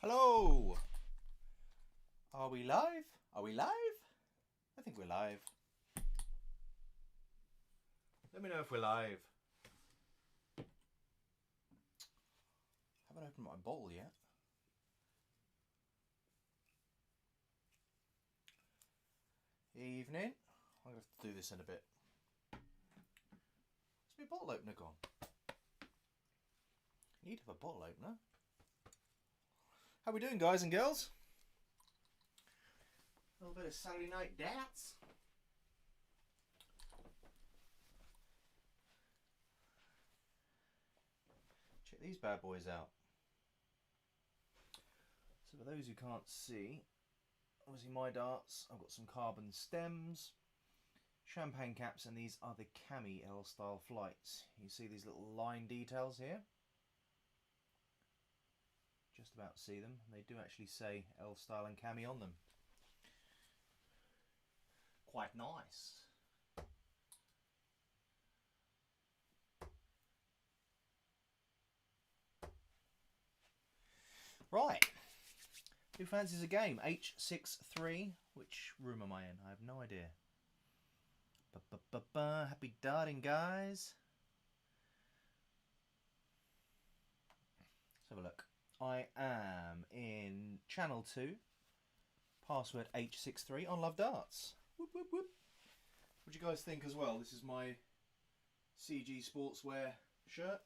Hello! Are we live? Are we live? I think we're live. Let me know if we're live. Haven't opened my bowl yet. Evening. I'm going to have to do this in a bit. Where's my bottle opener gone? Need of a bottle opener. How we doing, guys and girls? A little bit of Saturday night darts. Check these bad boys out. So for those who can't see, obviously my darts, I've got some carbon stems, champagne caps, and these are the Cami L style flights. You see these little line details here? Just about see them. They do actually say L style and Cami on them. Quite nice. Right. Who fancies a game? H63. Which room am I in? I have no idea. Happy darting, guys. Let's have a look. I am in channel 2. Password H63 on LoveDarts. Whoop, whoop, whoop. What do you guys think as well? This is my CG Sportswear shirt.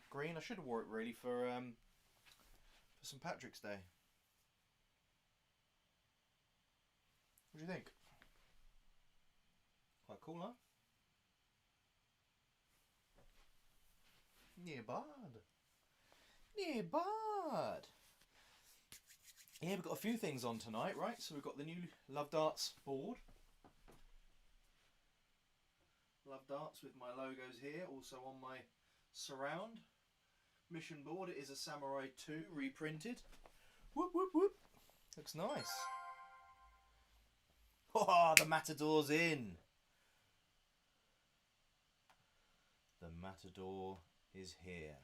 Green. I should have wore it really for St. Patrick's Day. What do you think? Quite cool, huh? Yeah, bud. Yeah, bud. Yeah, we've got a few things on tonight, right? So we've got the new LoveDarts board. LoveDarts with my logos here, also on my surround. Mission board, it is a Samurai 2 reprinted. Whoop, whoop, whoop. Looks nice. Oh, the Matador's in. The Matador is here.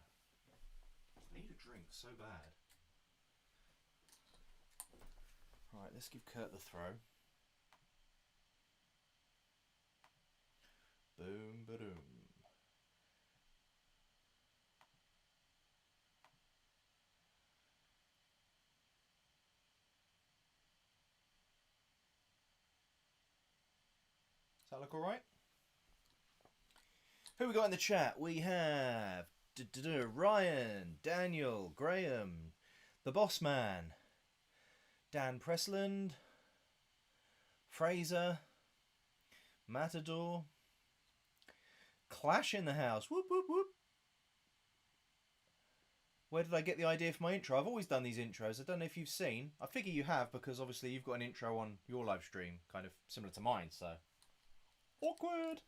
I need a drink so bad. Right, let's give Kurt the throw. Boom, ba-doom. Does that look alright? Who we got in the chat? We have Ryan, Daniel, Graham, the Boss Man, Dan Pressland, Fraser, Matador, Clash in the house. Whoop, whoop, whoop. Where did I get the idea for my intro? I've always done these intros. I don't know if you've seen. I figure you have because obviously you've got an intro on your live stream, kind of similar to mine, so. Awkward.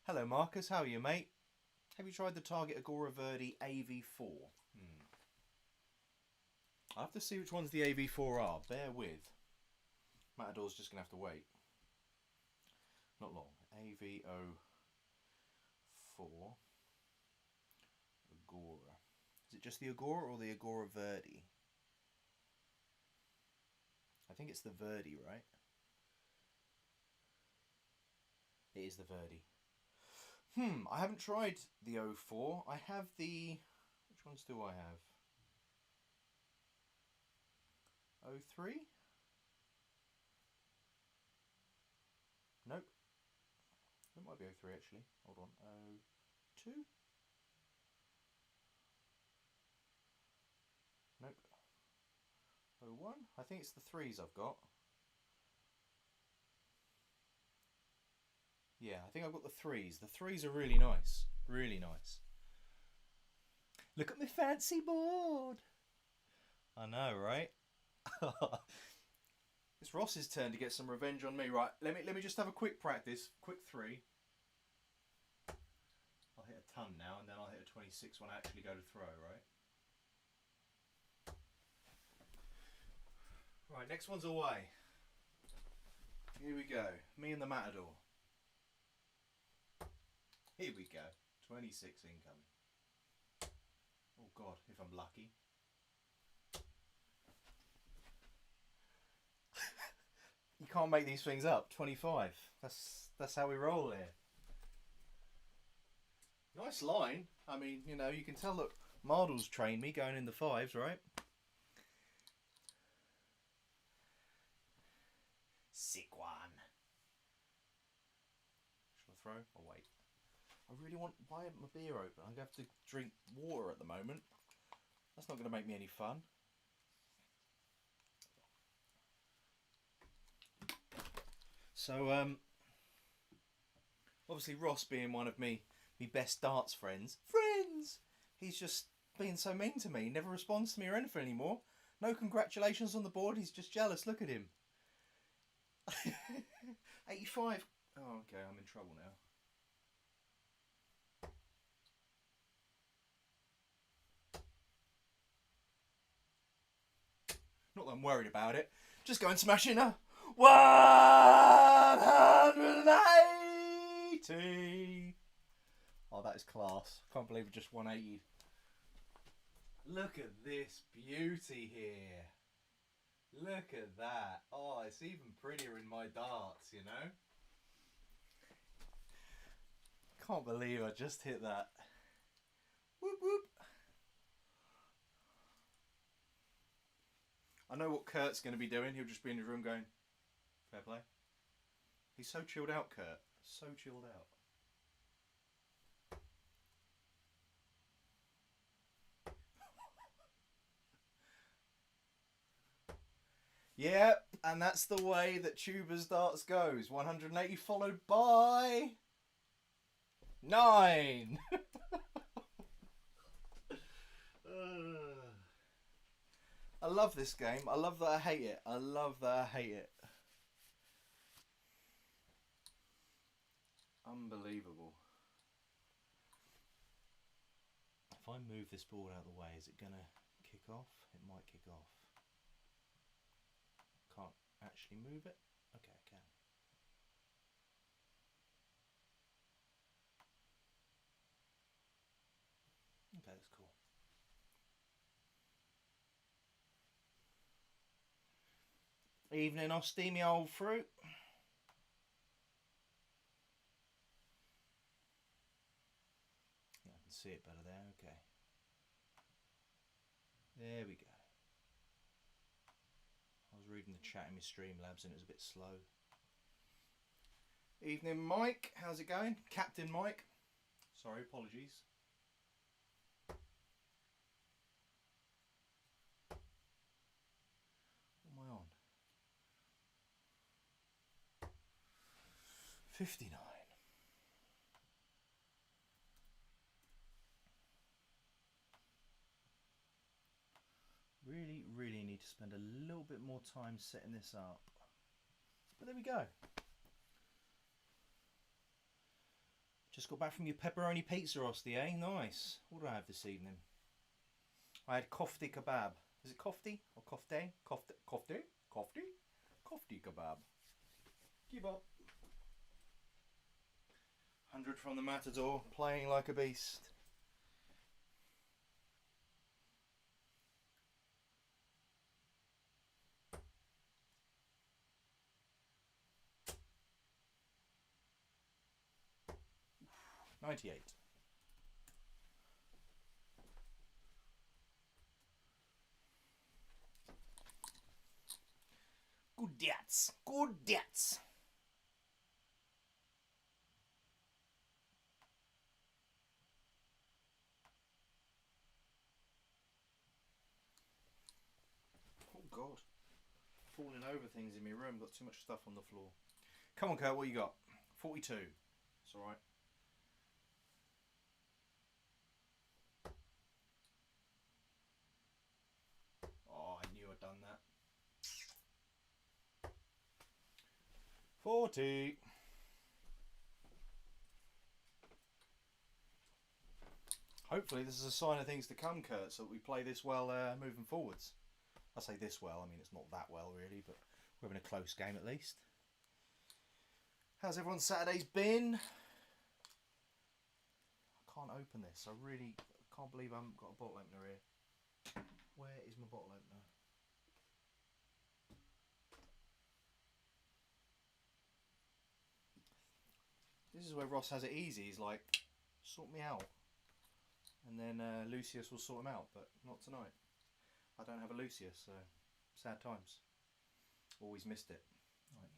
Hello, Marcus. How are you, mate? Have you tried the Target Agora Verde AV4? I'll have to see which ones the AV4 are. Bear with. Matador's just going to have to wait. Not long. AV04 Agora. Is it just the Agora or the Agora Verde? I think it's the Verde, right? It is the Verde. I haven't tried the 04. I have the... Which ones do I have? 03? Nope. It might be 03 actually. Hold on. 02? Nope. 01? I think it's the 3s I've got. Yeah, I think I've got the 3s. The 3s are really nice. Really nice. Look at my fancy board. I know, right? It's Ross's turn to get some revenge on me. Right, let me just have a quick practice. Quick 3. I'll hit a ton now, and then I'll hit a 26 when I actually go to throw, right? Right, next one's away. Here we go. Me and the Matador. Here we go. 26 incoming. Oh God, if I'm lucky. You can't make these things up. 25. That's how we roll here. Nice line. I mean, you know, you can tell that Mardle's trained me going in the fives, right? Sick one. Shall I throw? Oh, wait. I really want... Why isn't my beer open? I'm going to have to drink water at the moment. That's not going to make me any fun. So, obviously Ross being one of me best darts friends, he's just being so mean to me. He never responds to me or anything anymore. No congratulations on the board. He's just jealous. Look at him. 85. Oh, okay. I'm in trouble now. Not that I'm worried about it. Just go and smash in a 180. Oh, that is class. Can't believe it just 180. Look at this beauty here. Look at that. Oh, it's even prettier in my darts, you know? Can't believe I just hit that. Whoop whoop. I know what Kurt's going to be doing. He'll just be in his room going, fair play. He's so chilled out, Kurt. So chilled out. Yeah, and that's the way that Tuber's darts goes. 180 followed by 9. I love this game. I love that I hate it. I love that I hate it. Unbelievable. If I move this board out of the way, is it going to kick off? It might kick off. Can't actually move it? Okay, I can. Okay, that's cool. Evening, off steamy old fruit. Yeah, I can see it better there. Okay. There we go. I was reading the chat in my Streamlabs and it was a bit slow. Evening, Mike. How's it going? Captain Mike. Sorry, apologies. What am I on? 59. Really need to spend a little bit more time setting this up. But there we go. Just got back from your pepperoni pizza, Osti, eh? Nice. What did I have this evening? I had kofti kebab. Is it kofti or kofte? Kofte? Kofti kebab. Give up. 100 from the Matador, playing like a beast. $98. Good debts. Good debts. Oh God. Falling over things in my room. Got too much stuff on the floor. Come on, Kurt, what you got? 42. It's alright. Oh, I knew I'd done that. 40. Hopefully this is a sign of things to come, Kurt, so that we play this well moving forwards. I say this well, I mean it's not that well really, but we're having a close game at least. How's everyone's Saturday's been? I can't open this, I really Can't believe I haven't got a bottle opener here. Where is my bottle opener? This is where Ross has it easy. He's like, sort me out. And then Lucius will sort him out, but not tonight. I don't have a Lucius, so sad times. Always missed it. Right.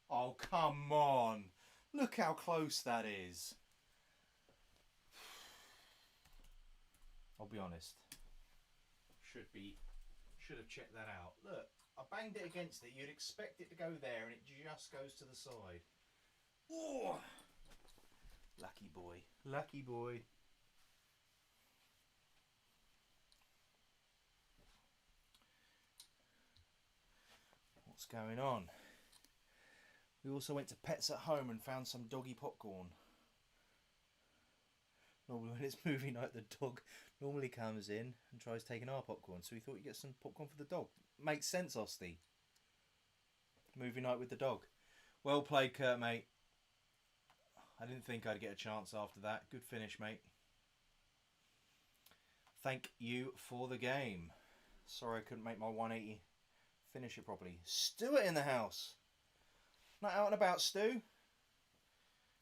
Oh, come on. Look how close that is. I'll be honest. Should have checked that out. Look, I banged it against it. You'd expect it to go there and it just goes to the side. Oh! Lucky boy. Lucky boy. What's going on? We also went to Pets at Home and found some doggy popcorn. Normally when it's movie night, the dog normally comes in and tries taking our popcorn. So we thought you'd get some popcorn for the dog. Makes sense, Osty. Movie night with the dog. Well played, Kurt, mate. I didn't think I'd get a chance after that. Good finish, mate. Thank you for the game. Sorry I couldn't make my 180 finish it properly. Stuart in the house. Not out and about, Stu.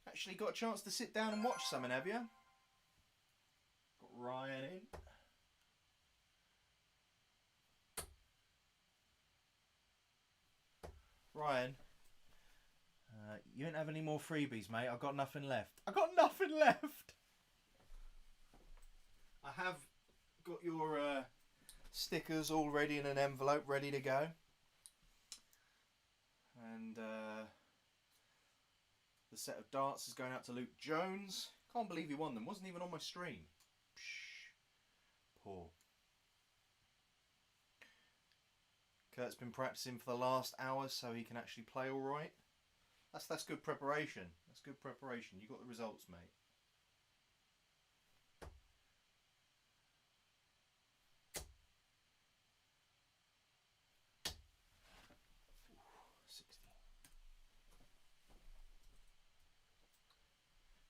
Actually got a chance to sit down and watch something, have you? Got Ryan in. Ryan, you don't have any more freebies, mate. I've got nothing left. I've got nothing left. I have got your stickers all ready in an envelope, ready to go. And the set of darts is going out to Luke Jones. Can't believe he won them. Wasn't even on my stream. Psh, poor. Kurt's been practicing for the last hour so he can actually play all right. That's good preparation. That's good preparation. You got the results, mate.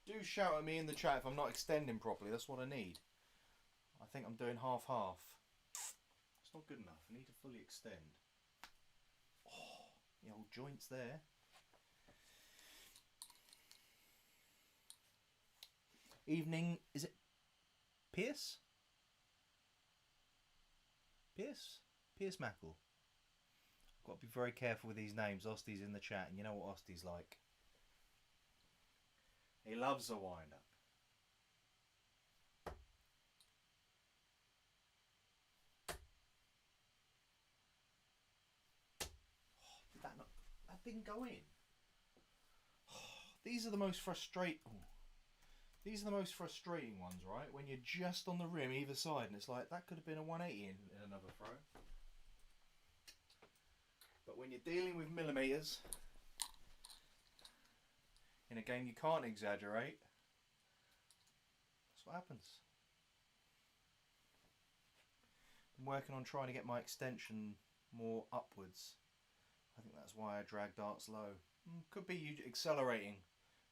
Do shout at me in the chat if I'm not extending properly. That's what I need. I think I'm doing half-half. It's not good enough. I need to fully extend. Oh, the old joints there. Evening, is it Pierce? Pierce? Pierce Mackle. I've got to be very careful with these names. Osty's in the chat, and you know what Osty's like. He loves a wind-up. Oh, did that not? That didn't go in. Oh, these are the most frustrating. These are the most frustrating ones, right? When you're just on the rim either side, and it's like that could have been a 180 in another throw. But when you're dealing with millimeters in a game you can't exaggerate, that's what happens. I'm working on trying to get my extension more upwards. I think that's why I drag darts low. Could be you accelerating,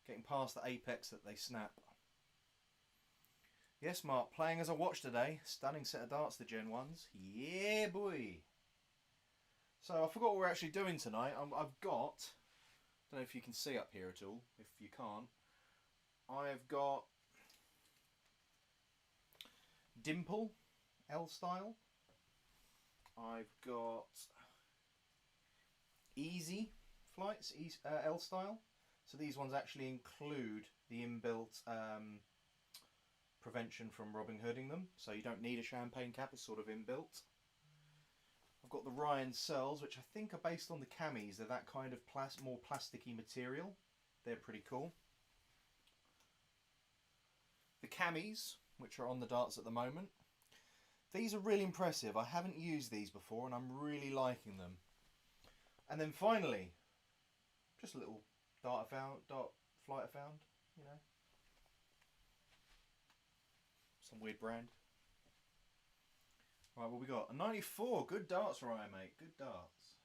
getting past the apex that they snap. Yes, Mark, playing as I watch today. Stunning set of darts, the Gen 1s. Yeah, boy. So I forgot what we're actually doing tonight. I've got, don't know if you can see up here at all. If you can't, I've got Dimple, L style. I've got Easy Flights, L style. So these ones actually include the inbuilt prevention from Robin Hooding them, so you don't need a champagne cap, it's sort of inbuilt. I've got the Ryan cells, which I think are based on the camis. They're that kind of more plasticky material. They're pretty cool. The camis, which are on the darts at the moment. These are really impressive. I haven't used these before and I'm really liking them. And then finally, just a little dart flight I found, you know. Some weird brand. Right, what we got? A 94. Good darts, Ryan, mate. Good darts.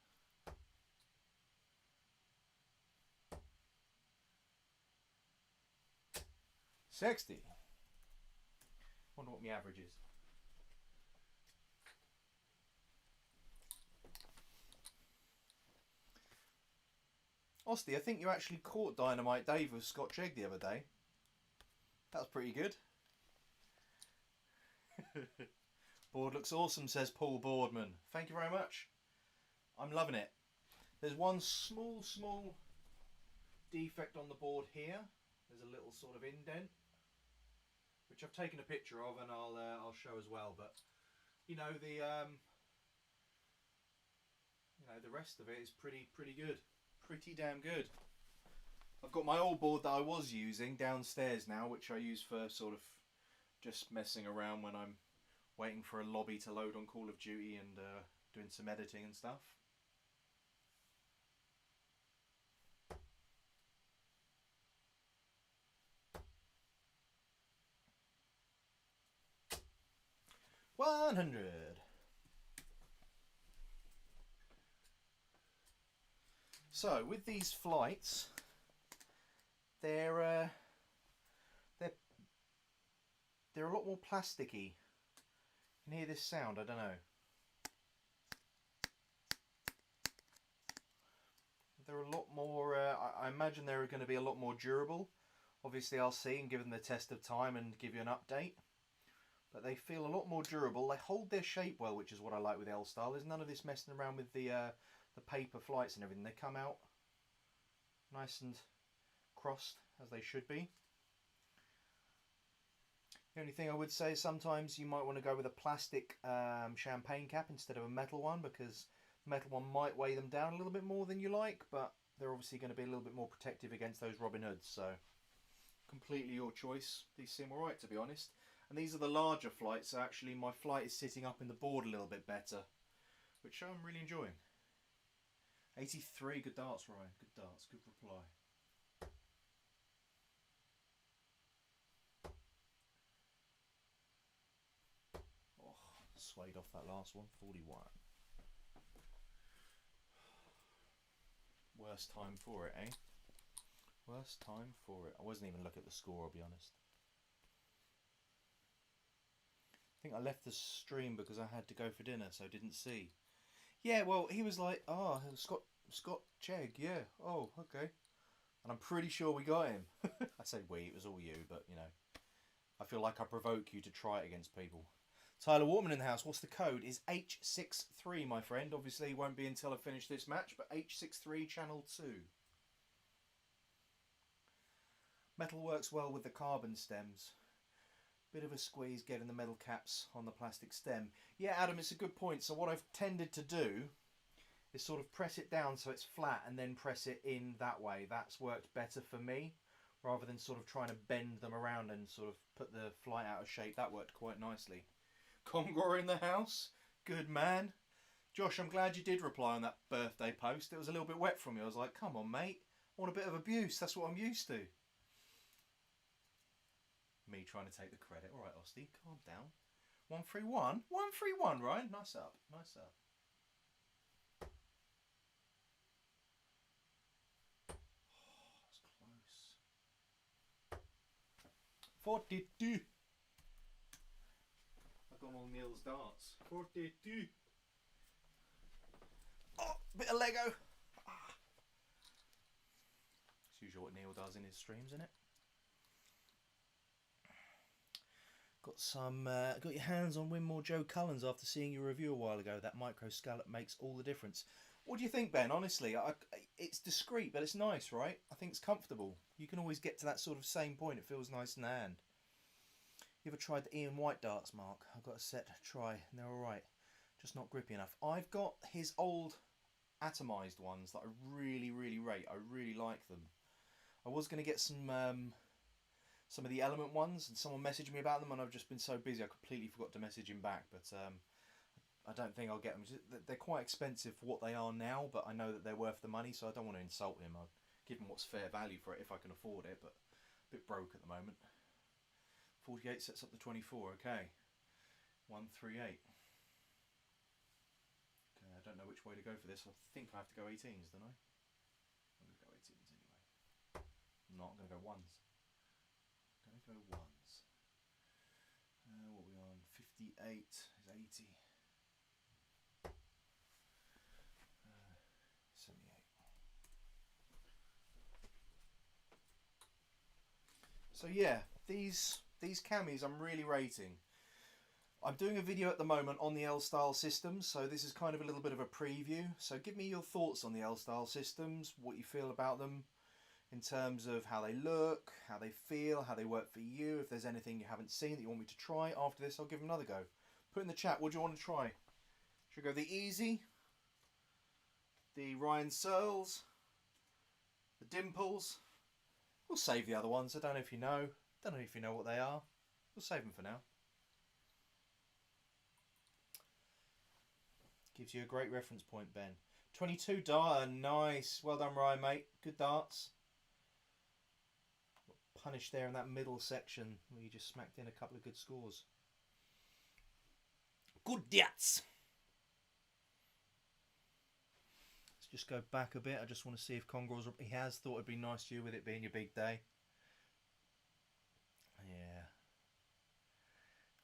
60. Wonder what my average is. Osty, I think you actually caught Dynamite Dave with Scotch Egg the other day. That was pretty good. Board looks awesome, says Paul Boardman. Thank you very much. I'm loving it. There's one small defect on the board here. There's a little sort of indent, which I've taken a picture of and I'll show as well. But you know the rest of it is pretty good, pretty damn good. I've got my old board that I was using downstairs now, which I use for sort of just messing around when I'm waiting for a lobby to load on Call of Duty and doing some editing and stuff. $100. So with these flights, they're a lot more plasticky. You can hear this sound, I don't know. They're a lot more, I imagine they're going to be a lot more durable. Obviously I'll see and give them the test of time and give you an update. But they feel a lot more durable. They hold their shape well, which is what I like with L-Style. There's none of this messing around with the paper flights and everything. They come out nice and crossed as they should be. The only thing I would say is sometimes you might want to go with a plastic champagne cap instead of a metal one, because the metal one might weigh them down a little bit more than you like, but they're obviously going to be a little bit more protective against those Robin Hoods. So completely your choice. These seem alright, to be honest. And these are the larger flights, so actually my flight is sitting up in the board a little bit better, which I'm really enjoying. 83, good darts, Ryan. Good darts, good reply. Oh, swayed off that last one, 41. Worst time for it, eh? Worst time for it. I wasn't even looking at the score, I'll be honest. I think I left the stream because I had to go for dinner, so I didn't see. Yeah, well, he was like, oh, Scott Chegg, yeah, oh, okay. And I'm pretty sure we got him. I said we, it was all you, but, you know, I feel like I provoke you to try it against people. Tyler Waterman in the house, what's the code? Is H63, my friend. Obviously, it won't be until I finish this match, but H63 Channel 2. Metal works well with the carbon stems. Bit of a squeeze getting the metal caps on the plastic stem. Yeah, Adam, it's a good point. So what I've tended to do is sort of press it down so it's flat and then press it in that way. That's worked better for me, rather than sort of trying to bend them around and sort of put the flight out of shape. That worked quite nicely. Congor in the house. Good man. Josh, I'm glad you did reply on that birthday post. It was a little bit wet from you. I was like, come on, mate. I want a bit of abuse. That's what I'm used to. Me trying to take the credit. All right, Osty, calm down. 131. 131, Ryan. Nice up. Nice up. Oh, that's close. 42. I've gone on Neil's darts. 42. Oh, bit of Lego. It's usually what Neil does in his streams, isn't it? Got your hands on Winmore Joe Cullens after seeing your review a while ago. That micro scallop makes all the difference. What do you think, Ben? Honestly, it's discreet, but it's nice, right? I think it's comfortable. You can always get to that sort of same point. It feels nice in the hand. You ever tried the Ian White darts, Mark? I've got a set to try, and they're alright. Just not grippy enough. I've got his old atomised ones that I really, really rate. I really like them. I was going to get some of the Element ones, and someone messaged me about them, and I've just been so busy I completely forgot to message him back. But I don't think I'll get them. They're quite expensive for what they are now, but I know that they're worth the money, so I don't want to insult him. I'll give him what's fair value for it if I can afford it, but a bit broke at the moment. 48 sets up to 24, okay. 138. Okay, I don't know which way to go for this. I think I have to go 18s, don't I? I'm going to go 18s anyway. I'm not going to go 1s. Okay. go ones. What are we on? 58 is 80. 78. So yeah, these camis I'm really rating. I'm doing a video at the moment on the L-style systems, so this is kind of a little bit of a preview. So give me your thoughts on the L-style systems, what you feel about them in terms of how they look, how they feel, how they work for you. If there's anything you haven't seen that you want me to try, after this I'll give them another go. Put in the chat, what do you want to try? Should we go the Easy, the Ryan Searles, the Dimples? We'll save the other ones. I don't know if you know. Don't know if you know what they are. We'll save them for now. Gives you a great reference point, Ben. 22 dart, nice. Well done, Ryan, mate. Good darts. Punished there in that middle section where you just smacked in a couple of good scores. Good darts. Let's just go back a bit. I just want to see if Congraw's... He has thought it'd be nice to you with it being your big day. Yeah.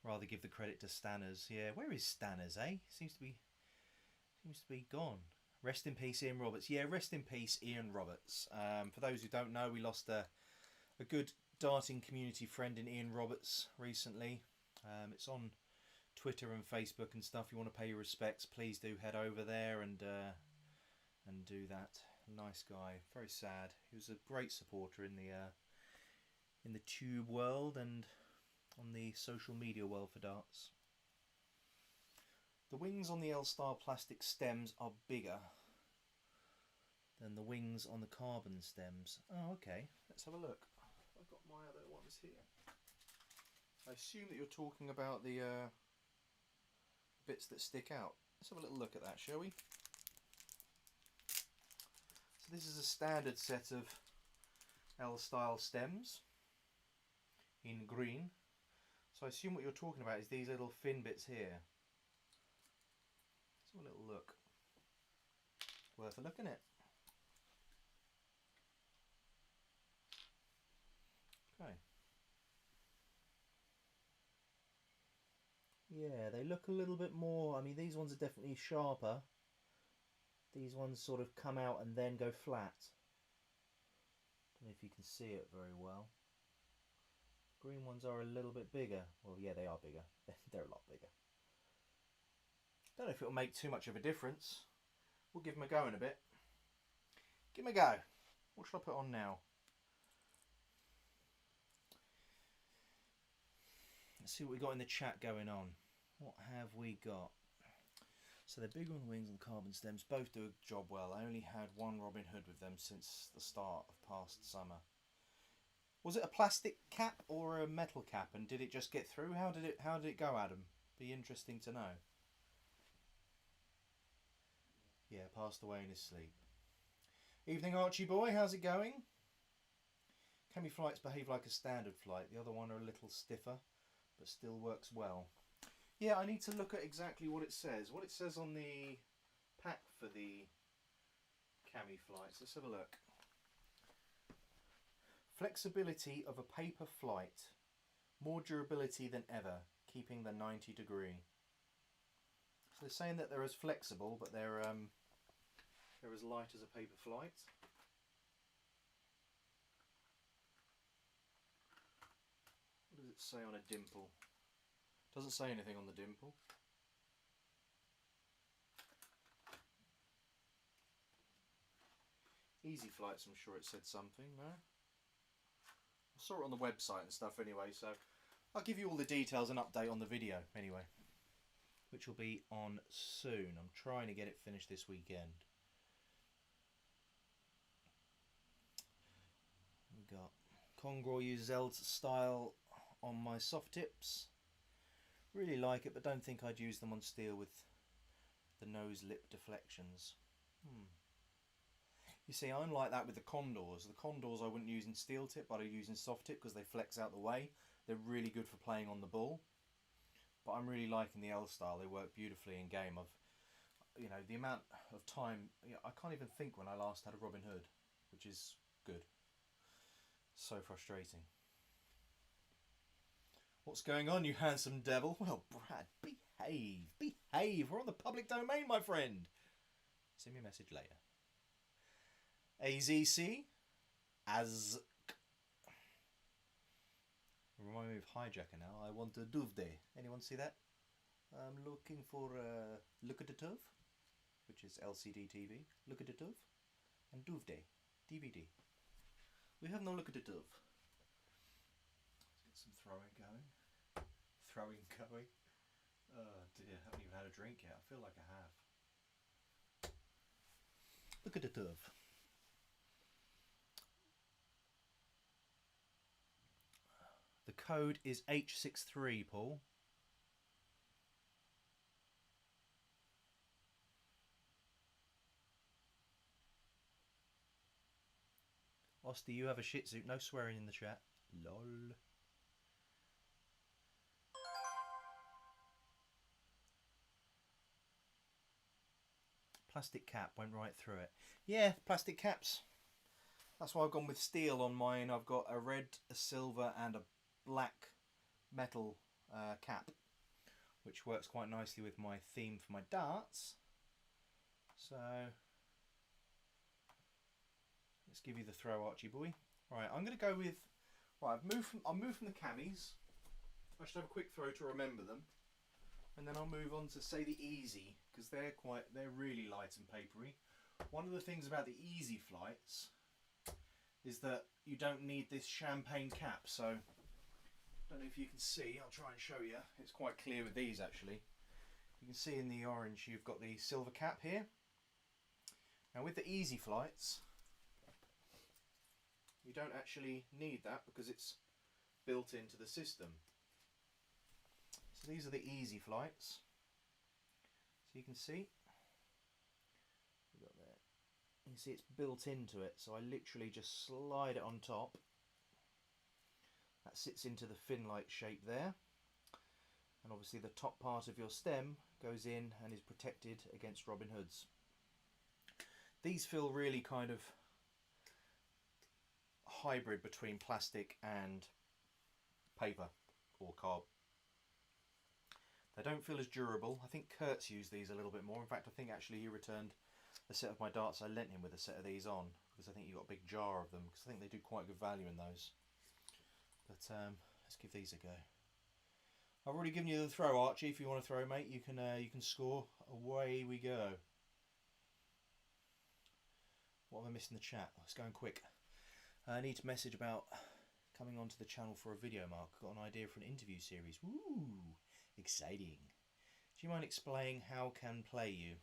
Rather give the credit to Stanners. Yeah, where is Stanners, eh? Seems to be gone. Rest in peace, Ian Roberts. Yeah, rest in peace, Ian Roberts. For those who don't know, we lost a good darting community friend in Ian Roberts recently. It's on Twitter and Facebook and stuff. If you want to pay your respects, please do head over there and do that. Nice guy. Very sad. He was a great supporter in the tube world and on the social media world for darts. The wings on the L-style plastic stems are bigger than the wings on the carbon stems. Oh, okay. Let's have a look. I've got my other ones here. I assume that you're talking about the bits that stick out. Let's have a little look at that, shall we? So this is a standard set of L-style stems in green. So I assume what you're talking about is these little fin bits here. Let's have a little look. Worth a look, isn't it? Okay. Yeah, they look a little bit more... I mean, these ones are definitely sharper. These ones sort of come out and then go flat. Don't know if you can see it very well. Green ones are a little bit bigger. Well, yeah, they are bigger. They're a lot bigger. Don't know if it'll make too much of a difference. We'll give them a go in a bit. Give them a go. What should I put on now? Let's see what we got in the chat going on. What have we got? So they're bigger on the wings and the carbon stems. Both do a job well. I only had one Robin Hood with them since the start of past summer. Was it a plastic cap or a metal cap? And did it just get through? How did it go, Adam? Be interesting to know. Yeah, passed away in his sleep. Evening, Archie boy. How's it going? Cami flights behave like a standard flight. The other one are a little stiffer, but still works well. Yeah, I need to look at exactly what it says. What it says on the pack for the Cami flights. Let's have a look. Flexibility of a paper flight. More durability than ever, keeping the 90 degree. So they're saying that they're as flexible, but they're as light as a paper flight. What does it say on a dimple? Doesn't say anything on the dimple. Easy flights, I'm sure it said something, no? I saw it on the website and stuff anyway, so I'll give you all the details and update on the video anyway, which will be on soon. I'm trying to get it finished this weekend. We've got Congraw uses L-style on my soft tips. Really like it, but don't think I'd use them on steel with the nose lip deflections. You see, I'm like that with the Condors. The Condors I wouldn't use in steel tip, but I'd use in soft tip because they flex out the way. They're really good for playing on the ball. But I'm really liking the L-style. They work beautifully in game. You know, the amount of time, I can't even think when I last had a Robin Hood, which is good. So frustrating. What's going on, you handsome devil? Well, Brad, behave. Behave. We're on the public domain, my friend. Send me a message later. AZC. Az. Remind me of Hijacker now. I want a Duvde. Anyone see that? I'm looking for Look at the Tuv, which is LCD TV. Look at the Tuv. And Duvde. DVD. We have no Look at the Tuv. Let's get some throwing going. Oh dear, I haven't even had a drink yet. I feel like I have. Look at the Tuv. The code is H63, Paul. Osty, you have a shih tzu. No swearing in the chat. Lol. Plastic cap went right through it. Yeah, plastic caps. That's why I've gone with steel on mine. I've got a red, a silver and a black metal cap, which works quite nicely with my theme for my darts. So let's give you the throw, Archie boy. Right, I'm going to go with. Right, I'll move from the camis. I should have a quick throw to remember them, and then I'll move on to say the easy, because they're really light and papery. One of the things about the easy flights is that you don't need this champagne cap. So I don't know if you can see. I'll try and show you. It's quite clear with these actually. You can see in the orange you've got the silver cap here. Now with the easy flights, you don't actually need that because it's built into the system. So these are the easy flights. So you can see, got there. You can see it's built into it. So I literally just slide it on top. That sits into the fin-like shape there. And obviously the top part of your stem goes in and is protected against Robin Hoods. These feel really kind of hybrid between plastic and paper or carb. They don't feel as durable. I think Kurt's used these a little bit more. In fact, I think actually he returned a set of my darts. I lent him with a set of these on because I think you got a big jar of them, because I think they do quite good value in those. But let's give these a go. I've already given you the throw, Archie. If you want to throw, mate, you can score. Away we go. What am I missing in the chat? It's going quick. I need to message about coming onto the channel for a video, Mark. Got an idea for an interview series. Woo! Exciting. Do you mind explaining how I can play you?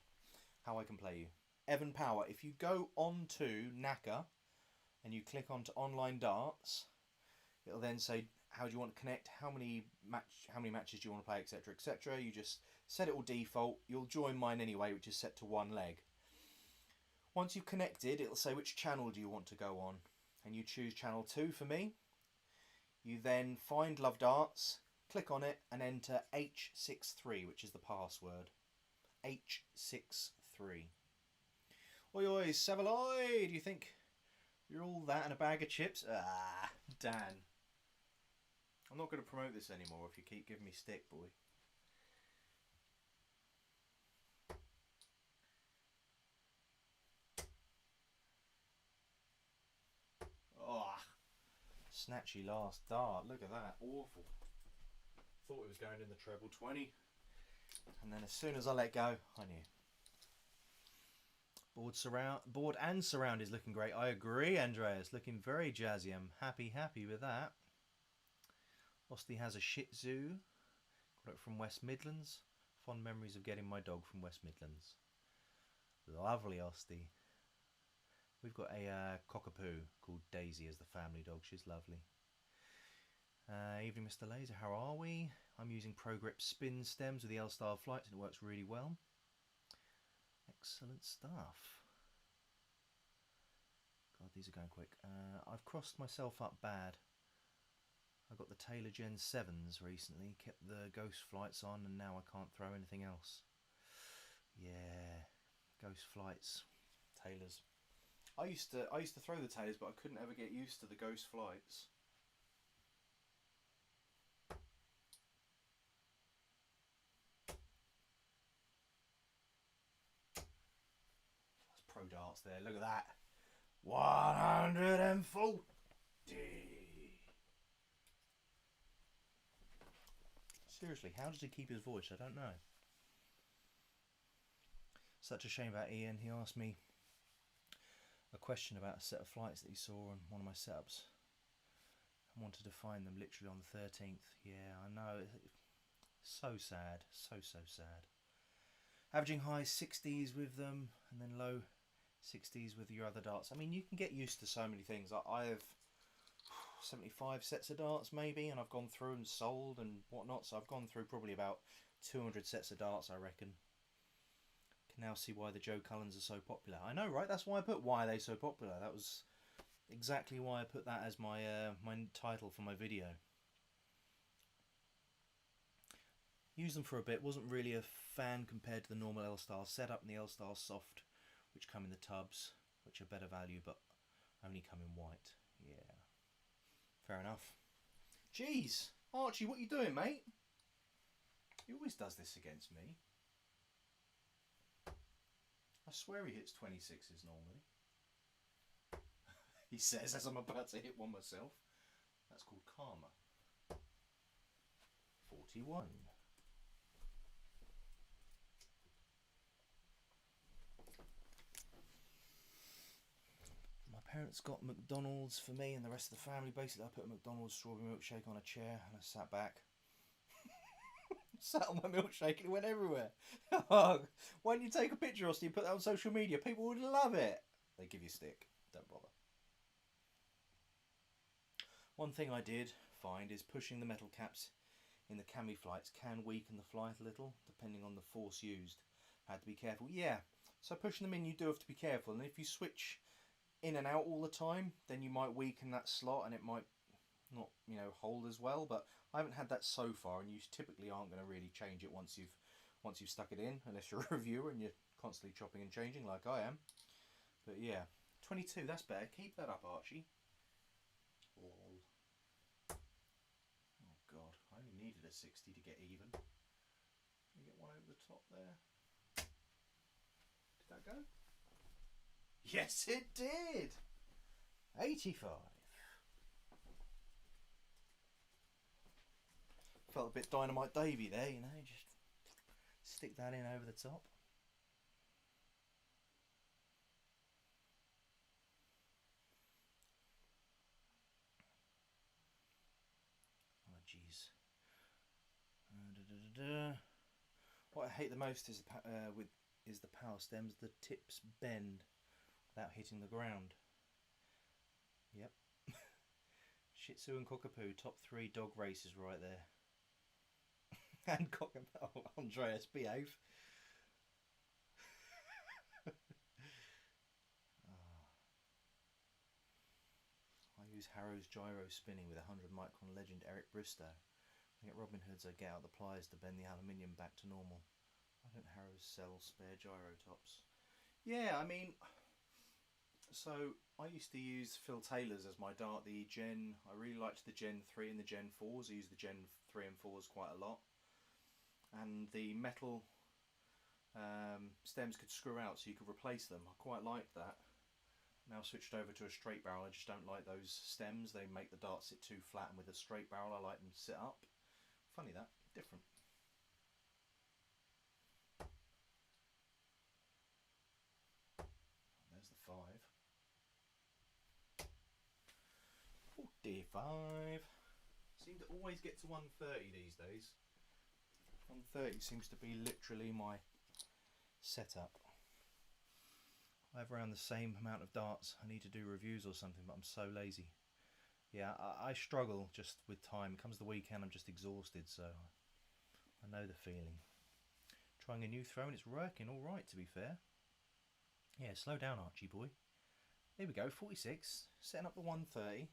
Evan Power, if you go on to Naka and you click onto online darts, it'll then say how do you want to connect, how many matches do you want to play, etc, etc. You just set it all default. You'll join mine anyway, which is set to one leg. Once you've connected, it'll say which channel do you want to go on, and you choose channel 2 for me. You then find LoveDarts, click on it and enter H63, which is the password. H63. Oi oi, Savaloy, do you think you're all that and a bag of chips? Ah, Dan. I'm not going to promote this anymore if you keep giving me stick, boy. Oh, snatchy last dart. Look at that. Awful. Thought it was going in the treble 20. And then as soon as I let go, I knew. Board and surround is looking great. I agree, Andreas. Looking very jazzy. I'm happy with that. Osty has a Shih Tzu. Got it from West Midlands. Fond memories of getting my dog from West Midlands. Lovely, Osty. We've got a cockapoo called Daisy as the family dog. She's lovely. Evening, Mr. Laser. How are we? I'm using ProGrip spin stems with the L-style flights and it works really well. Excellent stuff. God, these are going quick. I've crossed myself up bad. I got the Taylor Gen 7s recently, kept the Ghost flights on, and now I can't throw anything else. Yeah, Ghost flights, Taylors. I used to throw the Taylors, but I couldn't ever get used to the Ghost flights. darts there. Look at that. 140. Seriously, how does he keep his voice? I don't know. Such a shame about Ian. He asked me a question about a set of flights that he saw on one of my setups. I wanted to find them literally on the 13th. Yeah, I know. So sad. So sad. Averaging high 60s with them and then low 60s with your other darts. I mean, you can get used to so many things. I have 75 sets of darts maybe, and I've gone through and sold and whatnot. So I've gone through probably about 200 sets of darts, I reckon. Can now see why the Joe Cullens are so popular. I know, right? That's why I put why are they so popular. That was exactly why I put that as my my title for my video. Used them for a bit, wasn't really a fan compared to the normal L-Style setup and the L-Style soft, which come in the tubs, which are better value but only come in white. Yeah, fair enough. Jeez, Archie, what you doing, mate? He always does this against me. I swear he hits 26s normally. He says as I'm about to hit one myself. That's called karma. 41. My parents got McDonald's for me and the rest of the family. Basically, I put a McDonald's strawberry milkshake on a chair and I sat back. Sat on my milkshake and it went everywhere. Why don't you take a picture, Austin, and put that on social media? People would love it. They give you a stick. Don't bother. One thing I did find is pushing the metal caps in the cami flights can weaken the flight a little, depending on the force used. Had to be careful. Yeah, so pushing them in, you do have to be careful. And if you switch in and out all the time, then you might weaken that slot and it might not, you know, hold as well. But I haven't had that so far, and you typically aren't going to really change it once you've stuck it in, unless you're a reviewer and you're constantly chopping and changing like I am. But yeah, 22, that's better. Keep that up, Archie. Oh God, I only needed a 60 to get even. Can we get one over the top there? Did that go? Yes, it did! 85. Felt a bit Dynamite Davey there, you know, just stick that in over the top. Oh jeez. What I hate the most is the power stems. The tips bend without hitting the ground. Yep. Shih Tzu and Cockapoo, top 3 dog races right there. And Cockapoo, oh, Andreas, behave. I use Harrow's gyro spinning with 100 micron legend Eric Bristow. I get Robin Hoods, I get out the pliers to bend the aluminium back to normal. Why don't Harrow's sell spare gyro tops? Yeah, I mean, so I used to use Phil Taylor's as my dart, the Gen, I really liked the Gen 3 and the Gen 4s. I used the Gen 3 and 4s quite a lot. And the metal stems could screw out so you could replace them. I quite liked that. Now switched over to a straight barrel. I just don't like those stems. They make the dart sit too flat, and with a straight barrel I like them to sit up. Funny that, different. There's the 5. 45. Seem to always get to 130 these days. 130 seems to be literally my setup. I have around the same amount of darts. I need to do reviews or something, but I'm so lazy. Yeah, I struggle just with time. Comes the weekend, I'm just exhausted, so I know the feeling. Trying a new throw and it's working alright, to be fair. Yeah, slow down, Archie boy. There we go, 46. Setting up the 130.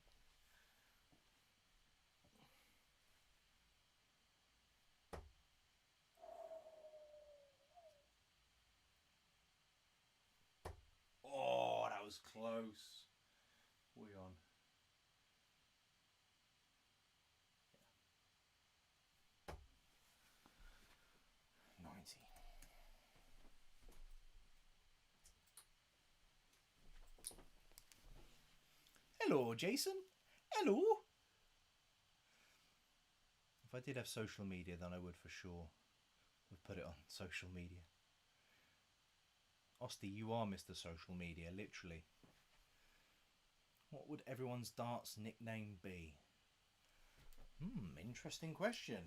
Oh, that was close. What are we on? Yeah. 90. Hello, Jason. Hello. If I did have social media, then I would for sure have put it on social media. Osty, you are Mr. Social Media, literally. What would everyone's darts nickname be? Interesting question.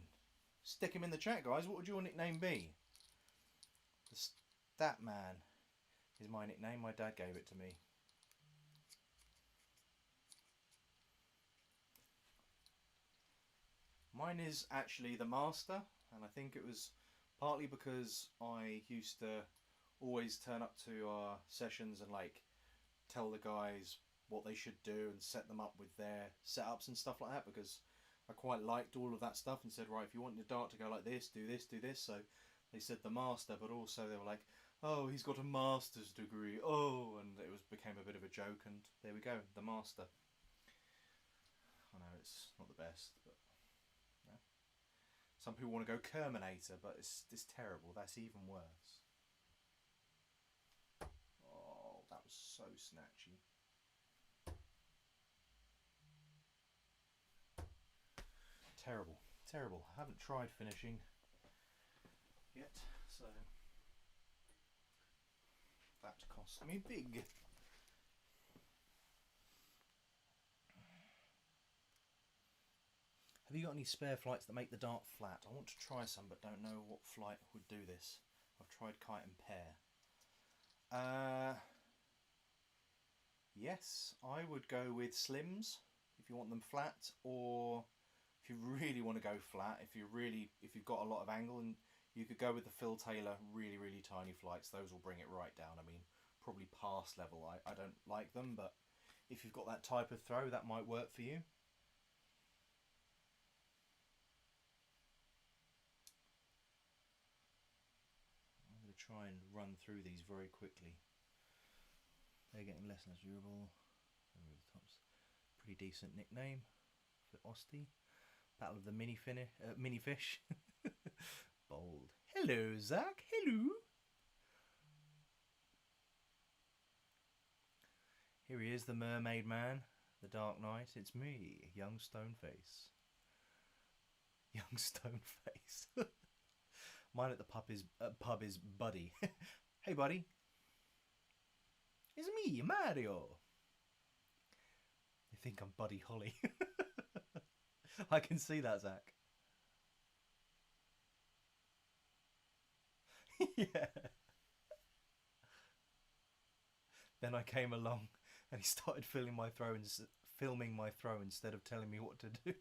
Stick him in the chat, guys. What would your nickname be? The Stat Man is my nickname. My dad gave it to me. Mine is actually the Master, and I think it was partly because I used to always turn up to our sessions and like tell the guys what they should do and set them up with their setups and stuff like that, because I quite liked all of that stuff and said, right, if you want your dart to go like this, do this, do this. So they said the Master, but also they were like, oh, he's got a master's degree, oh, and it became a bit of a joke, and there we go, the Master. I know it's not the best, but yeah. Some people want to go Terminator, but it's terrible. That's even worse. Oh, that was so snatchy. Terrible, terrible. I haven't tried finishing yet, so that cost me big. Have you got any spare flights that make the dart flat? I want to try some, but don't know what flight would do this. I've tried kite and pear. Yes, I would go with slims if you want them flat, or if you really want to go flat, if you've got a lot of angle, and you could go with the Phil Taylor really tiny flights. Those will bring it right down. I mean, probably past level. I don't like them, but if you've got that type of throw, that might work for you. I'm going to try and run through these very quickly. They're getting less and less durable. Pretty decent nickname for Osty. Battle of the mini fish. Bold. Hello, Zach. Hello. Here he is, the Mermaid Man, the Dark Knight. It's me, young Stoneface. Young Stoneface. Mine at the pub is Buddy. Hey, Buddy. It's me, Mario. You think I'm Buddy Holly? I can see that, Zach. Yeah. Then I came along and he started filming my throw instead of telling me what to do.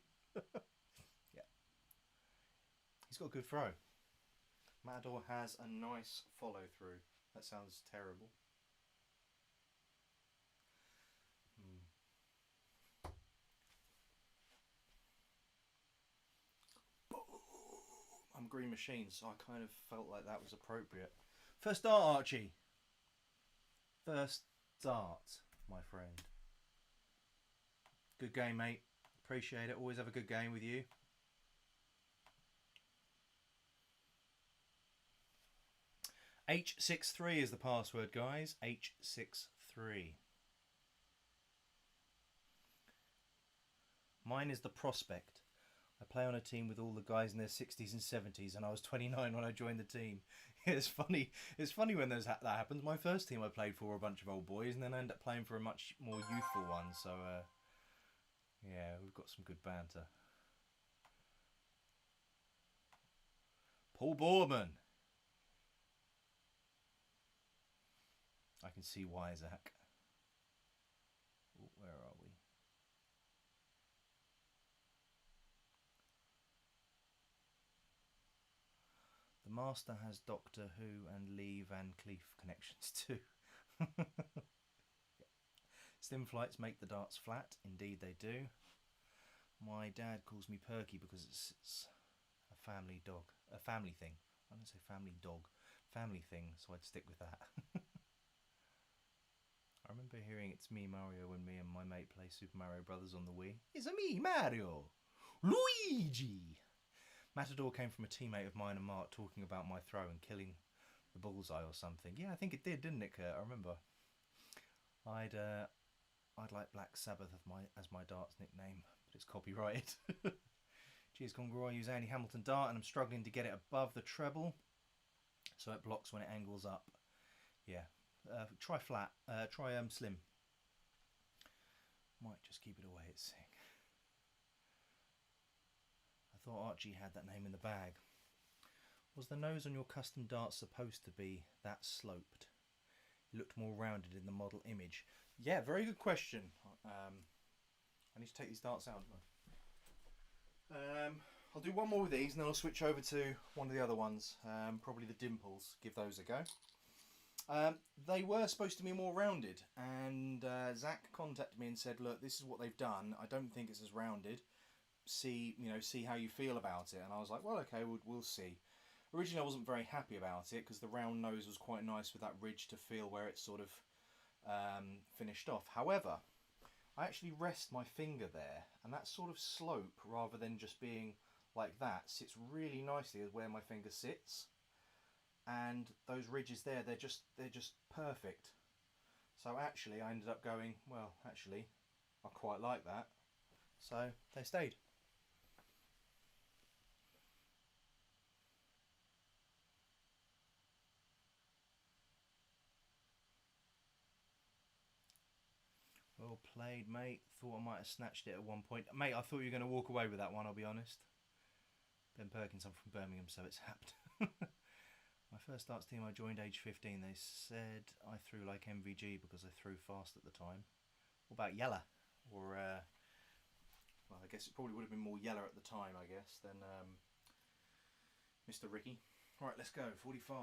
Yeah. He's got a good throw. Matador has a nice follow through. That sounds terrible. I'm Green Machine, so I kind of felt like that was appropriate. First dart, Archie. First dart, my friend. Good game, mate. Appreciate it. Always have a good game with you. H63 is the password, guys. H63. Mine is the Prospect. I play on a team with all the guys in their 60s and 70s, and I was 29 when I joined the team. It's funny. It's funny when that happens. My first team I played for were a bunch of old boys, and then I ended up playing for a much more youthful one. So, yeah, we've got some good banter. Paul Borman. I can see why, Zach. Ooh, where are we? The Master has Doctor Who and Lee Van Cleef connections too. Yeah. Slim flights make the darts flat. Indeed they do. My dad calls me Perky because it's a family dog. A family thing. I don't say family dog. Family thing, so I'd stick with that. I remember hearing It's Me Mario when me and my mate play Super Mario Brothers on the Wii. It's me, Mario! Luigi! Matador came from a teammate of mine and Mark talking about my throw and killing the bullseye or something. Yeah, I think it did, didn't it, Kurt? I remember. I'd like Black Sabbath as my darts nickname, but it's copyrighted. Cheers, Conroy. I use Andy Hamilton dart and I'm struggling to get it above the treble, so it blocks when it angles up. Yeah, try flat. Try slim. Might just keep it away. It's sick. I thought Archie had that name in the bag. Was the nose on your custom dart supposed to be that sloped? It looked more rounded in the model image. Yeah, very good question. I need to take these darts out. I'll do one more with these and then I'll switch over to one of the other ones, probably the dimples, give those a go. They were supposed to be more rounded, and Zach contacted me and said, look, this is what they've done, I don't think it's as rounded, see how you feel about it. And I was like, well, okay, we'll see. Originally I wasn't very happy about it because the round nose was quite nice with that ridge to feel where it sort of finished off. However, I actually rest my finger there, and that sort of slope, rather than just being like that, sits really nicely where my finger sits. And those ridges there, they're just perfect. So actually I ended up going, well, actually I quite like that, so they stayed. Well played, mate. Thought I might have snatched it at one point. Mate, I thought you were going to walk away with that one, I'll be honest. Ben Perkins, I'm from Birmingham, so it's happened. My first darts team I joined age 15. They said I threw like MVG because I threw fast at the time. What about Yeller? Or, well, I guess it probably would have been more Yeller at the time, I guess, than Mr. Ricky. Alright, let's go. 45.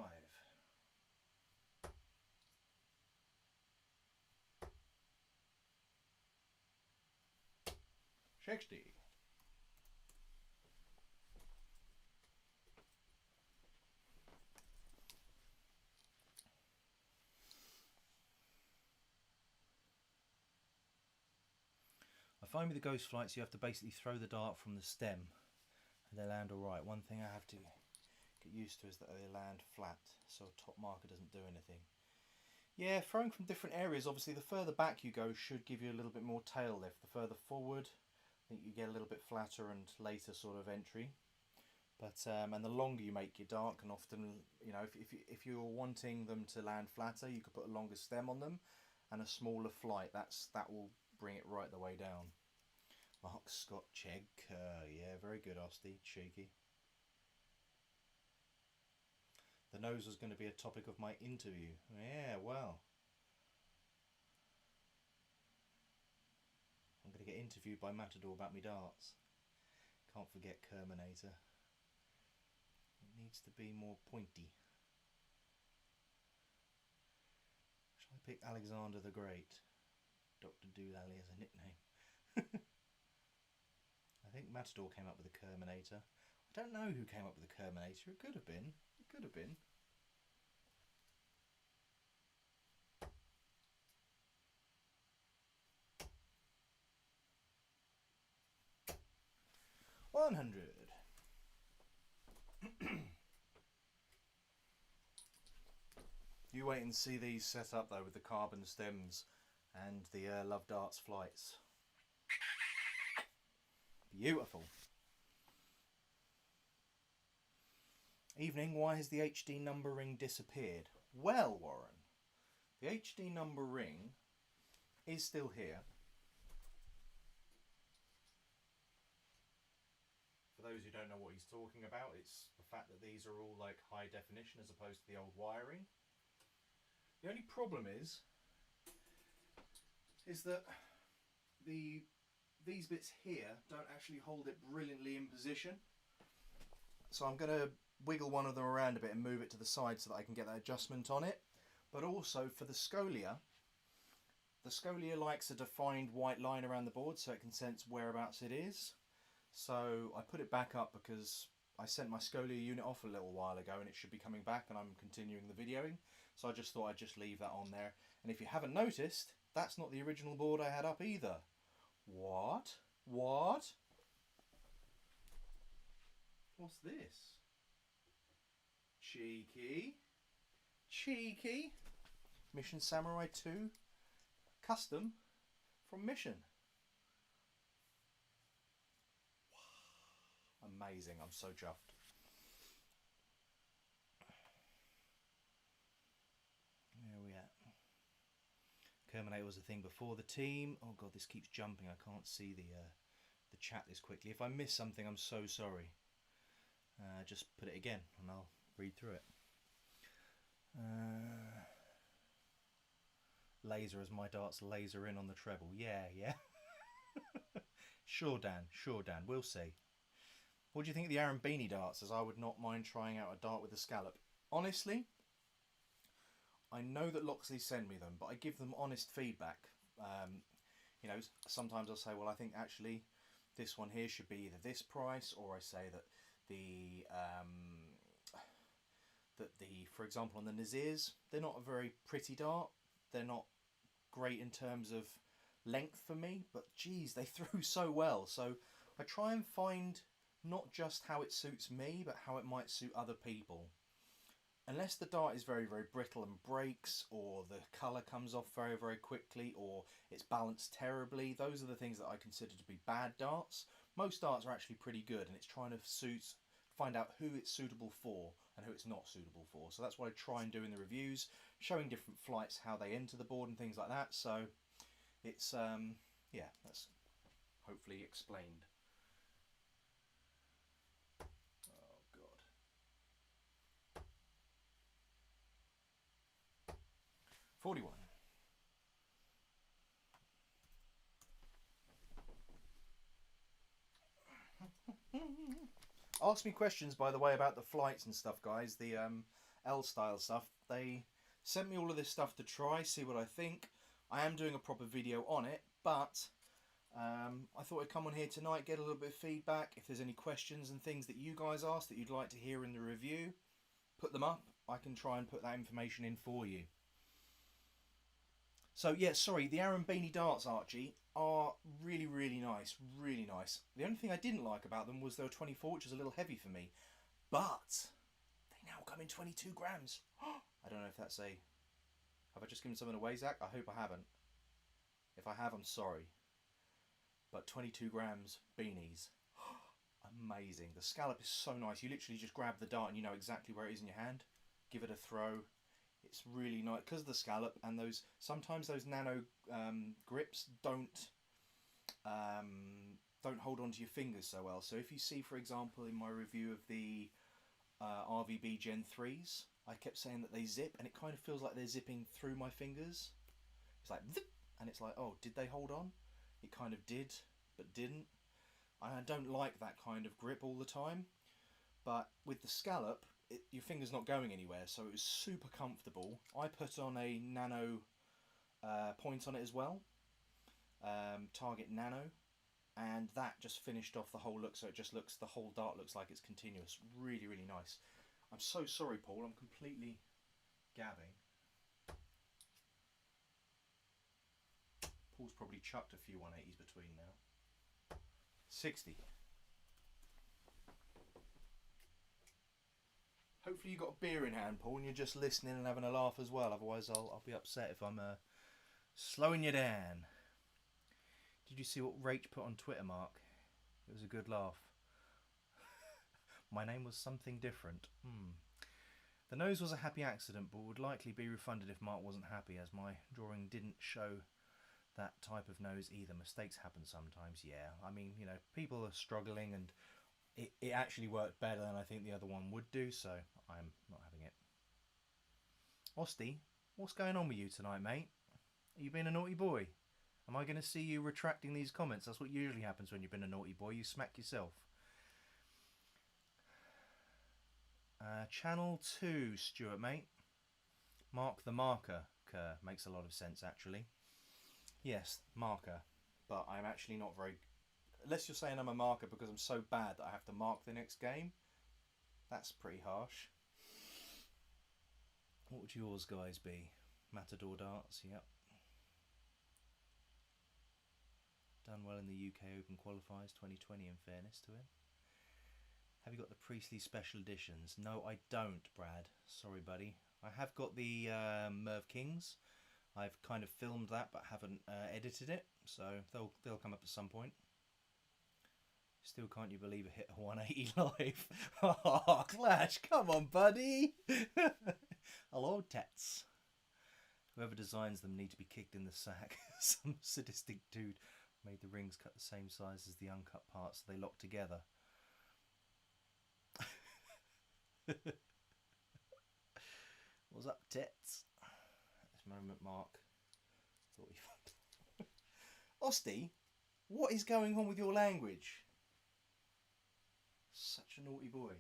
60. I find with the ghost flights you have to basically throw the dart from the stem and they land alright. One thing I have to get used to is that they land flat, so top marker doesn't do anything. Yeah, throwing from different areas, obviously the further back you go should give you a little bit more tail lift. The further forward, I think you get a little bit flatter and later sort of entry. But and the longer you make your dart can often, if you're wanting them to land flatter, you could put a longer stem on them and a smaller flight. That will bring it right the way down. Mark Scott Chegg, yeah, very good, Osty, cheeky. The nose was going to be a topic of my interview. Yeah, well. I'm going to get interviewed by Matador about me darts. Can't forget Kerminator. It needs to be more pointy. Shall I pick Alexander the Great? Dr. Doolally as a nickname. I think Matador came up with the Kerminator. I don't know who came up with the Kerminator. It could have been. It could have been. $100. You wait and see these set up though with the carbon stems and the LoveDarts flights. Beautiful. Evening, why has the HD number ring disappeared? Well, Warren, the HD number ring is still here. For those who don't know what he's talking about, it's the fact that these are all like high definition as opposed to the old wiring. The only problem is that these bits here don't actually hold it brilliantly in position. So I'm going to wiggle one of them around a bit and move it to the side so that I can get that adjustment on it. But also for the scolia likes a defined white line around the board so it can sense whereabouts it is. So I put it back up because I sent my scolia unit off a little while ago and it should be coming back and I'm continuing the videoing. So I just thought I'd just leave that on there. And if you haven't noticed, that's not the original board I had up either. What? What? What's this? Cheeky. Cheeky. Mission Samurai 2 custom from Mission. Amazing, I'm so chuffed. Where are we at? Kerminator was a thing before the team. Oh god, this keeps jumping. I can't see the chat this quickly. If I miss something, I'm so sorry. Just put it again and I'll read through it. Laser as my darts laser in on the treble. Yeah. Sure, Dan. We'll see. What do you think of the Aaron Beanie darts? As I would not mind trying out a dart with a scallop. Honestly, I know that Loxley send me them, but I give them honest feedback. You know, sometimes I'll say, well, I think actually this one here should be either this price, or I say that for example, on the Nazirs, they're not a very pretty dart. They're not great in terms of length for me, but geez, they threw so well. So I try and find not just how it suits me, but how it might suit other people. Unless the dart is very, very brittle and breaks, or the colour comes off very, very quickly, or it's balanced terribly, those are the things that I consider to be bad darts. Most darts are actually pretty good, and it's trying to find out who it's suitable for and who it's not suitable for. So that's what I try and do in the reviews, showing different flights, how they enter the board and things like that. So it's, yeah, that's hopefully explained. Oh, God. 41. Ask me questions, by the way, about the flights and stuff, guys. The L-style stuff. They sent me all of this stuff to try, see what I think. I am doing a proper video on it, but I thought I'd come on here tonight, get a little bit of feedback. If there's any questions and things that you guys asked that you'd like to hear in the review, put them up. I can try and put that information in for you. So yeah, sorry, the Aaron Beanie darts, Archie, are really, really nice, really nice. The only thing I didn't like about them was they were 24, which is a little heavy for me. But they now come in 22 grams. I don't know if that's a... Have I just given someone away, Zach? I hope I haven't. If I have, I'm sorry. But 22 grams beanies. Amazing. The scallop is so nice. You literally just grab the dart and you know exactly where it is in your hand. Give it a throw. It's really nice because of the scallop, and sometimes those nano grips don't hold onto your fingers so well. So if you see, for example, in my review of the RVB Gen 3s, I kept saying that they zip, and it kind of feels like they're zipping through my fingers. It's like zip, and it's like, oh, did they hold on? It kind of did, but didn't. I don't like that kind of grip all the time, but with the scallop, your finger's not going anywhere, so it was super comfortable. I put on a nano point on it as well, Target Nano, and that just finished off the whole look, so the whole dart looks like it's continuous. Really, really nice. I'm so sorry, Paul, I'm completely gabbing. Paul's probably chucked a few 180s between now. 60. Hopefully you got a beer in hand, Paul, and you're just listening and having a laugh as well. Otherwise, I'll be upset if I'm slowing you down. Did you see what Rach put on Twitter, Mark? It was a good laugh. My name was something different. The nose was a happy accident, but would likely be refunded if Mark wasn't happy, as my drawing didn't show that type of nose either. Mistakes happen sometimes, yeah. I mean, you know, people are struggling, and it actually worked better than I think the other one would do, so I'm not having it. Osty, what's going on with you tonight, mate? Are you being a naughty boy? Am I going to see you retracting these comments? That's what usually happens when you've been a naughty boy. You smack yourself. Channel 2, Stuart, mate. Mark the marker. Makes a lot of sense, actually. Yes, marker. But I'm actually not very... Unless you're saying I'm a marker because I'm so bad that I have to mark the next game. That's pretty harsh. What would yours guys be? Matador darts, yep. Done well in the UK Open Qualifiers 2020, in fairness to him. Have you got the Priestley Special Editions? No, I don't, Brad. Sorry, buddy. I have got the Merv Kings. I've kind of filmed that but haven't edited it, so they'll come up at some point. Still can't you believe it hit a 180 live? Oh, Clash, come on, buddy! Hello, Tats. Whoever designs them need to be kicked in the sack. Some sadistic dude made the rings cut the same size as the uncut parts so they lock together. What's up, Tets? At this moment, Mark thought he... Osty, what is going on with your language? Such a naughty boy.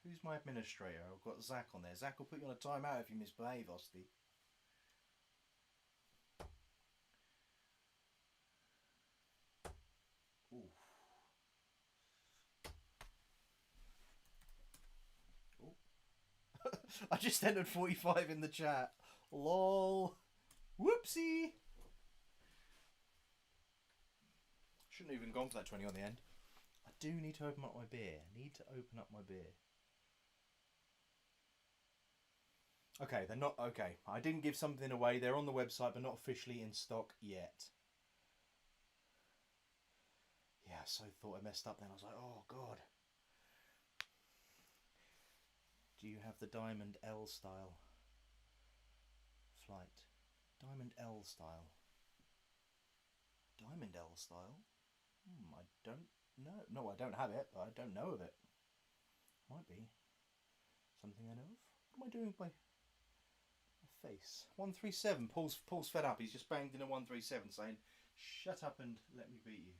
Who's my administrator? I've got Zach on there. Zach will put you on a timeout if you misbehave, Osty. Ooh. Ooh. I just entered 45 in the chat. Lol. Whoopsie. Shouldn't have even gone for that 20 on the end. I do need to open up my beer. Okay, they're not... Okay, I didn't give something away. They're on the website, but not officially in stock yet. Yeah, so thought I messed up then. I was like, oh, God. Do you have the Diamond L style? Flight. Diamond L style. Diamond L style? I don't know. No, I don't have it, but I don't know of it. Might be. Something I know of? What am I doing with my face? 137. Paul's fed up. He's just banged in a 137 saying, shut up and let me beat you.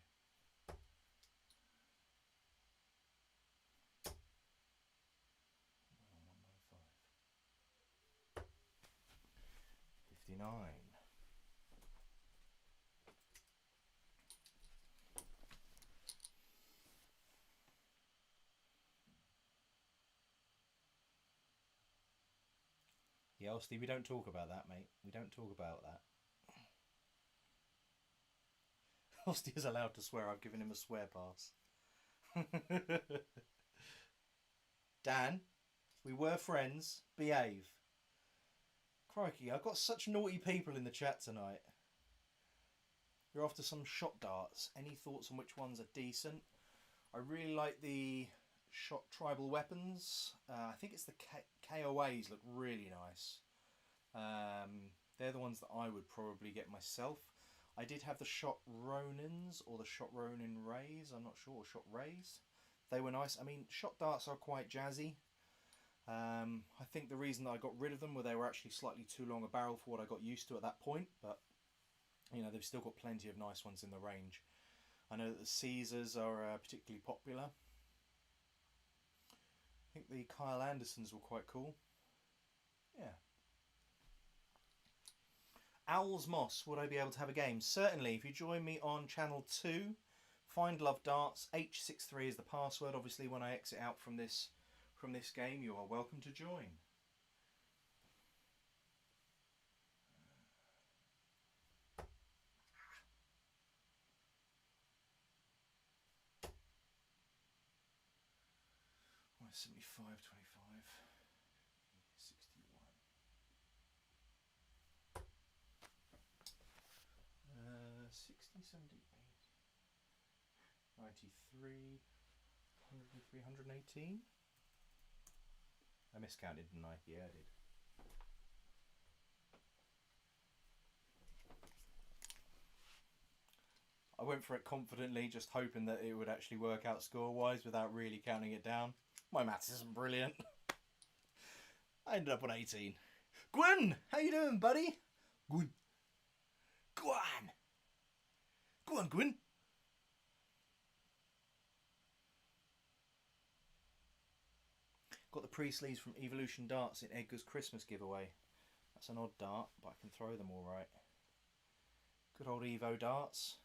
59. Yeah, Osty, we don't talk about that, mate. We don't talk about that. Osty is allowed to swear. I've given him a swear pass. Dan, we were friends. Behave. Crikey, I've got such naughty people in the chat tonight. You're after some shot darts. Any thoughts on which ones are decent? I really like the shot tribal weapons. I think it's the KOAs look really nice. They're the ones that I would probably get myself. I did have the shot Ronins or the shot Ronin Rays. I'm not sure. Shot Rays. They were nice. I mean, shot darts are quite jazzy. I think the reason that I got rid of them were they were actually slightly too long a barrel for what I got used to at that point. But you know, they've still got plenty of nice ones in the range. I know that the Caesars are particularly popular. I think the Kyle Andersons were quite cool. Yeah. Owls Moss, would I be able to have a game? Certainly, if you join me on channel 2, find LoveDarts, H63 is the password. Obviously, when I exit out from this game, you are welcome to join. Oh, 75, 25, 61. 60, 70, 93, 103, 118. I miscounted, didn't I? Yeah, I did. I went for it confidently, just hoping that it would actually work out score-wise without really counting it down. My maths isn't brilliant. I ended up on 18. Gwen, how you doing, buddy? Gwen. Go on. Go on, Gwen. Got the pre-sleeves from Evolution Darts in Edgar's Christmas giveaway. That's an odd dart, but I can throw them all right. Good old Evo Darts.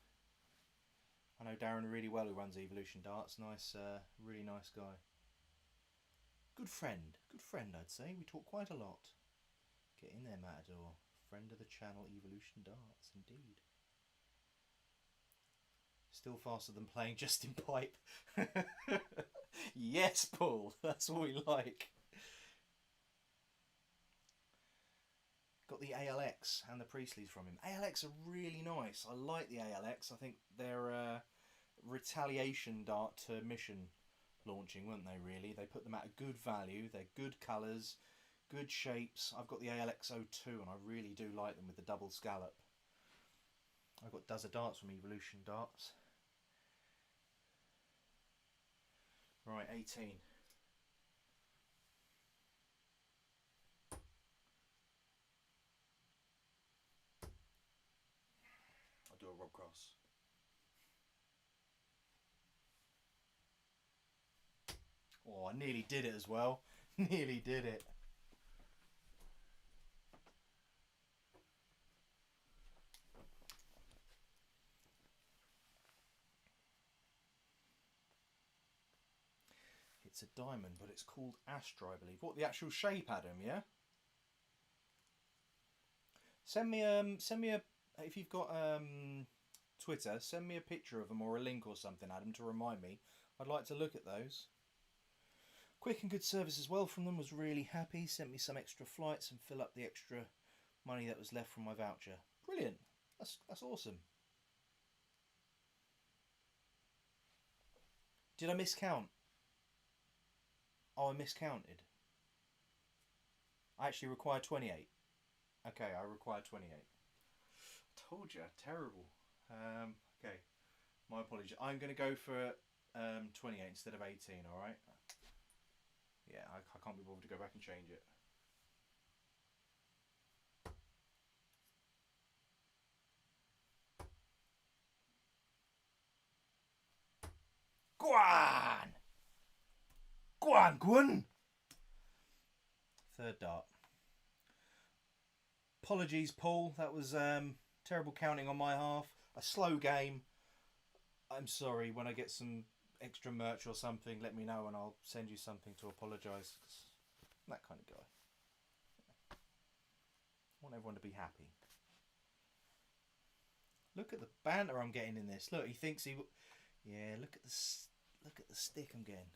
I know Darren really well who runs Evolution Darts. Nice, really nice guy. Good friend, I'd say. We talk quite a lot. Get in there, Matador. Friend of the channel, Evolution Darts, indeed. Still faster than playing Justin Pipe. Yes, Paul. That's what we like. Got the ALX and the Priestleys from him. ALX are really nice. I like the ALX. I think they're a retaliation dart to mission launching, weren't they, really? They put them at a good value. They're good colours, good shapes. I've got the ALX02 and I really do like them with the double scallop. I've got Does a Darts from Evolution Darts. Right, 18. I'll do a Rob Cross. Oh, I nearly did it as well. Nearly did it. It's a diamond, but it's called Astro, I believe. What, the actual shape, Adam? Yeah. Send me a if you've got Twitter, send me a picture of them or a link or something, Adam, to remind me. I'd like to look at those. Quick and good service as well from them. Was really happy. Sent me some extra flights and fill up the extra money that was left from my voucher. Brilliant. That's awesome. Did I miscount? Oh, I miscounted. I actually required 28. Okay, I required 28. I told you, terrible. Okay, my apologies. I'm going to go for 28 instead of 18, alright? Yeah, I can't be bothered to go back and change it. Go on! Go on, go on! Third dart. Apologies, Paul. That was terrible counting on my half. A slow game. I'm sorry. When I get some extra merch or something, let me know and I'll send you something to apologise. I'm that kind of guy. I want everyone to be happy. Look at the banter I'm getting in this. Look, he thinks he... Yeah, look at the stick I'm getting.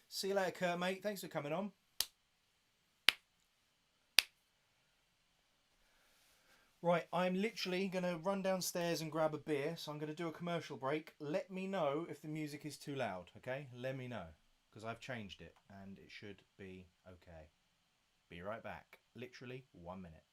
See you later, Kurt, mate. Thanks for coming on. Right, I'm literally going to run downstairs and grab a beer, so I'm going to do a commercial break. Let me know if the music is too loud, okay? Let me know, because I've changed it, and it should be okay. Be right back. Literally 1 minute.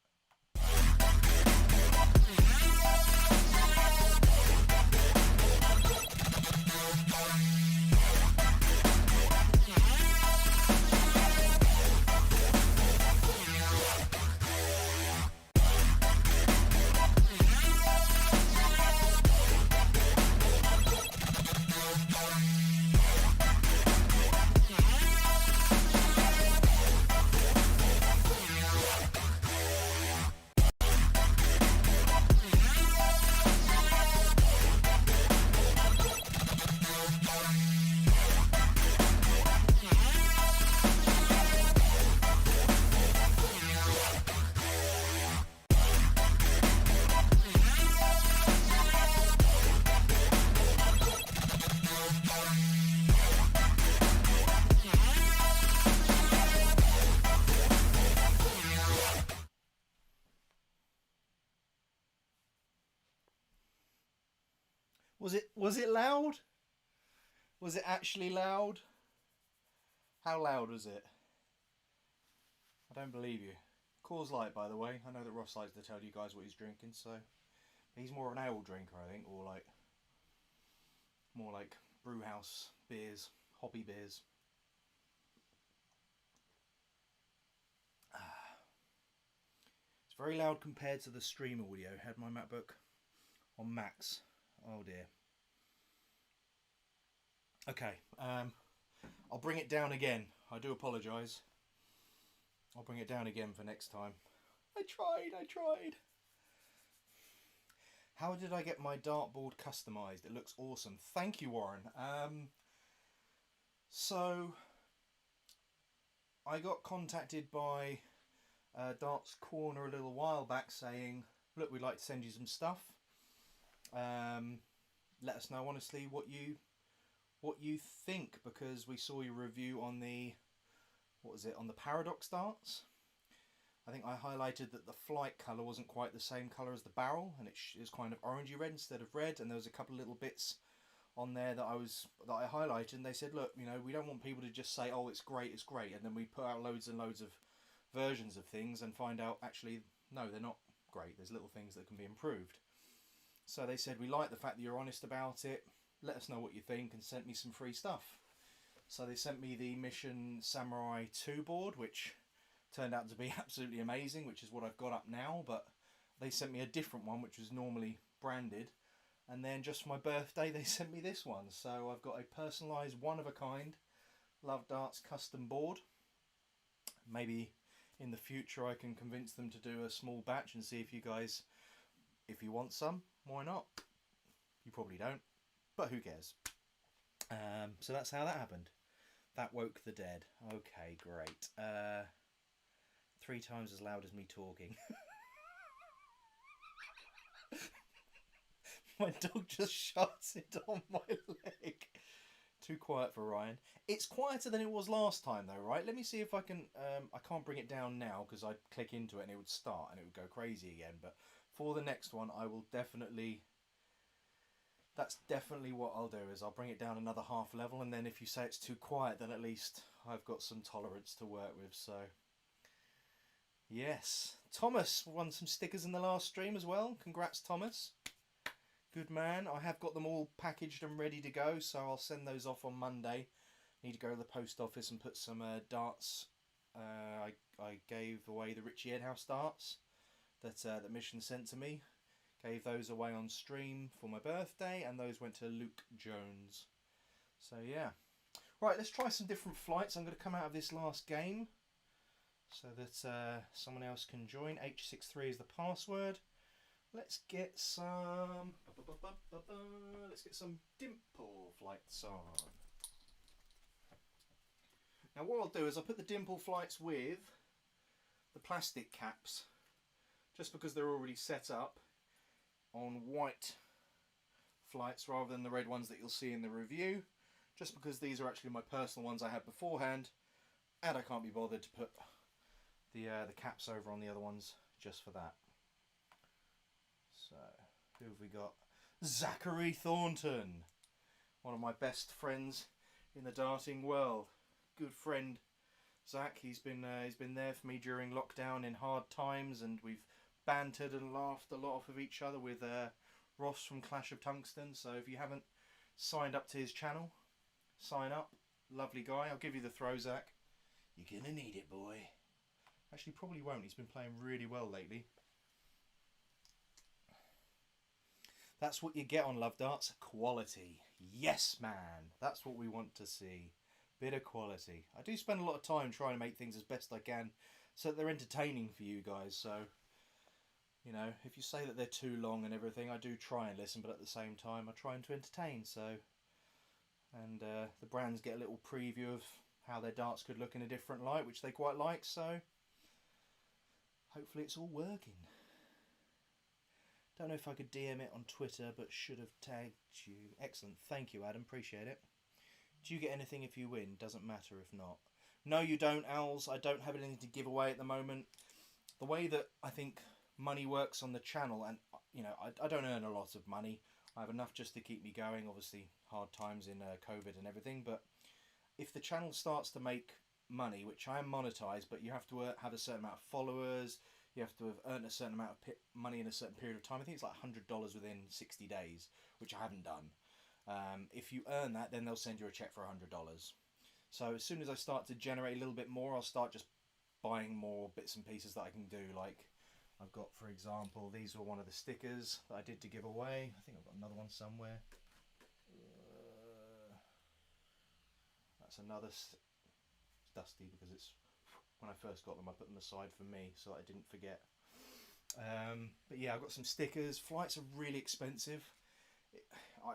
Was it loud? Was it actually loud? How loud was it? I don't believe you. Coors Light, by the way. I know that Ross likes to tell you guys what he's drinking, so he's more of an ale drinker, I think, or like more like brewhouse beers, hobby beers. It's very loud compared to the stream audio. Had my MacBook on max. Oh dear. Okay, I'll bring it down again. I do apologise. I'll bring it down again for next time. I tried. How did I get my dartboard customised? It looks awesome. Thank you, Warren. So, I got contacted by Darts Corner a little while back saying, look, we'd like to send you some stuff. Let us know honestly what you think, because we saw your review on the, what was it, on the Paradox darts. I think I highlighted that the flight colour wasn't quite the same colour as the barrel, and it is kind of orangey red instead of red, and there was a couple of little bits on there that I highlighted, and they said, look, you know, we don't want people to just say, oh, it's great, and then we put out loads and loads of versions of things and find out actually no, they're not great. There's little things that can be improved. So they said, we like the fact that you're honest about it. Let us know what you think, and sent me some free stuff. So they sent me the Mission Samurai 2 board, which turned out to be absolutely amazing, which is what I've got up now, but they sent me a different one which was normally branded, and then just for my birthday they sent me this one. So I've got a personalised, one-of-a-kind LoveDarts custom board. Maybe in the future I can convince them to do a small batch and see if you guys, if you want some, why not? You probably don't, but who cares? So that's how that happened. That woke the dead. Okay, great. 3 times as loud as me talking. My dog just shuts it on my leg. Too quiet for Ryan. It's quieter than it was last time though, right? Let me see if I can... I can't bring it down now because I'd click into it and it would start and it would go crazy again. But for the next one, I will definitely... That's definitely what I'll do, is I'll bring it down another half level, and then if you say it's too quiet, then at least I've got some tolerance to work with, so... Yes. Thomas won some stickers in the last stream as well. Congrats, Thomas. Good man. I have got them all packaged and ready to go, so I'll send those off on Monday. Need to go to the post office and put some darts. I gave away the Richie Edhouse darts that Mission sent to me. Gave those away on stream for my birthday, and those went to Luke Jones. So yeah. Right, let's try some different flights. I'm going to come out of this last game so that someone else can join. H63 is the password. Let's get some... Let's get some dimple flights on. Now what I'll do is I'll put the dimple flights with the plastic caps, just because they're already set up on white flights rather than the red ones that you'll see in the review, just because these are actually my personal ones I had beforehand, and I can't be bothered to put the caps over on the other ones just for that. So who have we got? Zachary Thornton, one of my best friends in the darting world. Good friend Zach. He's been there for me during lockdown in hard times, and we've bantered and laughed a lot off of each other with Ross from Clash of Tungsten. So if you haven't signed up to his channel, sign up. Lovely guy. I'll give you the throw, Zach. You're gonna need it, boy. Actually, probably won't. He's been playing really well lately. That's what you get on LoveDarts. Quality. Yes, man. That's what we want to see. Bit of quality. I do spend a lot of time trying to make things as best I can so that they're entertaining for you guys. So, you know, if you say that they're too long and everything, I do try and listen, but at the same time, I try to entertain. So, and the brands get a little preview of how their darts could look in a different light, which they quite like. So, hopefully it's all working. Don't know if I could DM it on Twitter, but should have tagged you. Excellent. Thank you, Adam. Appreciate it. Do you get anything if you win? Doesn't matter if not. No, you don't, Owls. I don't have anything to give away at the moment. The way that I think money works on the channel, and you know, I don't earn a lot of money. I have enough just to keep me going. Obviously, hard times in COVID and everything. But if the channel starts to make money, which I am monetized, but you have to have a certain amount of followers. You have to have earned a certain amount of money in a certain period of time. I think it's like $100 within 60 days, which I haven't done. If you earn that, then they'll send you a check for $100. So as soon as I start to generate a little bit more, I'll start just buying more bits and pieces that I can do. Like I've got, for example, these were one of the stickers that I did to give away. I think I've got another one somewhere. That's another. It's dusty because it's when I first got them. I put them aside for me so that I didn't forget. But yeah, I've got some stickers. Flights are really expensive.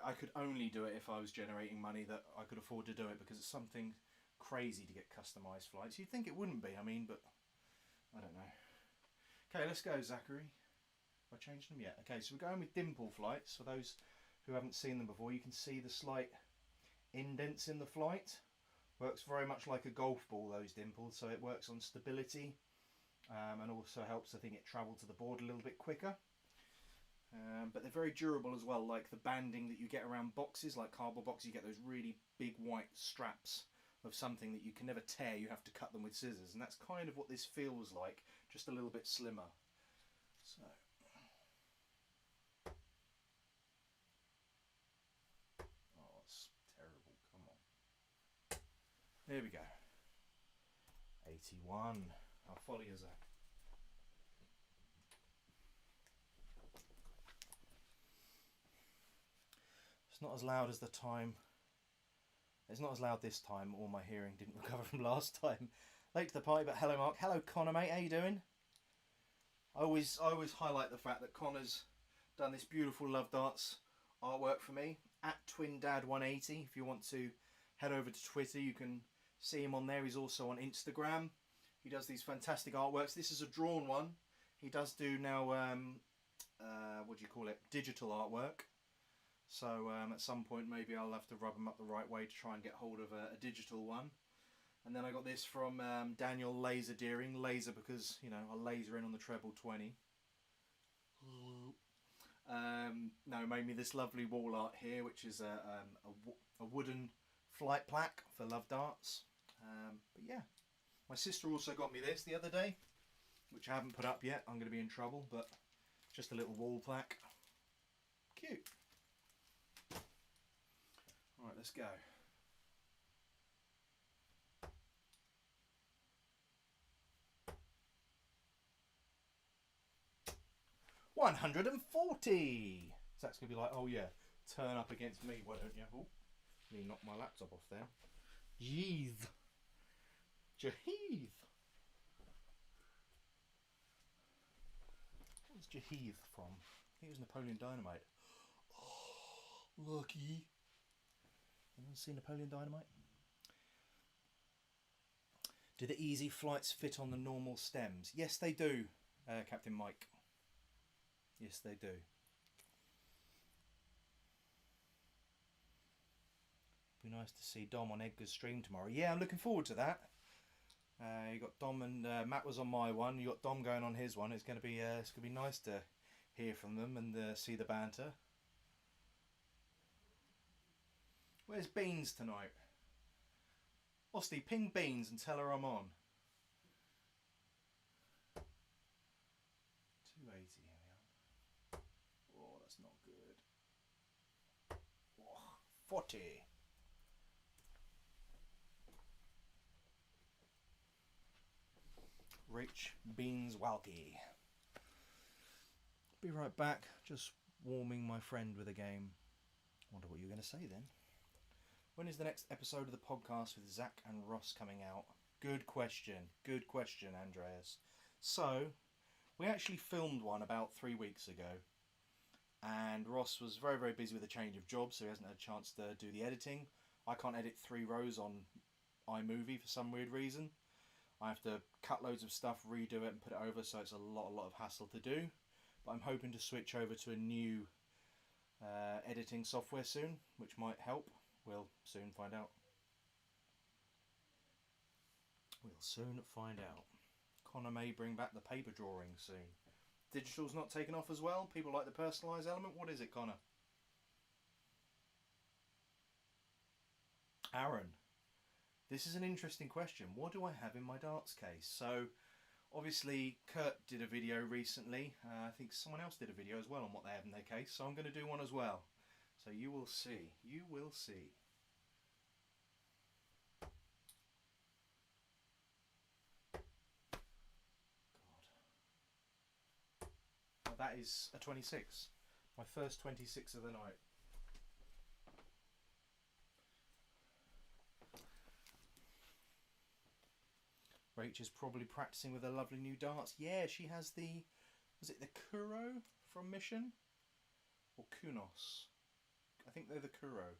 I could only do it if I was generating money that I could afford to do it, because it's something crazy to get customised flights. You'd think it wouldn't be, I mean, but I don't know. Okay, let's go, Zachary. Have I changed them yet? Okay, so we're going with dimple flights. For those who haven't seen them before, you can see the slight indents in the flight. Works very much like a golf ball, those dimples, so it works on stability and also helps, I think, it travel to the board a little bit quicker. But they're very durable as well, like the banding that you get around boxes, like cardboard boxes. You get those really big white straps of something that you can never tear. You have to cut them with scissors, and that's kind of what this feels like, just a little bit slimmer. So. Oh, it's terrible. Come on. There we go. 81. How folly is that? It's not as loud as the time. It's not as loud this time, or my hearing didn't recover from last time. Late to the party, but hello Mark. Hello Connor, mate. How you doing? I always highlight the fact that Connor's done this beautiful LoveDarts artwork for me at TwinDad180. If you want to head over to Twitter, you can see him on there. He's also on Instagram. He does these fantastic artworks. This is a drawn one. He does do now, what do you call it, digital artwork. So at some point maybe I'll have to rub him up the right way to try and get hold of a digital one. And then I got this from Daniel Laser Deering. Laser because, you know, I laser in on the treble 20. No, made me this lovely wall art here, which is a wooden flight plaque for LoveDarts. But yeah, my sister also got me this the other day, which I haven't put up yet. I'm going to be in trouble, but just a little wall plaque. Cute. Alright, let's go. $140. So that's going to be like, oh yeah, turn up against me, why don't you? Oh, you knocked my laptop off there. Jeez. Jaheeth. What was Jaheeth from? I think it was Napoleon Dynamite. Oh, lucky. Anyone seen Napoleon Dynamite? Do the easy flights fit on the normal stems? Yes, they do, Captain Mike. Yes, they do. Be nice to see Dom on Edgar's stream tomorrow. Yeah, I'm looking forward to that. You got Dom and Matt was on my one. You got Dom going on his one. It's going to be nice to hear from them and see the banter. Where's Beans tonight? Osty, ping Beans and tell her I'm on. 280. Oh, that's not good. Oh, 40. Rich Beans Walkie. Be right back. Just warming my friend with a game. Wonder what you're going to say then. When is the next episode of the podcast with Zach and Ross coming out? Good question. Good question, Andreas. So, we actually filmed one about 3 weeks ago. And Ross was very, very busy with a change of job, so he hasn't had a chance to do the editing. I can't edit 3 rows on iMovie for some weird reason. I have to cut loads of stuff, redo it and put it over, so it's a lot of hassle to do. But I'm hoping to switch over to a new editing software soon, which might help. We'll soon find out. We'll soon find out. Connor may bring back the paper drawing soon. Digital's not taken off as well. People like the personalised element. What is it, Connor? Aaron. This is an interesting question. What do I have in my darts case? So, obviously, Kurt did a video recently. I think someone else did a video as well on what they have in their case. So I'm going to do one as well. So you will see. You will see. God. Well, that is a 26. My first 26 of the night. Rach is probably practicing with her lovely new darts. Yeah, she has the... Was it the Kuro from Mission? Or Kunos? I think they're the Kuro.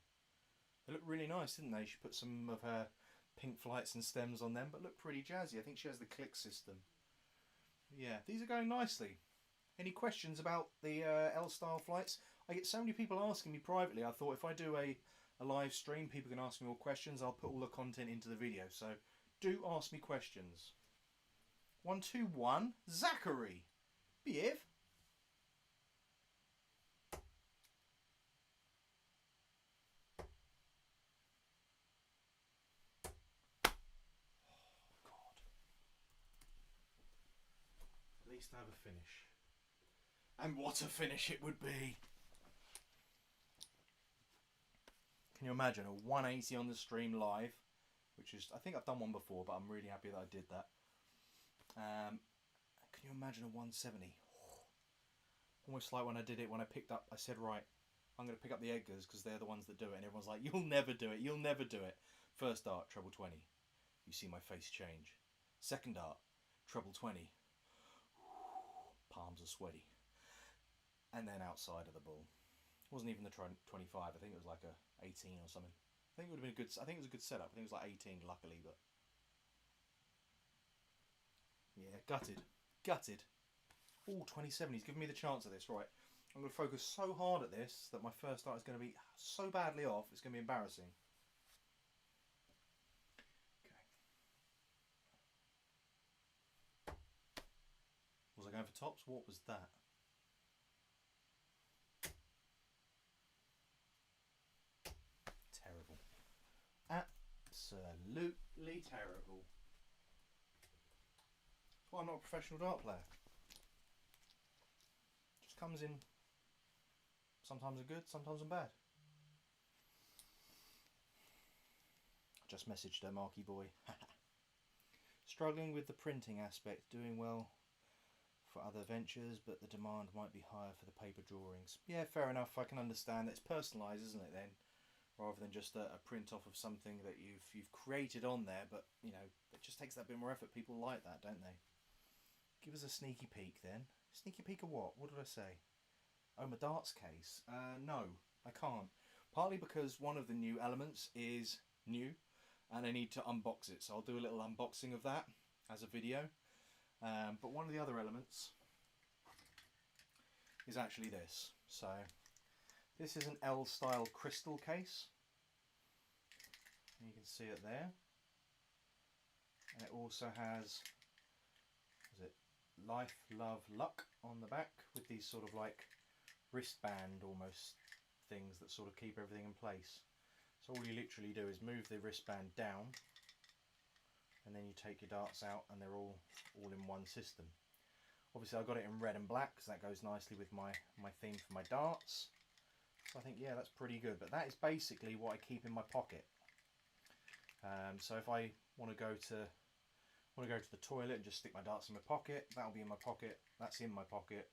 They look really nice, didn't they? She put some of her pink flights and stems on them, but look pretty jazzy. I think she has the click system. Yeah, these are going nicely. Any questions about the L-style flights? I get so many people asking me privately. I thought if I do a live stream, people can ask me more questions. I'll put all the content into the video. So do ask me questions. 121. Zachary. Behave. At least have a finish. And what a finish it would be. Can you imagine a 180 on the stream live? Which is, I think I've done one before, but I'm really happy that I did that. Can you imagine a 170? Almost like when I did it, when I picked up, I said, right, I'm going to pick up the Edgars because they're the ones that do it. And everyone's like, you'll never do it. You'll never do it. First dart, treble 20. You see my face change. Second dart, treble 20. Palms are sweaty. And then outside of the ball. It wasn't even the 25. I think it was like a 18 or something. I think it would have been a good. I think it was a good setup. I think it was like 18, luckily, but yeah, gutted. Oh, 27. He's given me the chance of this. Right, I'm going to focus so hard at this that my first dart is going to be so badly off. It's going to be embarrassing. Okay. Was I going for tops? What was that? Terrible. Absolutely terrible. That's why I'm not a professional dart player. Just comes in. Sometimes I'm good, sometimes I'm bad. Just messaged a Marky boy. Struggling with the printing aspect, doing well for other ventures, but the demand might be higher for the paper drawings. Yeah, fair enough. I can understand that. It's personalised, isn't it then? Rather than just a print off of something that you've created on there, but you know, it just takes that bit more effort. People like that, don't they? Give us a sneaky peek then. Sneaky peek of what? What did I say? Oh, my darts case. No, I can't. Partly because one of the new elements is new, and I need to unbox it. So I'll do a little unboxing of that as a video. But one of the other elements is actually this. So this is an L-style crystal case. You can see it there. And it also has, is it Life, Love, Luck on the back with these sort of like wristband almost things that sort of keep everything in place. So all you literally do is move the wristband down and then you take your darts out and they're all in one system. Obviously I got it in red and black because that goes nicely with my theme for my darts. So I think, yeah, that's pretty good. But that is basically what I keep in my pocket. So if I want to go to the toilet and just stick my darts in my pocket, that'll be in my pocket. That's in my pocket.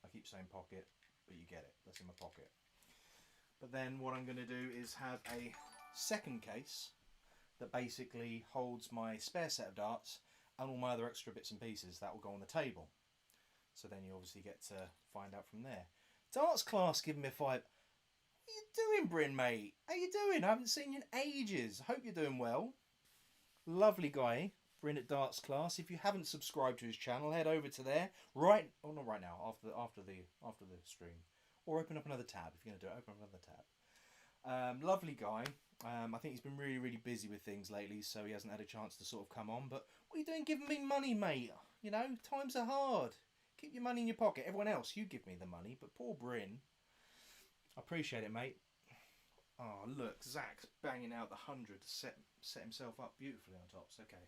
I keep saying pocket, but you get it. That's in my pocket. But then what I'm going to do is have a second case that basically holds my spare set of darts and all my other extra bits and pieces. That will go on the table. So then you obviously get to find out from there. Darts class giving me a 5. What are you doing, Bryn, mate? How you doing? I haven't seen you in ages. Hope you're doing well. Lovely guy, Bryn at Darts Class. If you haven't subscribed to his channel, head over to there. Right, oh, not right now. After the stream, or open up another tab if you're going to do it. Open up another tab. Lovely guy. I think he's been really busy with things lately, so he hasn't had a chance to sort of come on. But what are you doing giving me money, mate? You know, times are hard. Keep your money in your pocket. Everyone else, you give me the money, but poor Bryn. I appreciate it, mate. Oh, look, Zach's banging out the 100 to set himself up beautifully on tops. Okay,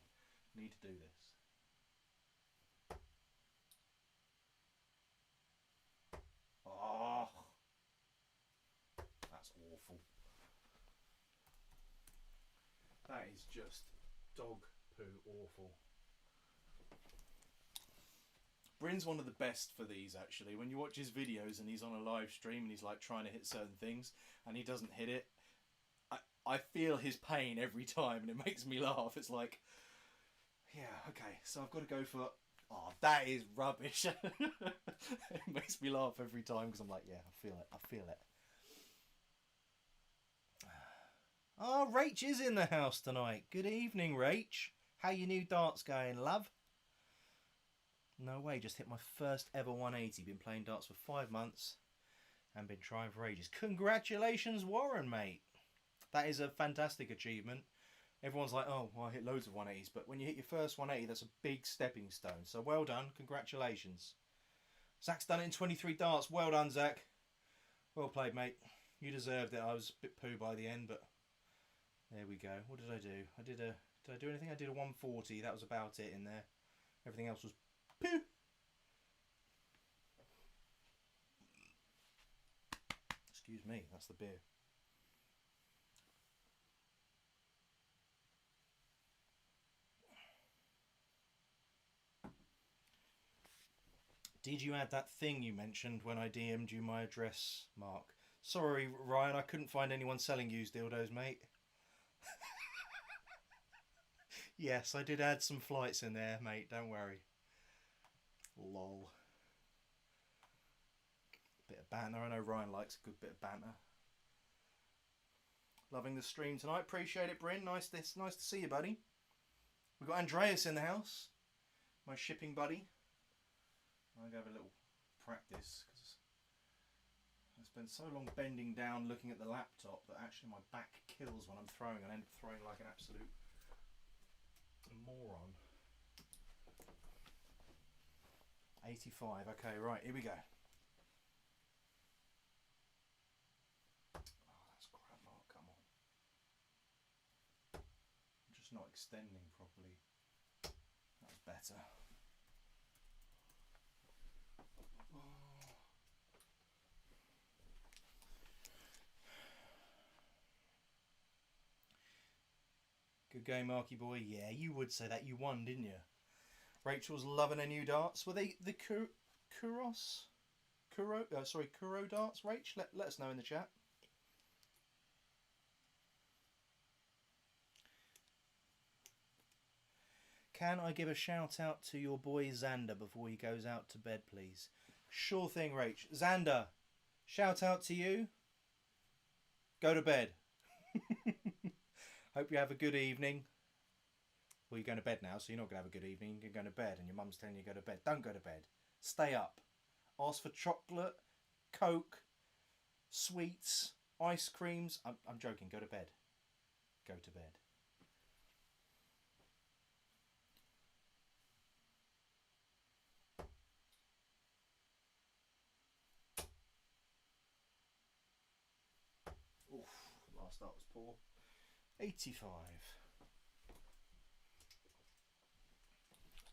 need to do this. Oh, that's awful. That is just dog poo awful. Bryn's one of the best for these, actually. When you watch his videos and he's on a live stream and he's like trying to hit certain things and he doesn't hit it, I feel his pain every time and it makes me laugh. It's like, yeah, okay, so I've got to go for, oh, that is rubbish. It makes me laugh every time because I'm like, yeah, I feel it. Oh, Rach is in the house tonight. Good evening, Rach. How your new darts going, love? No way, just hit my first ever 180. Been playing darts for 5 months and been trying for ages. Congratulations, Warren, mate. That is a fantastic achievement. Everyone's like, oh, well, I hit loads of 180s, but when you hit your first 180, that's a big stepping stone. So well done, congratulations. Zach's done it in 23 darts. Well done, Zach. Well played, mate. You deserved it. I was a bit poo by the end, but there we go. What did I do? Did I do anything? I did a 140. That was about it in there. Everything else was poo. Excuse me, that's the beer. Did you add that thing you mentioned when I DM'd you my address, Mark? Sorry, Ryan, I couldn't find anyone selling used dildos, mate. Yes, I did add some flights in there, mate, don't worry. Lol. Bit of banter. I know Ryan likes a good bit of banter. Loving the stream tonight. Appreciate it, Bryn. Nice to see you, buddy. We've got Andreas in the house, my shipping buddy. I'm going to have a little practice because I spend so long bending down looking at the laptop that actually my back kills when I'm throwing and I end up throwing like an absolute moron. 85. Okay, right, here we go. Oh, that's crap, Mark. Come on. I'm just not extending properly. That was better. Good game, Marky boy. Yeah, you would say that. You won, didn't you? Rachel's loving her new darts. Were they the Kuro darts, Rach? Let us know in the chat. Can I give a shout out to your boy Xander before he goes out to bed, please? Sure thing, Rach. Xander, shout out to you. Go to bed. Hope you have a good evening. Well, you're going to bed now, so you're not going to have a good evening. You're going to bed, and your mum's telling you to go to bed. Don't go to bed. Stay up. Ask for chocolate, Coke, sweets, ice creams. I'm joking. Go to bed. Go to bed. Oof, last start was poor. 85.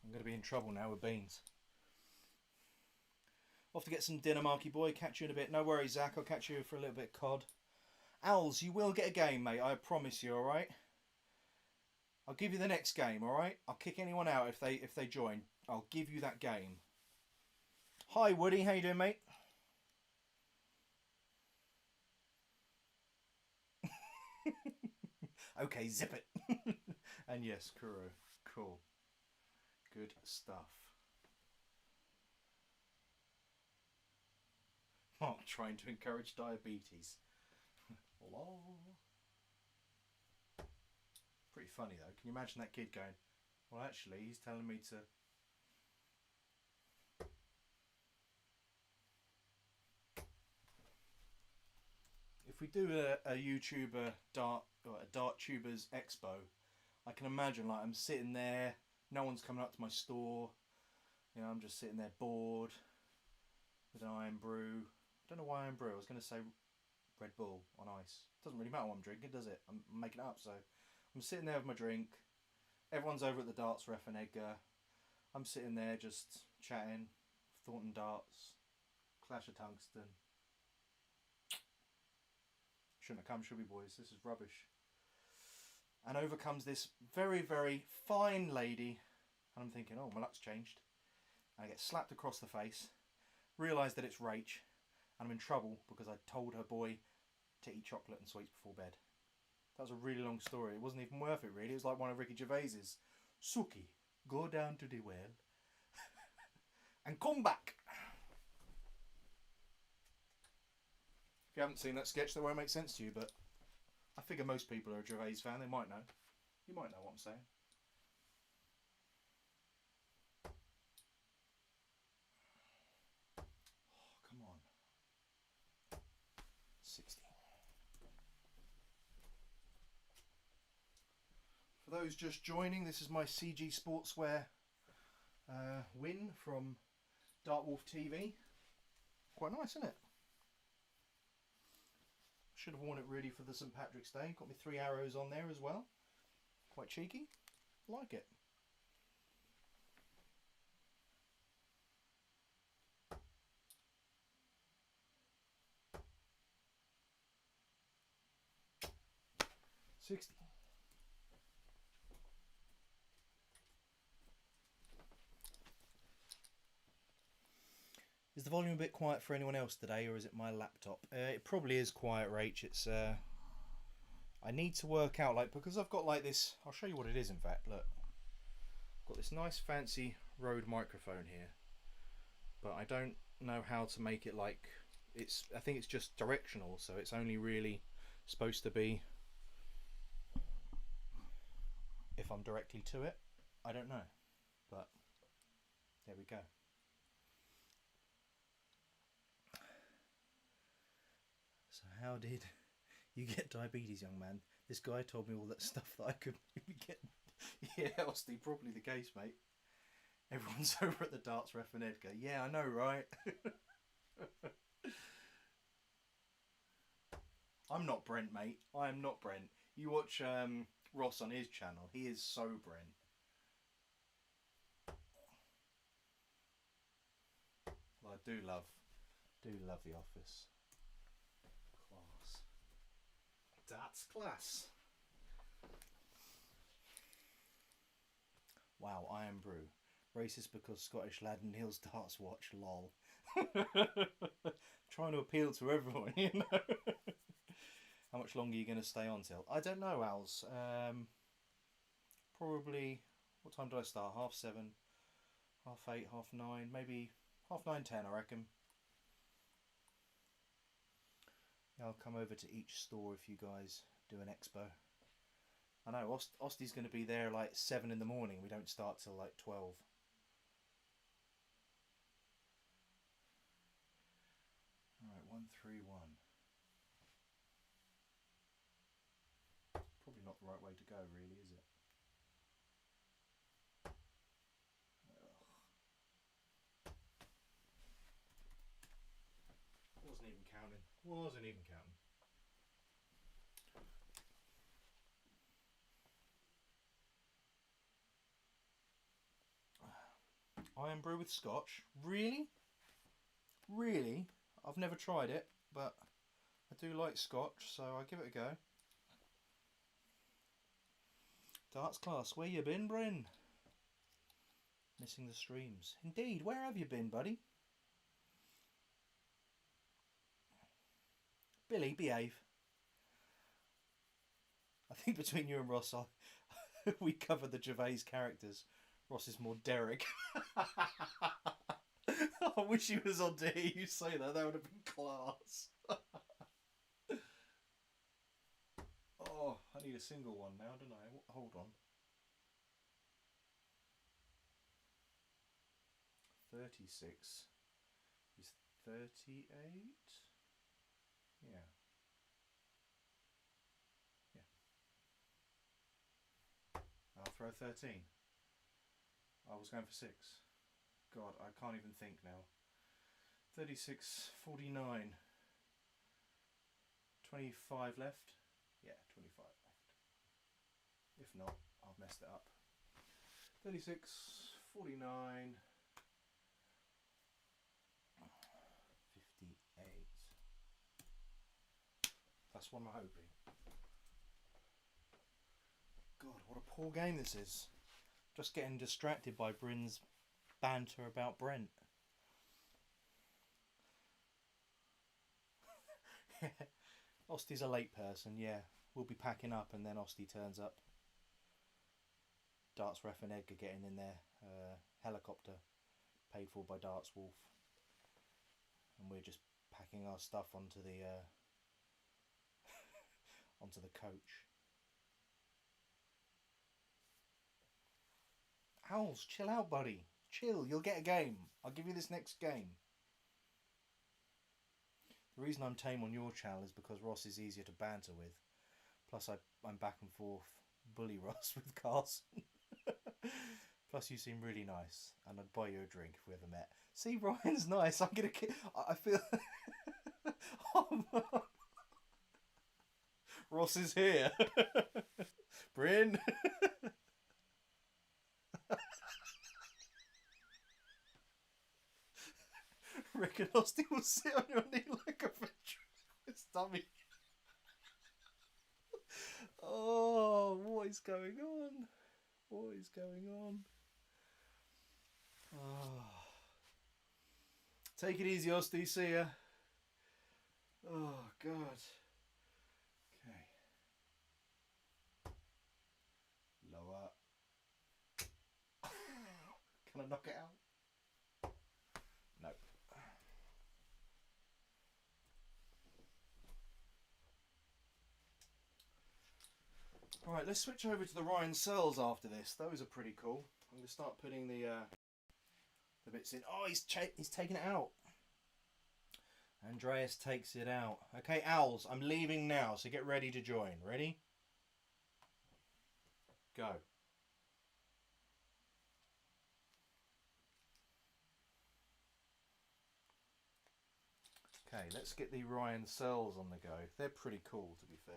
I'm going to be in trouble now with beans. Off to get some dinner, Marky boy. Catch you in a bit. No worries, Zach. I'll catch you for a little bit of COD. Owls, you will get a game, mate. I promise you, alright? I'll give you the next game, alright? I'll kick anyone out if they join. I'll give you that game. Hi, Woody. How you doing, mate? Okay, zip it. And yes, Kuro. Cool. Good stuff. Mark trying to encourage diabetes. Lol. Pretty funny though. Can you imagine that kid going, well actually he's telling me to... If we do a YouTuber dart, or a dart tubers expo, I can imagine like I'm sitting there, no one's coming up to my store, you know, I'm just sitting there bored with an iron brew. I don't know why iron brew. I was going to say Red Bull on ice. Doesn't really matter what I'm drinking, does it? I'm making it up. So I'm sitting there with my drink. Everyone's over at the darts ref and Edgar. I'm sitting there just chatting, Thornton darts, Clash of Tungsten. Shouldn't have come, should we, boys? This is rubbish. And over comes this very, very fine lady. And I'm thinking, oh, my luck's changed. And I get slapped across the face. Realise that it's Rach. And I'm in trouble because I told her boy to eat chocolate and sweets before bed. That was a really long story. It wasn't even worth it, really. It was like one of Ricky Gervais's. Suki, go down to the well and come back. If you haven't seen that sketch, that won't make sense to you, but I figure most people are a Gervais fan. They might know. You might know what I'm saying. Oh, come on. 60. those just joining, this is my CG Sportswear win from Dartwolf TV. Quite nice, isn't it? Should have worn it really for the St Patrick's Day. Got me 3 arrows on there as well. Quite cheeky. Like it. $60. Is the volume a bit quiet for anyone else today, or is it my laptop? It probably is quiet, Rach. It's I need to work out, like, because I've got like this. I'll show you what it is. In fact, look, I've got this nice fancy Rode microphone here, but I don't know how to make it like it's. I think it's just directional, so it's only really supposed to be if I'm directly to it. I don't know, but there we go. So how did you get diabetes, young man? This guy told me all that stuff that I could maybe get. Yeah, Austin, probably the case, mate. Everyone's over at the Darts Ref and Edgar. Yeah, I know, right? I'm not Brent, mate. I am not Brent. You watch Ross on his channel. He is so Brent. Well, I do love The Office. Class. That's class. Wow, Iron Brew. Racist because Scottish lad Neil's darts watch, lol. Trying to appeal to everyone, you know. How much longer are you going to stay on till? I don't know, Als. Probably, what time did I start? 7:30, 8:30, 9:30, maybe 9:30, 10, I reckon. Yeah, I'll come over to each store if you guys do an expo. I know, Osti's going to be there like 7 in the morning. We don't start till like 12. Alright, 131. Probably not the right way to go, really, is it? Wasn't even counting. Wasn't even counting. Iron brew with scotch? Really? Really? I've never tried it, but I do like scotch, so I'll give it a go. Darts class, where you been, Bryn? Missing the streams. Indeed, where have you been, buddy? Billy, behave. I think between you and Ross, we cover the Gervais characters. Ross is more Derek. I wish he was on to hear you say that. That would have been class. Oh, I need a single one now, don't I? Hold on. 36 is 38. Yeah. I'll throw 13. I was going for 6. God, I can't even think now. 36, 49. 25 left? Yeah, 25 left. If not, I've messed it up. 36, 49, 58. That's what I'm hoping. God, what a poor game this is. Just getting distracted by Bryn's banter about Brent. Osti's a late person, yeah. We'll be packing up and then Osti turns up. Darts Ref and Edgar getting in their helicopter, paid for by Darts Wolf. And we're just packing our stuff onto the onto the coach. Owls, chill out, buddy. Chill, you'll get a game. I'll give you this next game. The reason I'm tame on your channel is because Ross is easier to banter with. Plus I'm back and forth bully Ross with Carson. Plus, you seem really nice, and I'd buy you a drink if we ever met. See, Ryan's nice. I'm gonna. I feel. Ross is here. Bryn. Rick and Austin will sit on your knee like a ventriloquist dummy. Oh, what is going on? What is going on? Oh. Take it easy, Austin. See ya. Oh, God. Okay. Lower. Can I knock it out? No. Alright, let's switch over to the Ryan cells after this. Those are pretty cool. I'm going to start putting the bits in. Oh, he's taking it out. Andreas takes it out. Okay, owls, I'm leaving now, so get ready to join. Ready? Go. Okay, let's get the Ryan cells on the go. They're pretty cool, to be fair.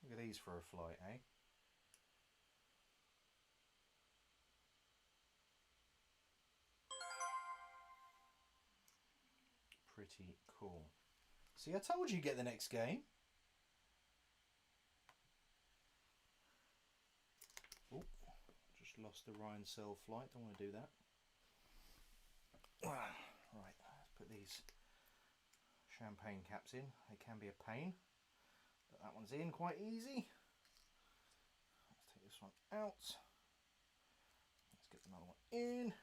Look at these for a flight, eh? Pretty cool. See, I told you get the next game. Oh, just lost the Ryan cell flight. Don't want to do that. Right, let's put these champagne caps in. They can be a pain, but that one's in quite easy. Let's take this one out. Let's get another one in.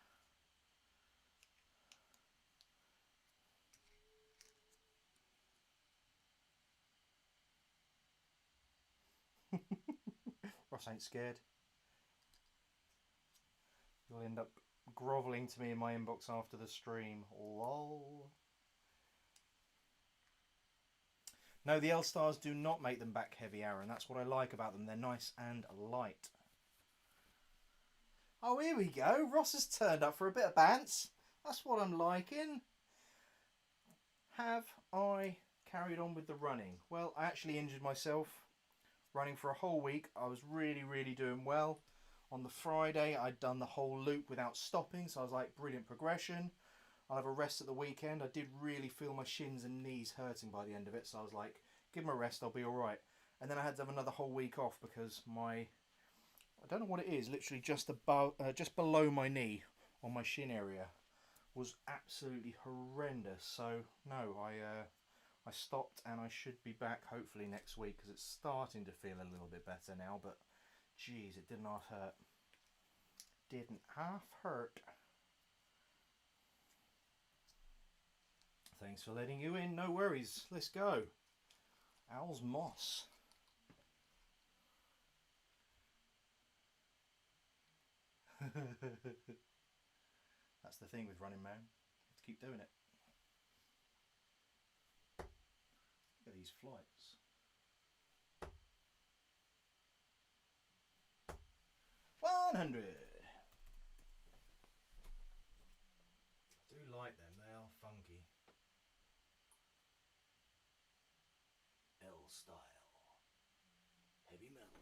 Ross ain't scared. You'll end up grovelling to me in my inbox after the stream. Lol. No, the L-Stars do not make them back heavy, Aaron. That's what I like about them. They're nice and light. Oh, here we go. Ross has turned up for a bit of bants. That's what I'm liking. Have I carried on with the running? Well, I actually injured myself running for a whole week. I was really doing well. On the Friday, I'd done the whole loop without stopping, so I was like, brilliant progression. I'll have a rest at the weekend. I did really feel my shins and knees hurting by the end of it, so I was like, give them a rest, I'll be alright. And then I had to have another whole week off because my, I don't know what it is, literally just above, just below my knee on my shin area was absolutely horrendous. So no, I stopped, and I should be back hopefully next week because it's starting to feel a little bit better now, but geez, it didn't half hurt. Didn't half hurt. Thanks for letting you in. No worries. Let's go. Owl's Moss. That's the thing with running, man. You have to keep doing it. Look at these flights. $100. I do like them. They are funky. L style. Heavy metal.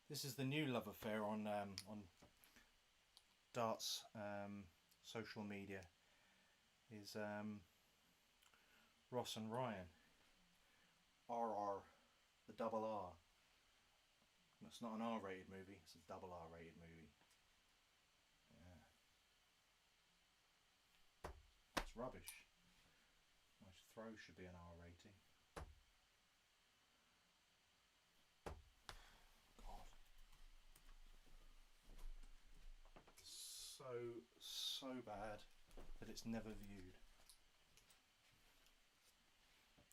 This is the new love affair on Darts social media. Is Ross and Ryan. RR, the double R. It's not an R-rated movie, it's a double R-rated movie. Yeah. It's rubbish. My throw should be an R rating. God. So bad that it's never viewed.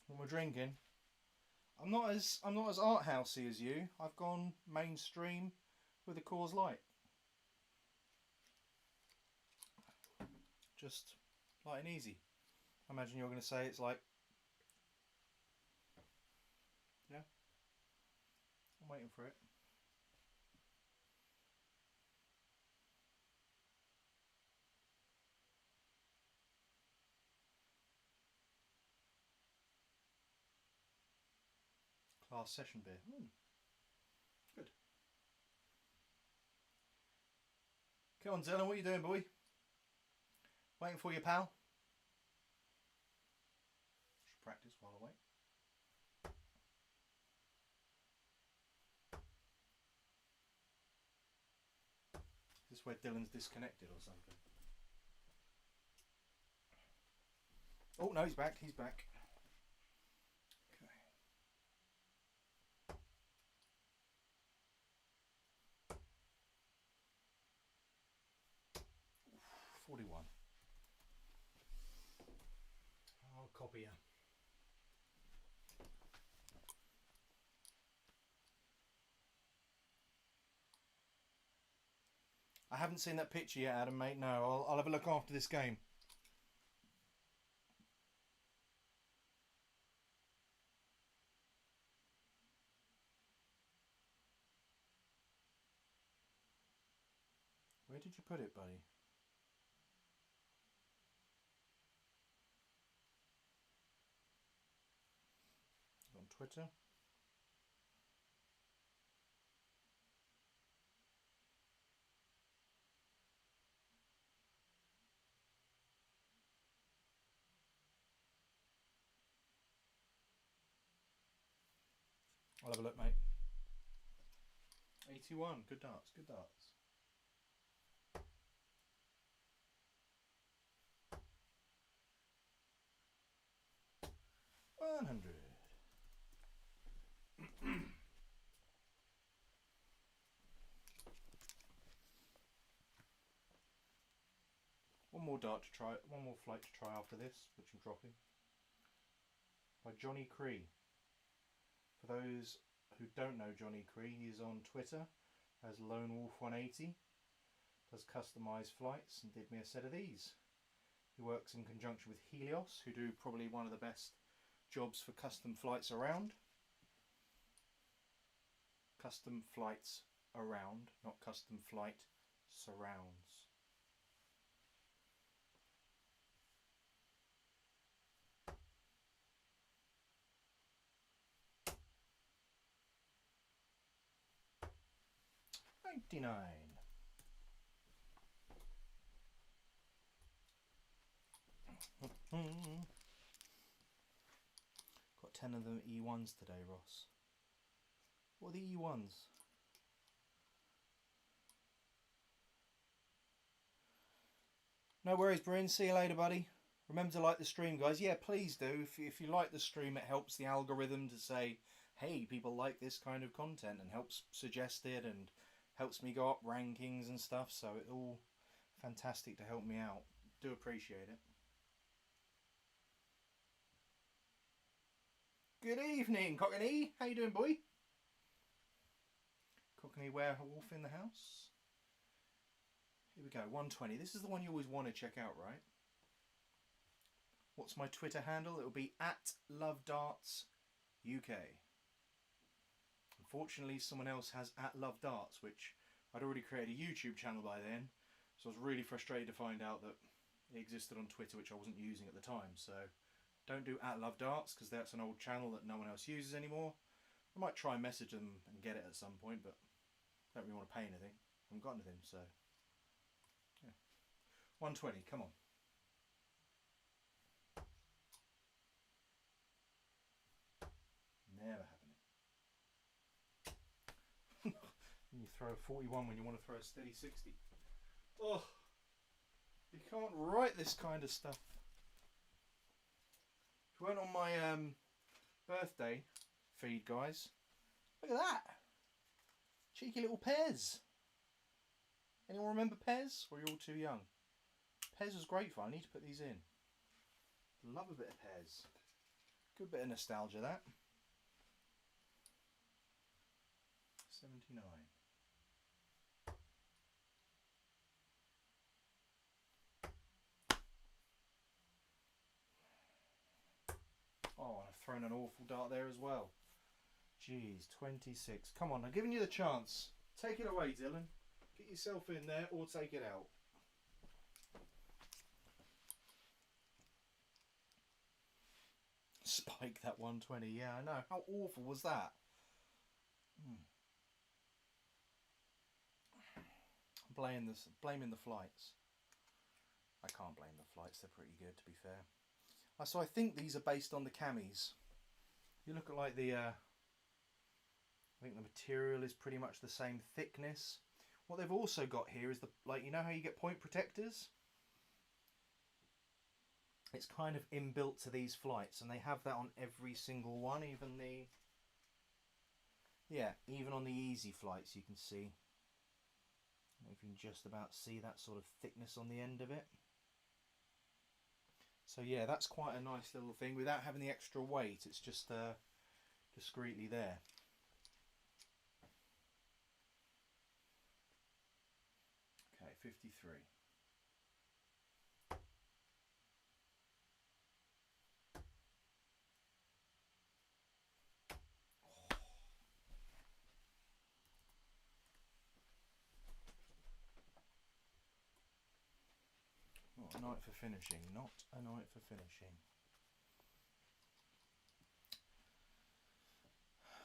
What we're drinking. I'm not as art housey as you. I've gone mainstream with a Coors Light. Just light and easy. I imagine you're going to say it's like, yeah. I'm waiting for it. Class session beer. Good. Come on, Dylan, what are you doing, boy? Waiting for you, pal? Should practice while I wait. Is this where Dylan's disconnected or something? Oh, no, he's back. He's back. Okay. 41. I'll copy you. I haven't seen that picture yet, Adam, mate. No, I'll have a look after this game. Where did you put it, buddy? On Twitter? I'll have a look, mate. 81. Good darts. Good darts. 100. One more dart to try. One more flight to try after this, which I'm dropping. By Johnny Cree. For those who don't know Johnny Cree, he's on Twitter as Lone Wolf 180. Does customised flights and did me a set of these. He works in conjunction with Helios, who do probably one of the best jobs for custom flights around. Custom flights around, not custom flight surrounds. $99. Got 10 of them E1s today, Ross. What are the E1s? No worries, Bryn. See you later, buddy. Remember to like the stream, guys. Yeah, please do. If you like the stream, it helps the algorithm to say, hey, people like this kind of content, and helps suggest it and helps me go up rankings and stuff. So it's all fantastic to help me out. Do appreciate it. Good evening, Cockney. How you doing, boy? Cockney werewolf in the house. Here we go, 120. This is the one you always want to check out, right? What's my Twitter handle? It'll be @LoveDartsUK. Unfortunately, someone else has @LoveDarts, which I'd already created a YouTube channel by then, so I was really frustrated to find out that it existed on Twitter, which I wasn't using at the time. So don't do @LoveDarts, because that's an old channel that no one else uses anymore. I might try and message them and get it at some point, but I don't really want to pay anything. I haven't got anything, so yeah. 120, come on. Never happening. You throw a 41 when you want to throw a steady 60. Oh, you can't write this kind of stuff. If you went on my birthday feed, guys, look at that. Cheeky little Pez. Anyone remember Pez? Or are you all too young? Pez was great fun. I need to put these in. Love a bit of Pez. Good bit of nostalgia, that. 79. Oh, I've thrown an awful dart there as well. Jeez, 26. Come on, I'm giving you the chance. Take it away, Dylan. Get yourself in there or take it out. Spike that 120. Yeah, I know. How awful was that? Blaming the flights. I can't blame the flights. They're pretty good, to be fair. So I think these are based on the camis. You look at like the... I think the material is pretty much the same thickness. What they've also got here is the, like, you know how you get point protectors? It's kind of inbuilt to these flights, and they have that on every single one, even the... Yeah, even on the easy flights you can see. I don't know if you can just about see that sort of thickness on the end of it. So yeah, that's quite a nice little thing without having the extra weight. It's just discreetly there. Okay, 53. Not a night for finishing. Not a night for finishing.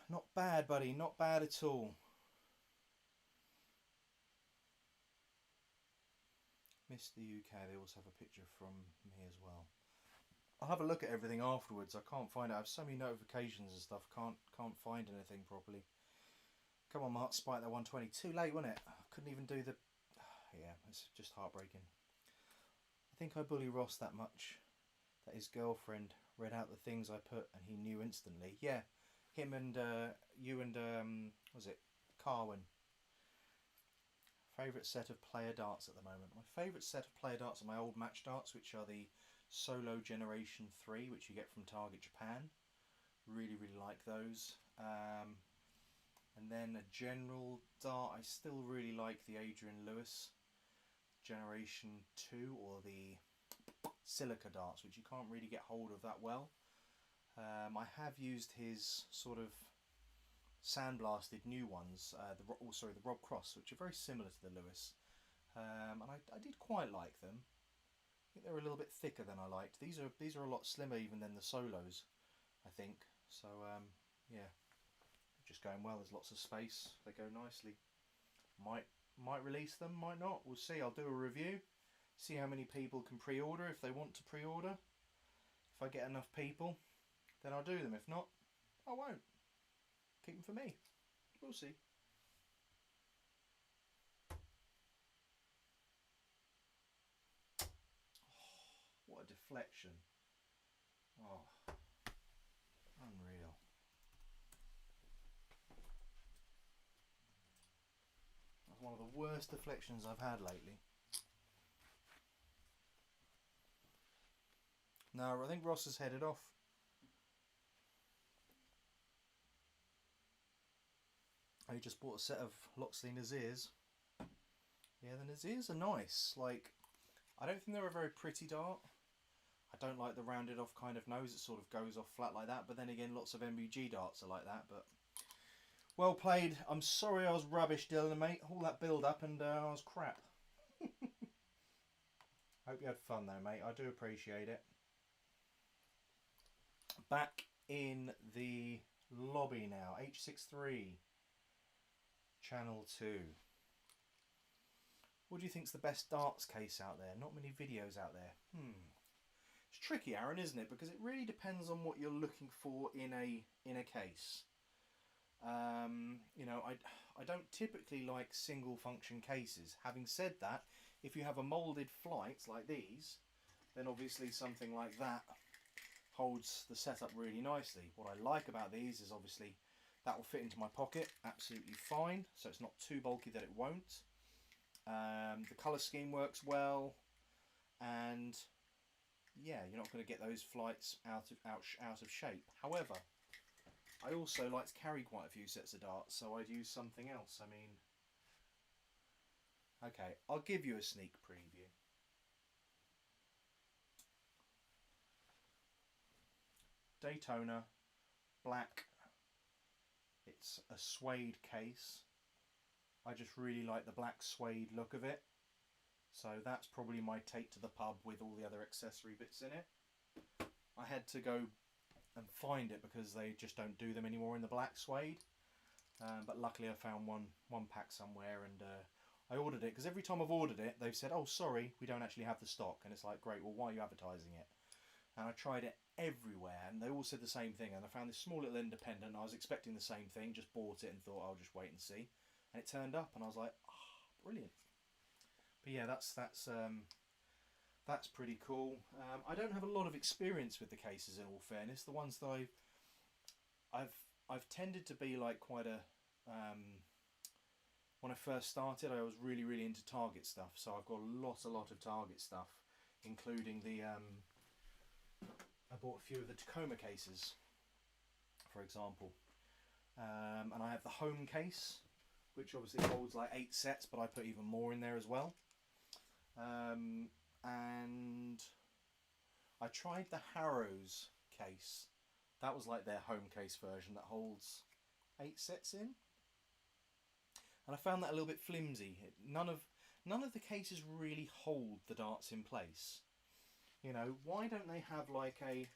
Not bad, buddy. Not bad at all. Missed the UK. They also have a picture from me as well. I'll have a look at everything afterwards. I can't find it. I have so many notifications and stuff. Can't find anything properly. Come on, Mark. Spike that 120. Too late, wasn't it? I couldn't even do the... Yeah, it's just heartbreaking. I think I bully Ross that much that his girlfriend read out the things I put and he knew instantly. Yeah, him and you and was it Carwin? Favourite set of player darts at the moment. My favourite set of player darts are my old match darts, which are the Solo Generation 3, which you get from Target Japan. Really like those. And then a general dart, I still really like the Adrian Lewis Generation 2, or the silica darts, which you can't really get hold of that well. I have used his sort of sandblasted new ones, the Rob Cross, which are very similar to the Lewis, and I did quite like them. I think they're a little bit thicker than I liked. These are a lot slimmer even than the Solos, I think. So yeah, just going well. There's lots of space. They go nicely. Might release them, might not. We'll see. I'll do a review. See how many people can pre-order if they want to pre-order. If I get enough people, then I'll do them. If not, I won't. Keep them for me. We'll see. Oh, what a deflection. Oh, unreal. That's one of the worst deflections I've had lately. No, I think Ross has headed off. I just bought a set of Loxley Nazirs. Yeah, the Nazirs are nice. Like, I don't think they're a very pretty dart. I don't like the rounded off kind of nose. It sort of goes off flat like that. But then again, lots of MBG darts are like that. But well played. I'm sorry I was rubbish, Dylan, mate. All that build up and I was crap. Hope you had fun though, mate. I do appreciate it. Back in the lobby now. H63. Channel 2. What do you think's the best darts case out there? Not many videos out there. It's tricky, Aaron, isn't it? Because it really depends on what you're looking for in a case. You know, I don't typically like single function cases. Having said that, if you have a moulded flight like these, then obviously something like that holds the setup really nicely. What I like about these is obviously that will fit into my pocket absolutely fine, so it's not too bulky that it won't. The colour scheme works well, and yeah, you're not going to get those flights out of shape. However, I also like to carry quite a few sets of darts, so I'd use something else. I mean, okay, I'll give you a sneak preview. Daytona, black. It's a suede case. I just really like the black suede look of it. So that's probably my take to the pub with all the other accessory bits in it. I had to go and find it because they just don't do them anymore in the black suede. But luckily I found one pack somewhere, and I ordered it because every time I've ordered it they've said, oh sorry, we don't actually have the stock, and it's like, great, well why are you advertising it? And I tried it everywhere and they all said the same thing, and I found this small little independent. I was expecting the same thing, just bought it and thought I'll just wait and see, and it turned up and I was like, oh, brilliant. But yeah, that's pretty cool. I don't have a lot of experience with the cases, in all fairness. The ones that I've tended to be like quite a when I first started, I was really into Target stuff, so I've got a lot of Target stuff, including the I bought a few of the Tacoma cases, for example, and I have the home case, which obviously holds like 8 sets, but I put even more in there as well. And I tried the Harrows case. That was like their home case version that holds 8 sets in, and I found that a little bit flimsy. None of the cases really hold the darts in place. You know, why don't they have like a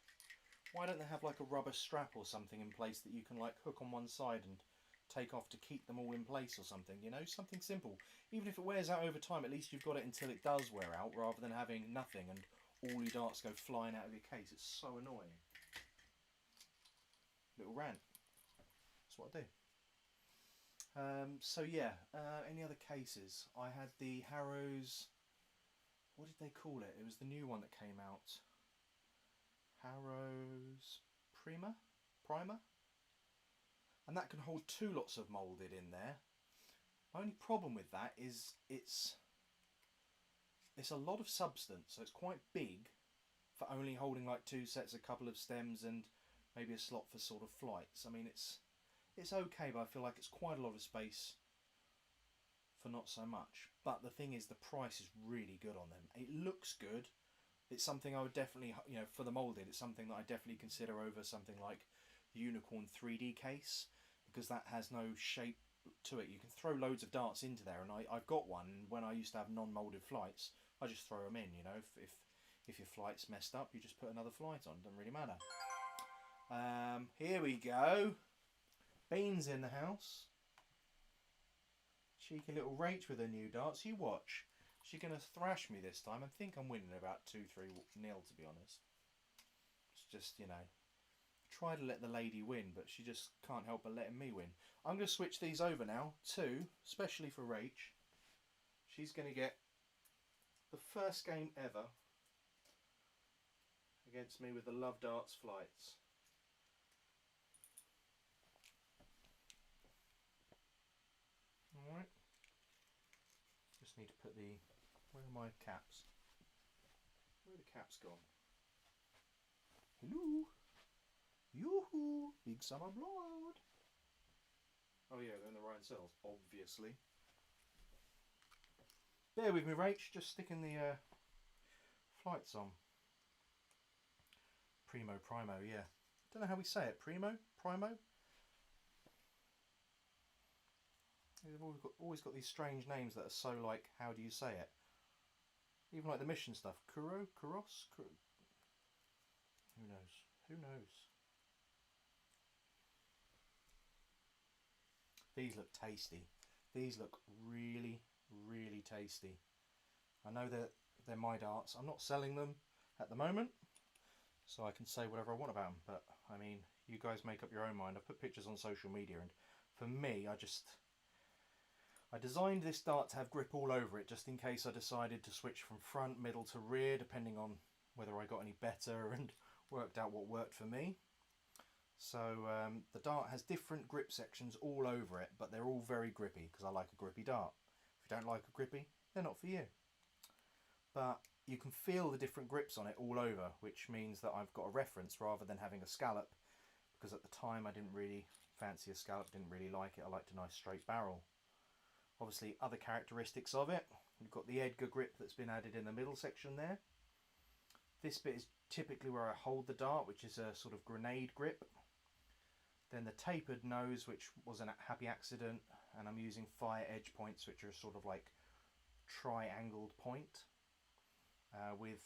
rubber strap or something in place that you can like hook on one side and take off to keep them all in place or something, you know, something simple. Even if it wears out over time, at least you've got it until it does wear out, rather than having nothing and all your darts go flying out of your case. It's so annoying. Little rant. That's what I do. So yeah, any other cases? I had the Harrows, what did they call it? It was the new one that came out. Harrows Primer? And that can hold 2 lots of moulded in there. My only problem with that is it's a lot of substance, so it's quite big for only holding like 2 sets, a couple of stems and maybe a slot for sort of flights. I mean, it's okay, but I feel like it's quite a lot of space for not so much. But the thing is, the price is really good on them. It looks good. It's something I would definitely, you know, for the moulded, it's something that I definitely consider over something like the Unicorn 3D case, because that has no shape to it. You can throw loads of darts into there, and I've got one. When I used to have non-moulded flights, I just throw them in, you know. If your flight's messed up, you just put another flight on. Doesn't really matter. Here we go. Bean's in the house. Cheeky little Rach with her new darts. You watch. She's going to thrash me this time. I think I'm winning about 2-3-0, to be honest. It's just, you know, try to let the lady win, but she just can't help but letting me win. I'm going to switch these over now to, especially for Rach, she's going to get the first game ever against me with the LoveDarts flights. Alright. Just need to put the... Where are my caps? Where are the caps gone? Hello! Yoo-hoo! Big summer blowout! Oh yeah, they're in the right cells, obviously. Bear with me, Rach, just sticking the flights on. Primo, yeah. Don't know how we say it. Primo? They've always got these strange names that are so like, how do you say it? Even like the mission stuff. Kuro? Kuros? Who knows? These look tasty. These look really tasty. I know that they're my darts. I'm not selling them at the moment, so I can say whatever I want about them. But, I mean, you guys make up your own mind. I put pictures on social media, and for me, I designed this dart to have grip all over it, just in case I decided to switch from front, middle to rear, depending on whether I got any better and worked out what worked for me. So the dart has different grip sections all over it, but they're all very grippy, because I like a grippy dart. If you don't like a grippy, they're not for you. But you can feel the different grips on it all over, which means that I've got a reference rather than having a scallop, because at the time I didn't really fancy a scallop, didn't really like it. I liked a nice straight barrel. Obviously, other characteristics of it, you've got the Edgar grip that's been added in the middle section there. This bit is typically where I hold the dart, which is a sort of grenade grip. Then the tapered nose, which was a happy accident, and I'm using fire edge points, which are sort of like triangled point with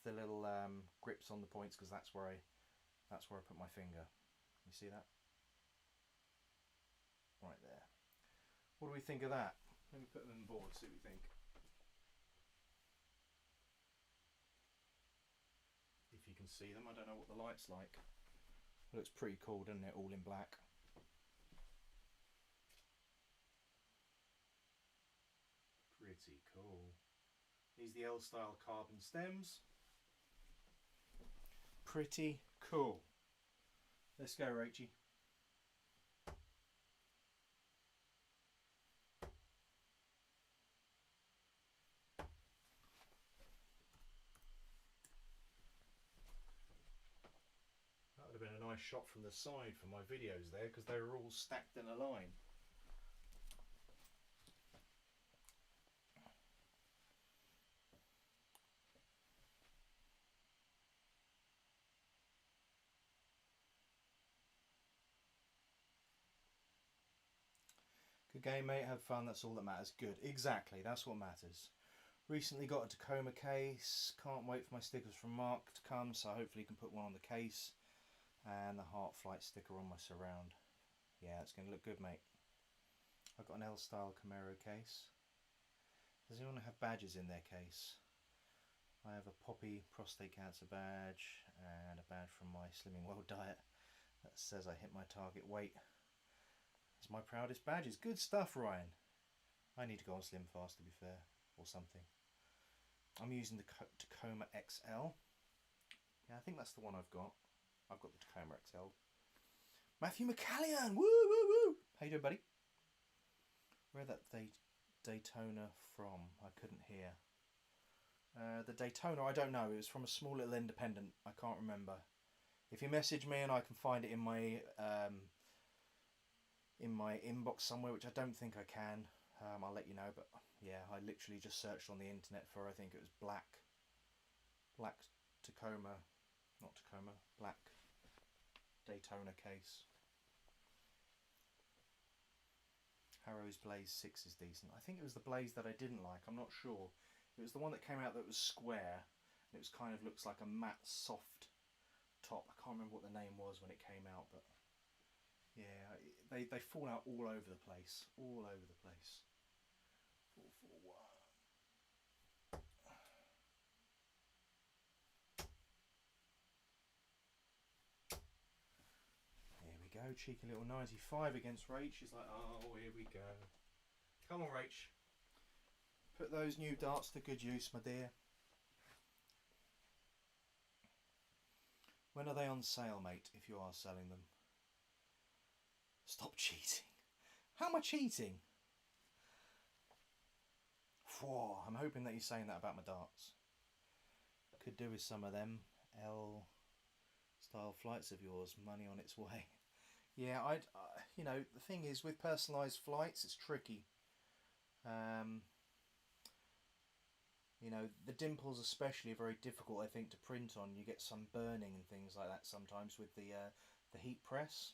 the little grips on the points, because that's where I put my finger. You see that? Right there. What do we think of that? Let me put them on the board, see what we think. If you can see them, I don't know what the light's like. It looks pretty cool, doesn't it? All in black. Pretty cool. These are the L-style carbon stems. Pretty cool. Let's go, Rachie. That would have been a nice shot from the side for my videos there, because they were all stacked in a line. Good game, mate. Have fun. That's all that matters. Good. Exactly. That's what matters. Recently got a Tacoma case. Can't wait for my stickers from Mark to come, so hopefully you can put one on the case. And the Heart Flight sticker on my surround. Yeah, it's going to look good, mate. I've got an L-style Camaro case. Does anyone have badges in their case? I have a Poppy prostate cancer badge and a badge from my Slimming World diet that says I hit my target weight. It's my proudest badges. Good stuff, Ryan. I need to go on Slim Fast, to be fair, or something. I'm using the Tacoma XL. Yeah, I think that's the one I've got. I've got the Tacoma XL. Matthew McCallion! Woo, woo, woo! How you doing, buddy? Where that Daytona from? I couldn't hear. The Daytona, I don't know. It was from a small little independent. I can't remember. If you message me and I can find it in my inbox somewhere, which I don't think I can, I'll let you know. But yeah, I literally just searched on the internet for, I think it was black Tacoma, not Tacoma, black Daytona case. Harrow's Blaze 6 is decent. I think it was the Blaze that I didn't like. I'm not sure. It was the one that came out that was square. And it was kind of looks like a matte soft top. I can't remember what the name was when it came out, but yeah, they fall out all over the place. All over the place. 441. Here we go, cheeky little 95 against Rach. She's like, oh, here we go. Come on, Rach. Put those new darts to good use, my dear. When are they on sale, mate, if you are selling them? Stop cheating. How am I cheating? Whoa, I'm hoping that you're saying that about my darts. Could do with some of them L-style flights of yours. Money on its way. Yeah, you know, the thing is, with personalised flights, it's tricky. You know, the dimples especially are very difficult, I think, to print on. You get some burning and things like that sometimes with the heat press.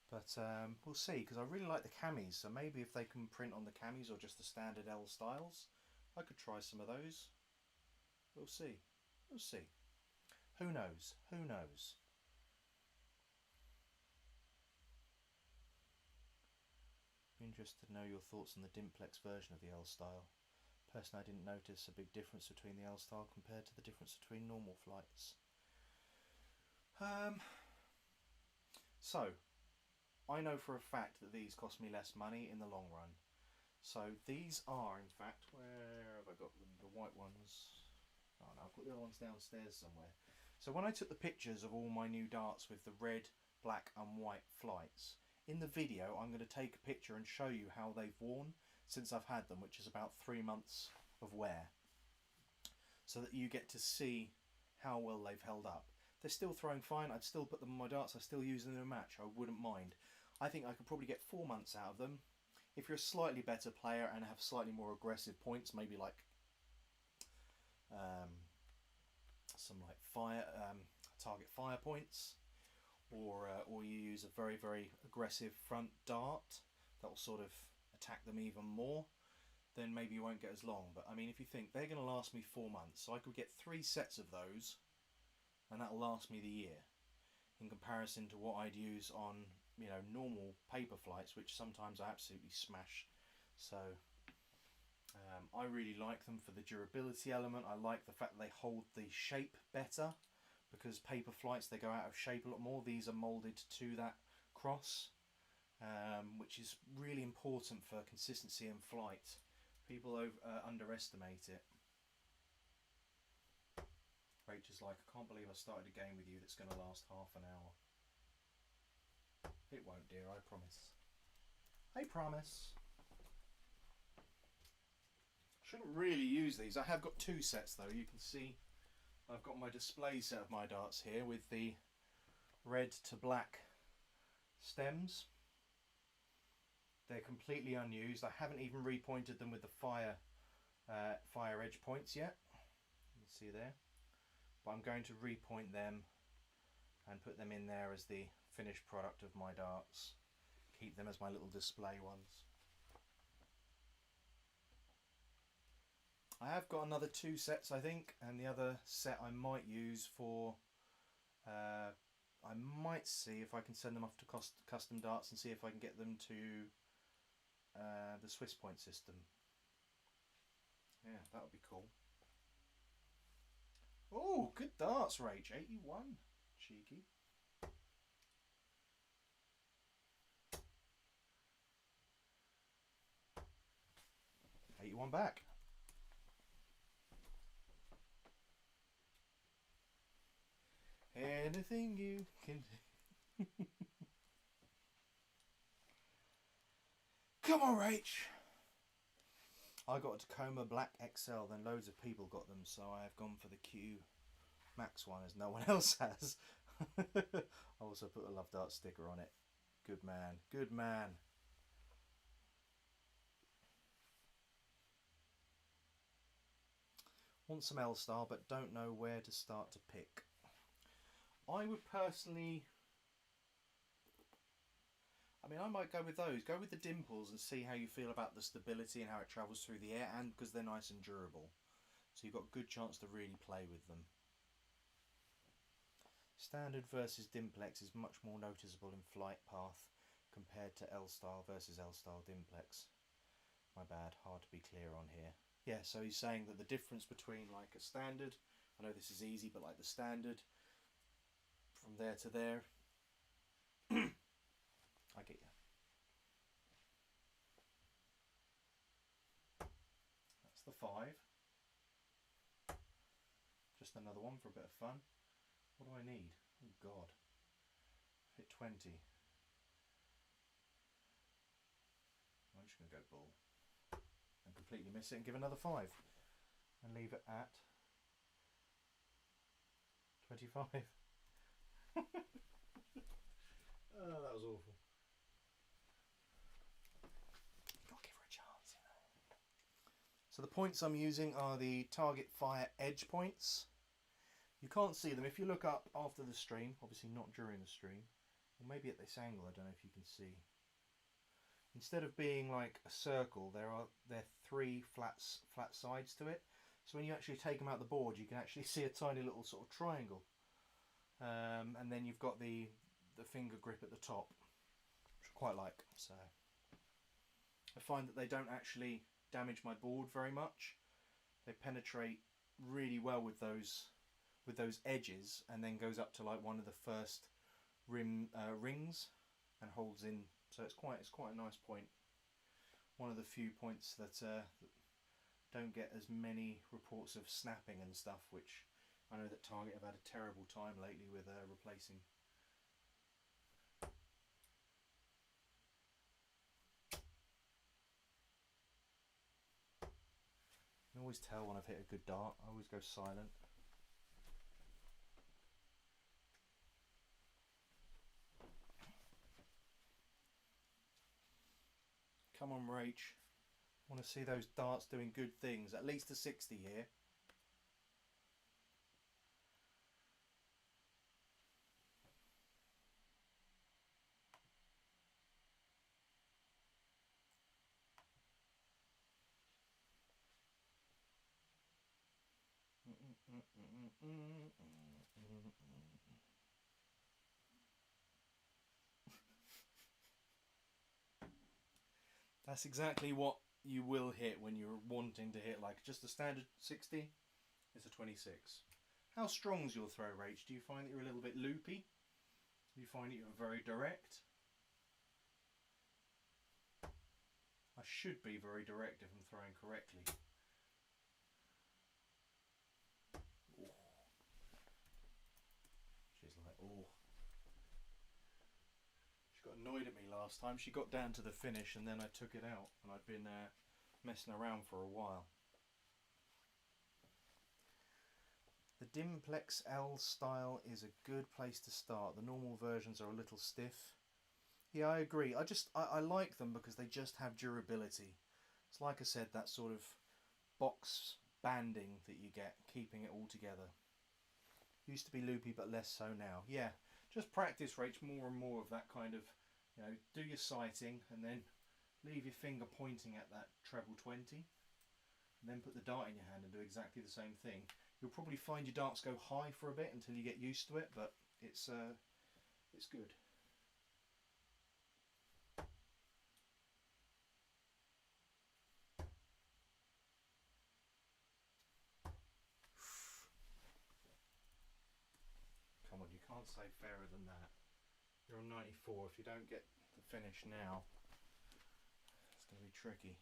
But we'll see, because I really like the camis, so maybe if they can print on the camis or just the standard L styles, I could try some of those. We'll see. We'll see. Who knows? Who knows? I'm interested to know your thoughts on the Dimplex version of the L style. Personally, I didn't notice a big difference between the L style compared to the difference between normal flights. So, I know for a fact that these cost me less money in the long run. So these are, in fact, where have I got them? The white ones. Oh no, I've got the other ones downstairs somewhere. So when I took the pictures of all my new darts with the red, black and white flights, in the video I'm going to take a picture and show you how they've worn since I've had them, which is about 3 months of wear. so that you get to see how well they've held up. They're still throwing fine. I'd still put them on my darts. I still use them in a match. I wouldn't mind. I think I could probably get 4 months out of them. If you're a slightly better player and have slightly more aggressive points, maybe like some like target fire points, or you use a very aggressive front dart that will sort of attack them even more, then maybe you won't get as long. But I mean, if you think they're going to last me 4 months, so I could get 3 sets of those, and that'll last me the year, in comparison to what I'd use on, you know, normal paper flights, which sometimes I absolutely smash. So I really like them for the durability element. I like the fact that they hold the shape better, because paper flights, they go out of shape a lot more. These are moulded to that cross, which is really important for consistency in flight. People underestimate it. Rachel's like, I can't believe I started a game with you that's going to last half an hour. It won't, dear, I promise. I promise. Shouldn't really use these. I have got 2 sets though. You can see I've got my display set of my darts here with the red to black stems. They're completely unused. I haven't even repointed them with the fire edge points yet. You can see there. But I'm going to repoint them and put them in there as the finished product of my darts. Keep them as my little display ones. I have got another 2 sets, I think, and the other set I might use for, I might see if I can send them off to custom darts and see if I can get them to the Swiss point system. Yeah, that would be cool. Oh, good darts, Rach. 81. Cheeky. '81 back. Anything you can do. Come on, Rach. I got a Tacoma Black XL, then loads of people got them, so I have gone for the Q Max one, as no one else has. I also put a LoveDarts sticker on it. Good man, good man. Want some L-Star, but don't know where to start to pick. I would personally, I mean, I might go with those. Go with the dimples and see how you feel about the stability and how it travels through the air, and because they're nice and durable. So you've got a good chance to really play with them. Standard versus Dimplex is much more noticeable in flight path compared to L-Style versus L-Style Dimplex. My bad, hard to be clear on here. Yeah, so he's saying that the difference between like a standard, I know this is easy, but like the standard, from there to there, I get you. That's the 5. Just another one for a bit of fun. What do I need? Oh God. Hit 20. I'm just going to go bull. And completely miss it and give another 5. And leave it at 25. Oh, that was awful. Gotta give her a chance, you know. So the points I'm using are the target fire edge points. You can't see them. If you look up after the stream, obviously not during the stream, or maybe at this angle, I don't know if you can see. Instead of being like a circle, there are 3 flat sides to it. So when you actually take them out the board, you can actually see a tiny little sort of triangle. And then you've got the finger grip at the top, which I quite like. So I find that they don't actually damage my board very much. They penetrate really well with those edges, and then goes up to like one of the first rings and holds in. So it's quite a nice point. One of the few points that don't get as many reports of snapping and stuff, which I know that Target have had a terrible time lately with replacing. always tell when I've hit a good dart. I always go silent. Come on, Rach. I want to see those darts doing good things. At least a 60 here. That's exactly what you will hit when you're wanting to hit like just a standard 60. It's a 26. How strong's your throw, Rach? Do you find that you're a little bit loopy? Do you find that you're very direct? I should be very direct if I'm throwing correctly. Oh. She's like, oh. She got annoyed at me last time. She got down to the finish and then I took it out and I'd been messing around for a while. The Dimplex L style is a good place to start. The normal versions are a little stiff. Yeah, I agree. I like them because they just have durability. It's like I said, that sort of box banding that you get, keeping it all together. Used to be loopy, but less so now. Yeah, just practice, Rach, more and more of that kind of, you know, do your sighting and then leave your finger pointing at that treble 20. And then put the dart in your hand and do exactly the same thing. You'll probably find your darts go high for a bit until you get used to it, but it's good. Come on, you can't say fairer than that. You're on 94. If you don't get the finish now, it's going to be tricky.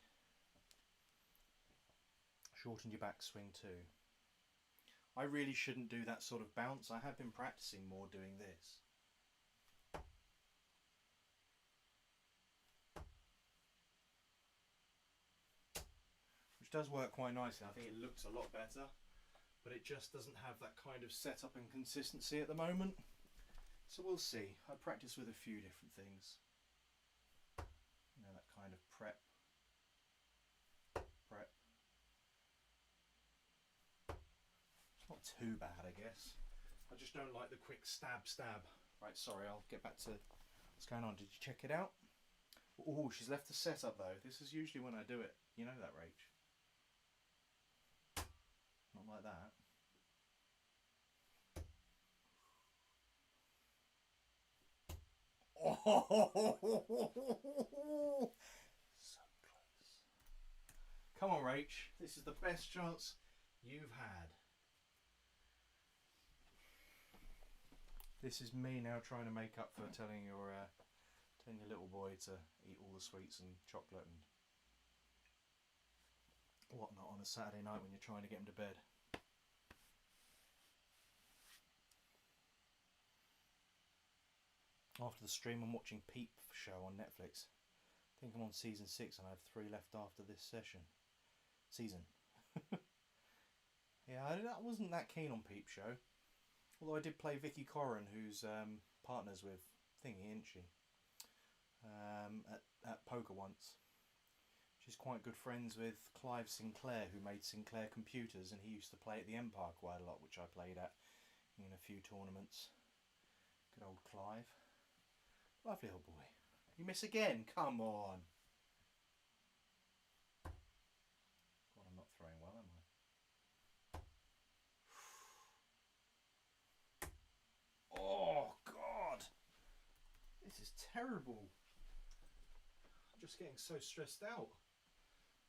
Shorten your backswing too. I really shouldn't do that sort of bounce. I have been practicing more doing this. Which does work quite nicely. I think it looks a lot better, but it just doesn't have that kind of setup and consistency at the moment. So we'll see. I practice with a few different things. You know, that kind of prep. It's not too bad, I guess. I just don't like the quick stab. Right, sorry, I'll get back to what's going on. Did you check it out? Oh, she's left the setup though. This is usually when I do it. You know that, Rach? Not like that. Oh, so close. Come on, Rach. This is the best chance you've had. This is me now trying to make up for telling your little boy to eat all the sweets and chocolate and whatnot on a Saturday night when you're trying to get him to bed. After the stream, I'm watching Peep Show on Netflix. I think I'm on season 6 and I have 3 left after this season. Yeah, I wasn't that keen on Peep Show. Although I did play Vicky Corrin, who's partners with Thingy, isn't she? At poker once. She's quite good friends with Clive Sinclair, who made Sinclair Computers, and he used to play at the Empire quite a lot, which I played at in a few tournaments. Good old Clive. Lovely old boy. You miss again? Come on. God, I'm not throwing well, am I? Oh, God. This is terrible. I'm just getting so stressed out.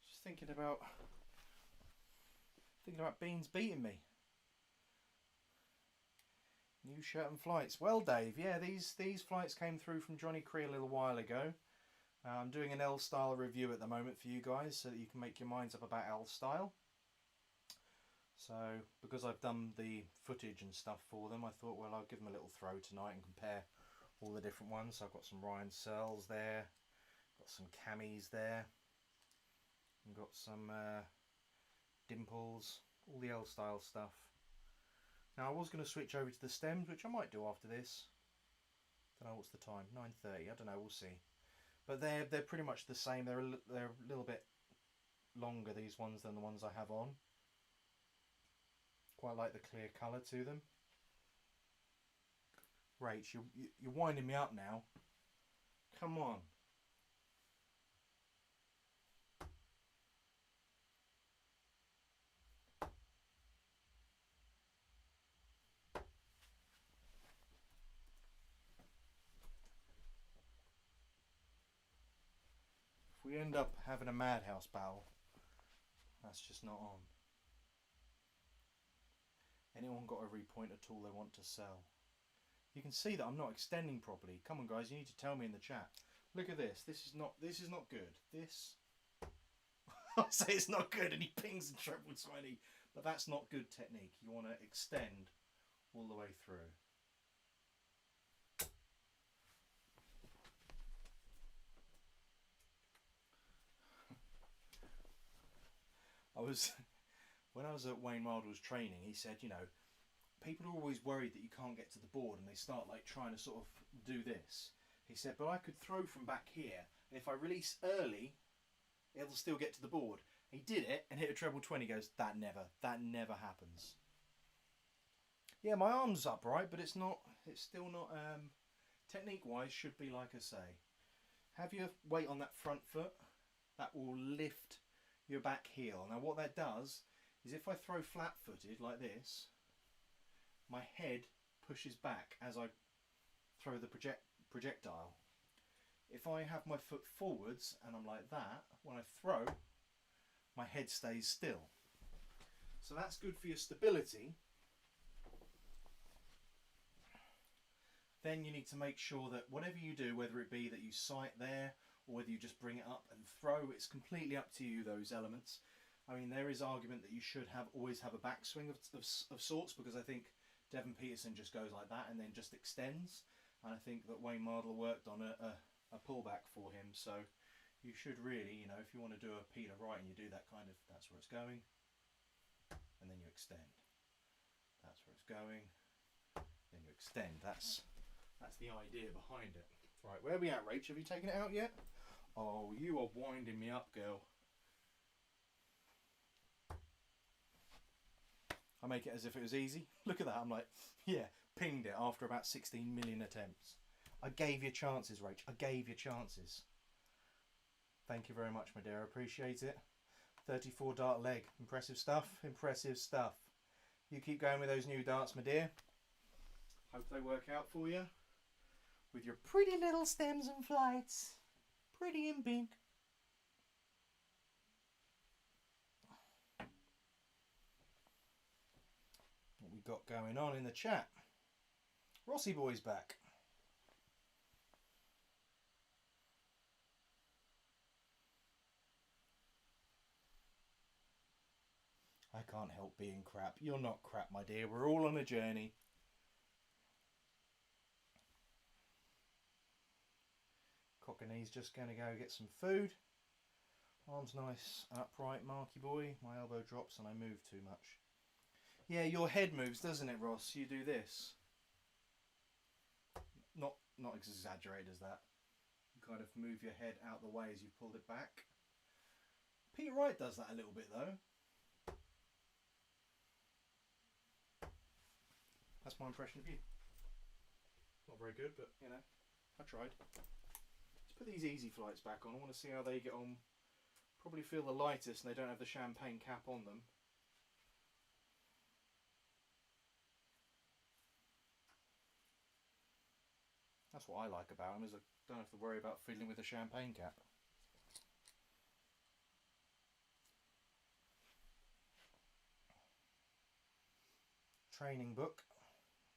Just thinking about Beans beating me. New shirt and flights. Well, Dave, yeah, these flights came through from Johnny Cree a little while ago. I'm doing an L-style review at the moment for you guys so that you can make your minds up about L-style. So, because I've done the footage and stuff for them, I thought, well, I'll give them a little throw tonight and compare all the different ones. So I've got some Ryan Searles there, got some Camis there, and got some dimples, all the L style stuff. Now I was going to switch over to the stems, which I might do after this. Don't know what's the time, 9:30. I don't know, we'll see. But they're pretty much the same. They're a little bit longer, these ones, than the ones I have on. Quite like the clear colour to them. Rach, you're winding me up now. Come on. If we end up having a madhouse battle, that's just not on. Anyone got a repointer tool they want to sell? You can see that I'm not extending properly. Come on guys, you need to tell me in the chat. Look at this. This is not good. This I say it's not good and he pings and treble 20, but that's not good technique. You want to extend all the way through. When I was at Wayne Mardle's training, he said, you know, people are always worried that you can't get to the board and they start like trying to sort of do this. He said, but I could throw from back here, and if I release early, it'll still get to the board. He did it and hit a treble 20. Goes, that never happens. Yeah, my arm's upright, but it's still not, technique wise, should be like I say. Have your weight on that front foot, that will lift your back heel. Now what that does is if I throw flat footed like this, my head pushes back as I throw the projectile. If I have my foot forwards and I'm like that, when I throw, my head stays still. So that's good for your stability. Then you need to make sure that whatever you do, whether it be that you sight there or whether you just bring it up and throw, it's completely up to you, those elements. I mean, there is argument that you should always have a backswing of sorts, because I think Devon Peterson just goes like that and then just extends. And I think that Wayne Mardle worked on a pullback for him. So you should really, you know, if you want to do a Peter right and you do that kind of, that's where it's going. And then you extend. That's where it's going. Then you extend. That's the idea behind it. Right, where are we at, Rach? Have you taken it out yet? Oh, you are winding me up, girl. I make it as if it was easy. Look at that. I'm like, yeah, pinged it after about 16 million attempts. I gave you chances, Rach. I gave you chances. Thank you very much, my dear. I appreciate it. 34 dart leg. Impressive stuff. Impressive stuff. You keep going with those new darts, my dear. Hope they work out for you. With your pretty little stems and flights. Pretty in pink. What we got going on in the chat? Rossi boy's back. I can't help being crap. You're not crap, my dear. We're all on a journey. Cockney's just going to go get some food. Arm's nice and upright, Marky boy. My elbow drops and I move too much. Yeah, your head moves, doesn't it, Ross? You do this. Not exaggerated as that. You kind of move your head out the way as you pulled it back. Peter Wright does that a little bit though. That's my impression of you. Not very good, but you know, I tried. Let's put these easy flights back on. I want to see how they get on. Probably feel the lightest and they don't have the champagne cap on them. That's what I like about them, is I don't have to worry about fiddling with the champagne cap. Training book.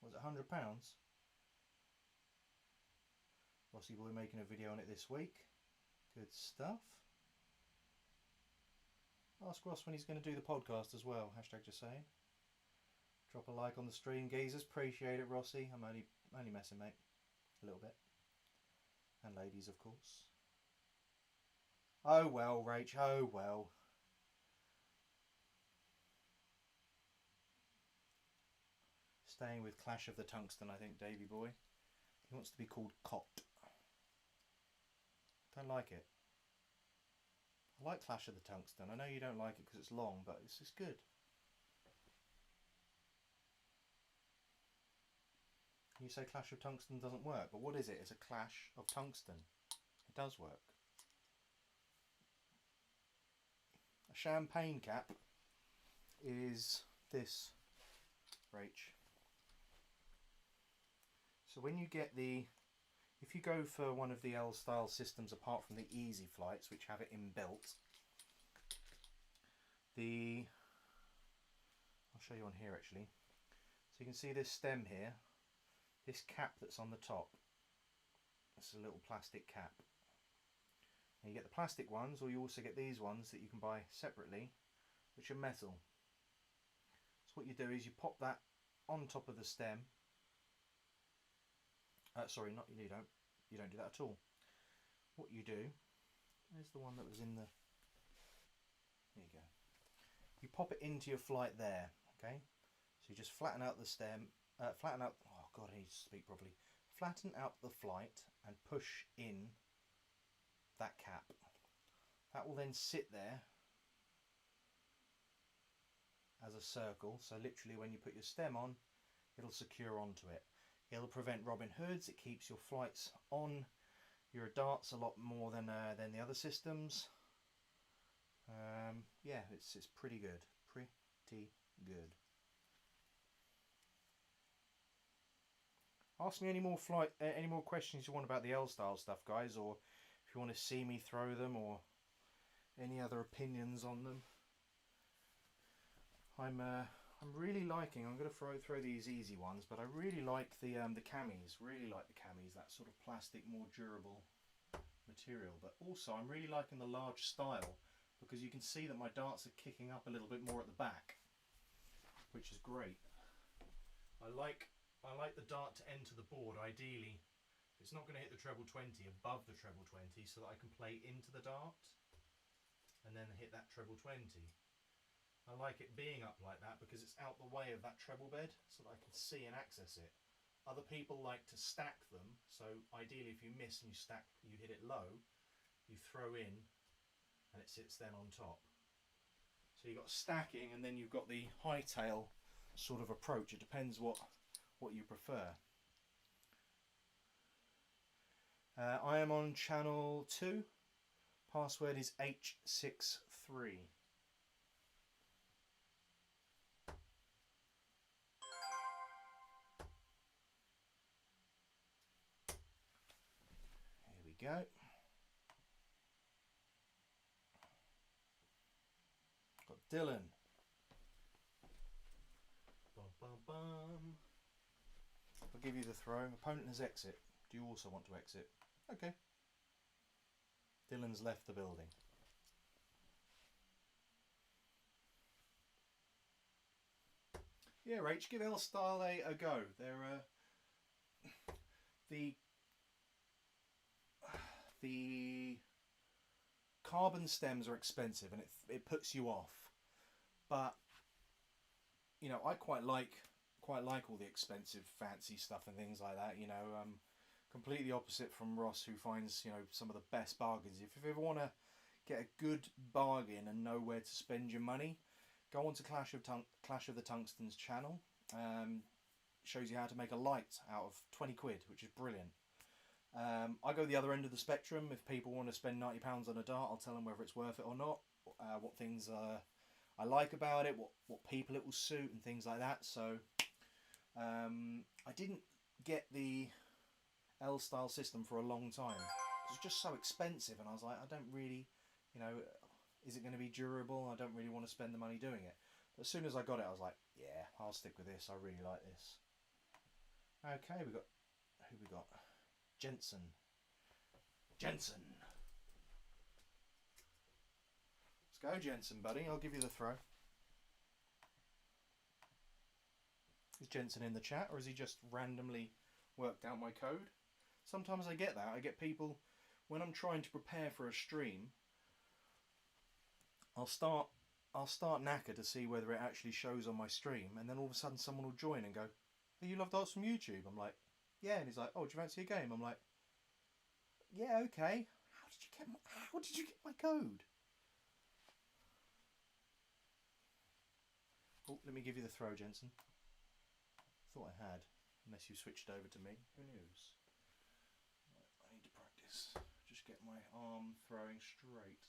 Was it £100? Rossi boy making a video on it this week. Good stuff. Ask Ross when he's going to do the podcast as well. Hashtag just saying. Drop a like on the stream, geezers. Appreciate it, Rossi. I'm only messing, mate. A little bit. And ladies, of course. Oh well, Rach. Oh well. Staying with Clash of the Tungsten, I think, Davy boy. He wants to be called Cot. Don't like it. I like Clash of the Tungsten. I know you don't like it because it's long, but it's just good. You say Clash of Tungsten doesn't work, but what is it? It's a Clash of Tungsten. It does work. A champagne cap is this, Rach. So when you get the, if you go for one of the L style systems apart from the easy flights, which have it inbuilt, I'll show you on here actually. So you can see this stem here, this cap that's on the top. It's a little plastic cap. And you get the plastic ones, or you also get these ones that you can buy separately, which are metal. So what you do is you pop that on top of the stem. Sorry, not you don't. You don't do that at all. What you do, there's the one that was in the. There you go. You pop it into your flight there. Okay. So you just flatten out the stem. Flatten out. Oh God, I need to speak properly. Flatten out the flight and push in that cap. That will then sit there as a circle. So literally, when you put your stem on, it'll secure onto it. It'll prevent Robin Hoods. It keeps your flights on your darts a lot more than the other systems. Yeah, it's pretty good. Pretty good. Ask me any more questions you want about the L style stuff, guys, or if you want to see me throw them, or any other opinions on them. I'm really liking. I'm going to throw these easy ones, but I really like the camis. Really like the camis. That sort of plastic, more durable material. But also, I'm really liking the large style because you can see that my darts are kicking up a little bit more at the back, which is great. I like the dart to enter the board. Ideally, it's not going to hit the treble 20, above the treble 20, so that I can play into the dart and then hit that treble 20. I like it being up like that because it's out the way of that treble bed so that I can see and access it. Other people like to stack them, so ideally if you miss and you hit it low, you throw in and it sits then on top. So you've got stacking and then you've got the high tail sort of approach. It depends what you prefer. I am on channel 2. Password is H63. Go. Got Dylan. Bum, bum, bum. I'll give you the throw. Opponent has exit. Do you also want to exit? Okay. Dylan's left the building. Yeah, Rach, give L Style a go. They're the carbon stems are expensive and it puts you off, but you know, I quite like all the expensive fancy stuff and things like that. You know, completely opposite from Ross, who finds, you know, some of the best bargains. If you ever want to get a good bargain and know where to spend your money, go on to Clash of the Tungsten's channel. Shows you how to make a light out of 20 quid, which is brilliant. I go the other end of the spectrum. If people want to spend £90 on a dart, I'll tell them whether it's worth it or not, what things I like about it, what people it will suit and things like that. So I didn't get the L style system for a long time. It was just so expensive and I was like, I don't really, you know, is it going to be durable? I don't really want to spend the money doing it. But as soon as I got it, I was like, yeah, I'll stick with this. I really like this. Okay, who we got? Jensen. Let's go, Jensen, buddy. I'll give you the throw. Is Jensen in the chat, or has he just randomly worked out my code? Sometimes I get that. I get people, when I'm trying to prepare for a stream, I'll start knackered to see whether it actually shows on my stream, and then all of a sudden someone will join and go, Are you LoveDarts from YouTube? I'm like, yeah. And he's like, oh, do you fancy a game? I'm like, yeah, okay. How did you get my code? Oh, let me give you the throw, Jensen. Thought I had, unless you switched over to me. Who knows? Right, I need to practice. Just get my arm throwing straight.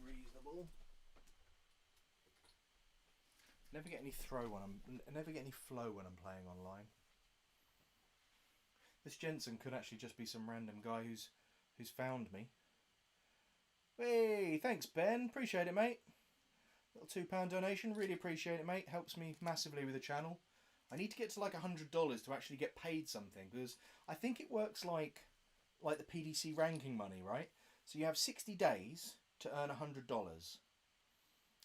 Reasonable. Never get any never get any flow when I'm playing online. This Jensen could actually just be some random guy who's found me. Hey, thanks Ben, appreciate it mate. Little £2 donation, really appreciate it mate. Helps me massively with the channel. I need to get to like $100 to actually get paid something, because I think it works like the PDC ranking money, right? So you have 60 days to earn $100.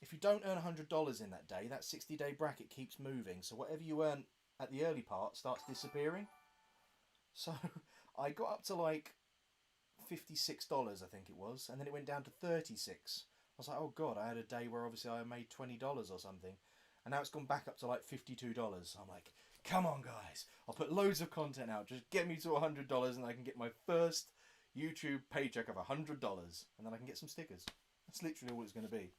If you don't earn $100 in that day, that 60-day bracket keeps moving. So whatever you earn at the early part starts disappearing. So I got up to like $56, I think it was, and then it went down to 36. I was like, oh god, I had a day where obviously I made $20 or something, and now it's gone back up to like $52. I'm like, come on guys, I'll put loads of content out, just get me to $100 and I can get my first YouTube paycheck of $100, and then I can get some stickers. That's literally all it's going to be.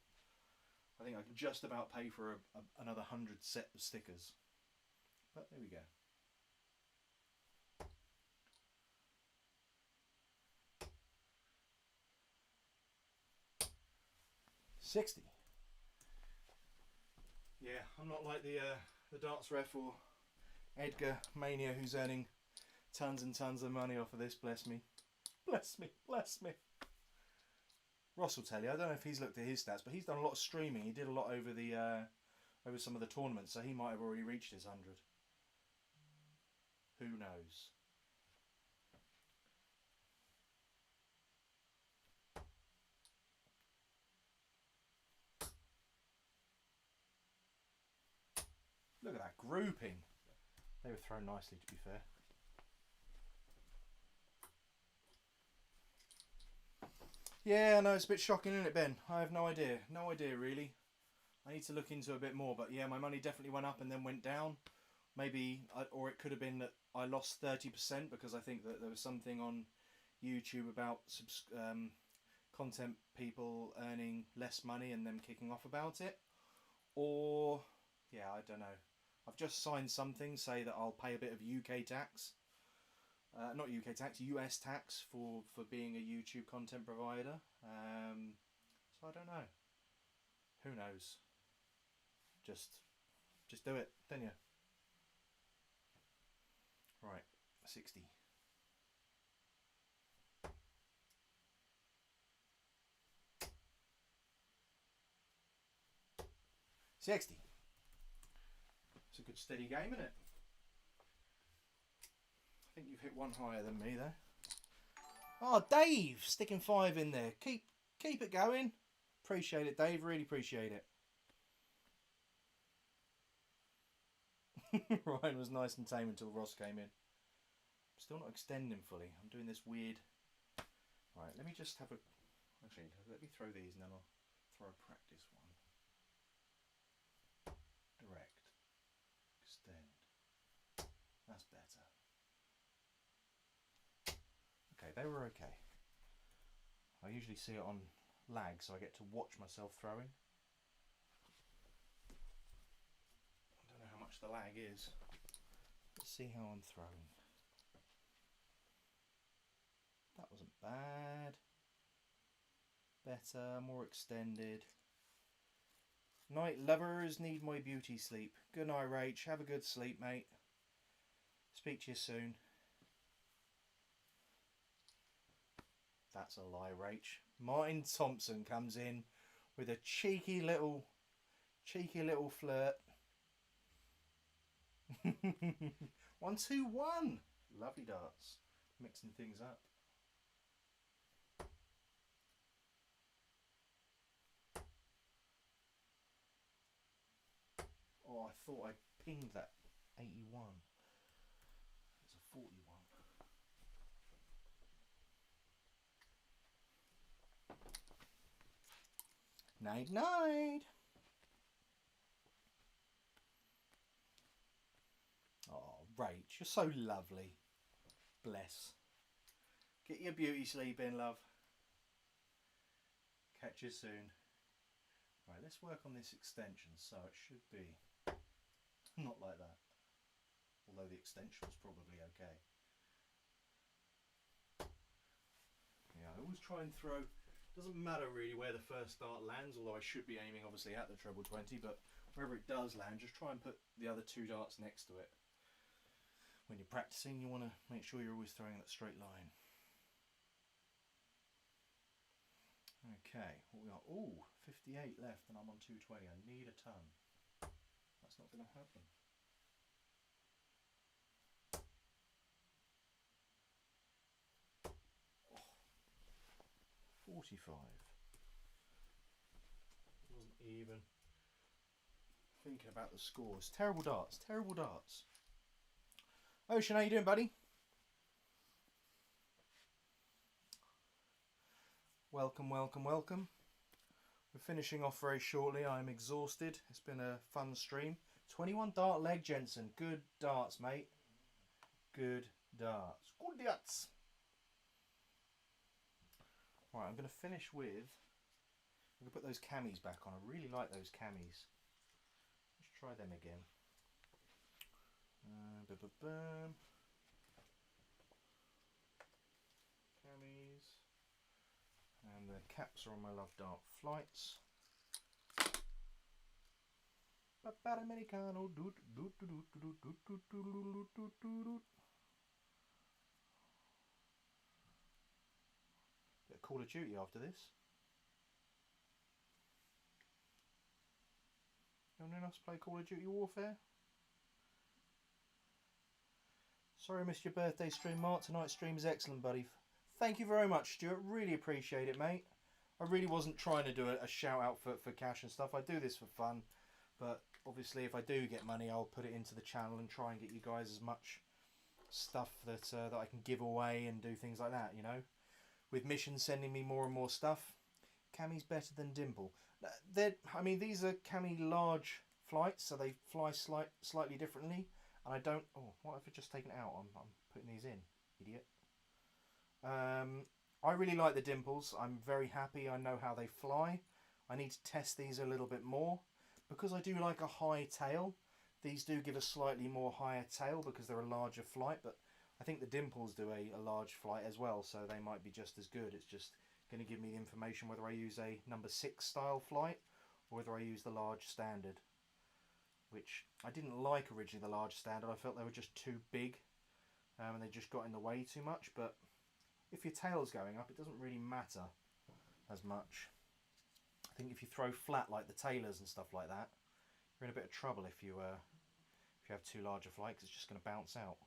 I think I can just about pay for another 100 set of stickers. But there we go. $60. Yeah, I'm not like the darts ref or Edgar Mania, who's earning tons and tons of money off of this. Bless me. Bless me. Bless me. Ross will tell you. I don't know if he's looked at his stats, but he's done a lot of streaming. He did a lot over the over some of the tournaments, so he might have already reached his 100. Who knows? Look at that grouping. They were thrown nicely, to be fair. Yeah, I know, it's a bit shocking, isn't it, Ben? I have no idea. No idea, really. I need to look into a bit more, but yeah, my money definitely went up and then went down. Maybe, or it could have been that I lost 30% because I think that there was something on YouTube about content people earning less money and them kicking off about it. Or, yeah, I don't know. I've just signed something, say that I'll pay a bit of UK tax. Not UK tax, US tax for being a YouTube content provider. So I don't know. Who knows? Just do it, don't you? Right, 60. 60. It's a good steady game, isn't it? I think you've hit one higher than me there. Oh, Dave, sticking 5 in there. Keep it going. Appreciate it, Dave. Really appreciate it. Ryan was nice and tame until Ross came in. I'm still not extending fully. I'm doing this weird. Right, let me just have a. Actually, let me throw these and then I'll throw a practice one. Direct. Extend. That's better. Okay, they were okay. I usually see it on lag, so I get to watch myself throwing. I don't know how much the lag is. Let's see how I'm throwing. That wasn't bad. Better, more extended. Night lovers, need my beauty sleep. Good night, Rach. Have a good sleep, mate. Speak to you soon. That's a lie, Rach. Martin Thompson comes in with a cheeky little flirt. 1, 2, 1. Lovely darts. Mixing things up. Oh, I thought I pinged that 81. It's a 41. Night, night. Rach, you're so lovely. Bless. Get your beauty sleep in, love. Catch you soon. Right, let's work on this extension. So it should be not like that. Although the extension was probably okay. Yeah, I always try and throw. Doesn't matter really where the first dart lands, although I should be aiming obviously at the treble 20, but wherever it does land, just try and put the other two darts next to it. When you're practicing, you want to make sure you're always throwing that straight line. Okay, what we got? Ooh, 58 left and I'm on 220. I need a ton. That's not going to happen. Oh, 45. Wasn't even thinking about the scores. Terrible darts, terrible darts. Ocean, how you doing, buddy? Welcome, welcome, welcome. We're finishing off very shortly. I'm exhausted. It's been a fun stream. 21 dart leg, Jensen. Good darts, mate. Good darts. Good darts. Right, I'm going to finish with... I'm going to put those camis back on. I really like those camis. Let's try them again. Camis. And the caps are on my LoveDart flights. Americano. Bit of Call of Duty after this. Anyone else play Call of Duty Warfare? Sorry I missed your birthday stream, Mark. Tonight's stream is excellent, buddy. Thank you very much, Stuart. Really appreciate it, mate. I really wasn't trying to do a shout out for cash and stuff. I do this for fun. But obviously if I do get money, I'll put it into the channel and try and get you guys as much stuff that that I can give away and do things like that, you know. With missions sending me more and more stuff. Cami's better than Dimple. I mean, these are Cami large flights, so they fly slightly differently. And I don't... Oh, what have I just taken it out? I'm putting these in, idiot. I really like the Dimples. I'm very happy. I know how they fly. I need to test these a little bit more. Because I do like a high tail, these do give a slightly more higher tail because they're a larger flight. But I think the Dimples do a large flight as well, so they might be just as good. It's just going to give me the information whether I use a number 6 style flight or whether I use the large standard. Which I didn't like originally, the large standard. I felt they were just too big and they just got in the way too much. But if your tail's going up, it doesn't really matter as much. I think if you throw flat like the tailors and stuff like that, you're in a bit of trouble if you have too large a flight, because it's just going to bounce out.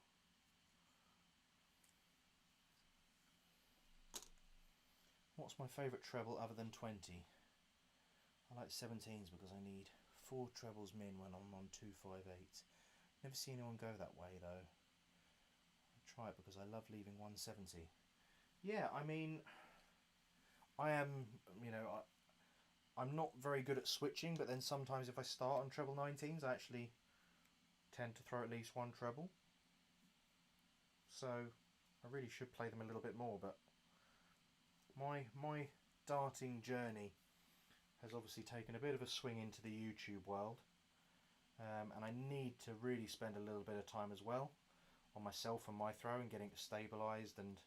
What's my favourite treble other than 20? I like 17s because I need 4 trebles min when I'm on 258. Never seen anyone go that way though. I try it because I love leaving 170. Yeah, I mean, I am, you know, I'm not very good at switching, but then sometimes if I start on treble 19s, I actually tend to throw at least one treble. So I really should play them a little bit more, but my darting journey has obviously taken a bit of a swing into the YouTube world, and I need to really spend a little bit of time as well on myself and my throw and getting it stabilised. And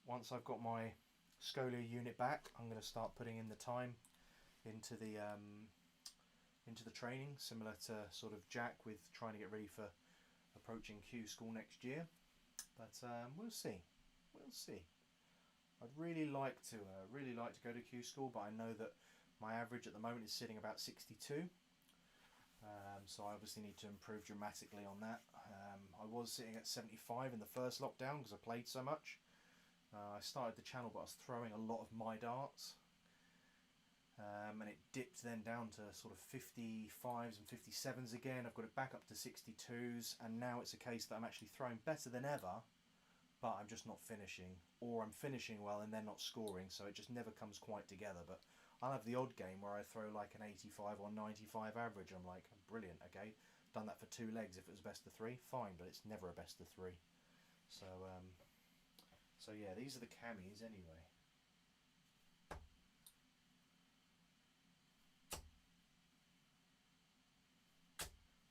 once I've got my Scolio unit back, I'm going to start putting in the time into the training, similar to sort of Jack with trying to get ready for approaching Q school next year. But we'll see. We'll see. I'd really like to go to Q school, but I know that my average at the moment is sitting about 62. So I obviously need to improve dramatically on that. I was sitting at 75 in the first lockdown because I played so much. I started the channel, but I was throwing a lot of my darts. And it dipped then down to sort of 55s and 57s again. I've got it back up to 62s, and now it's a case that I'm actually throwing better than ever, but I'm just not finishing, or I'm finishing well and then not scoring, so it just never comes quite together. But I'll have the odd game where I throw like an 85 or 95 average. I'm like, brilliant, okay, done that for 2 legs. If it was best of 3, fine, but it's never a best of 3. So so yeah, these are the camis anyway.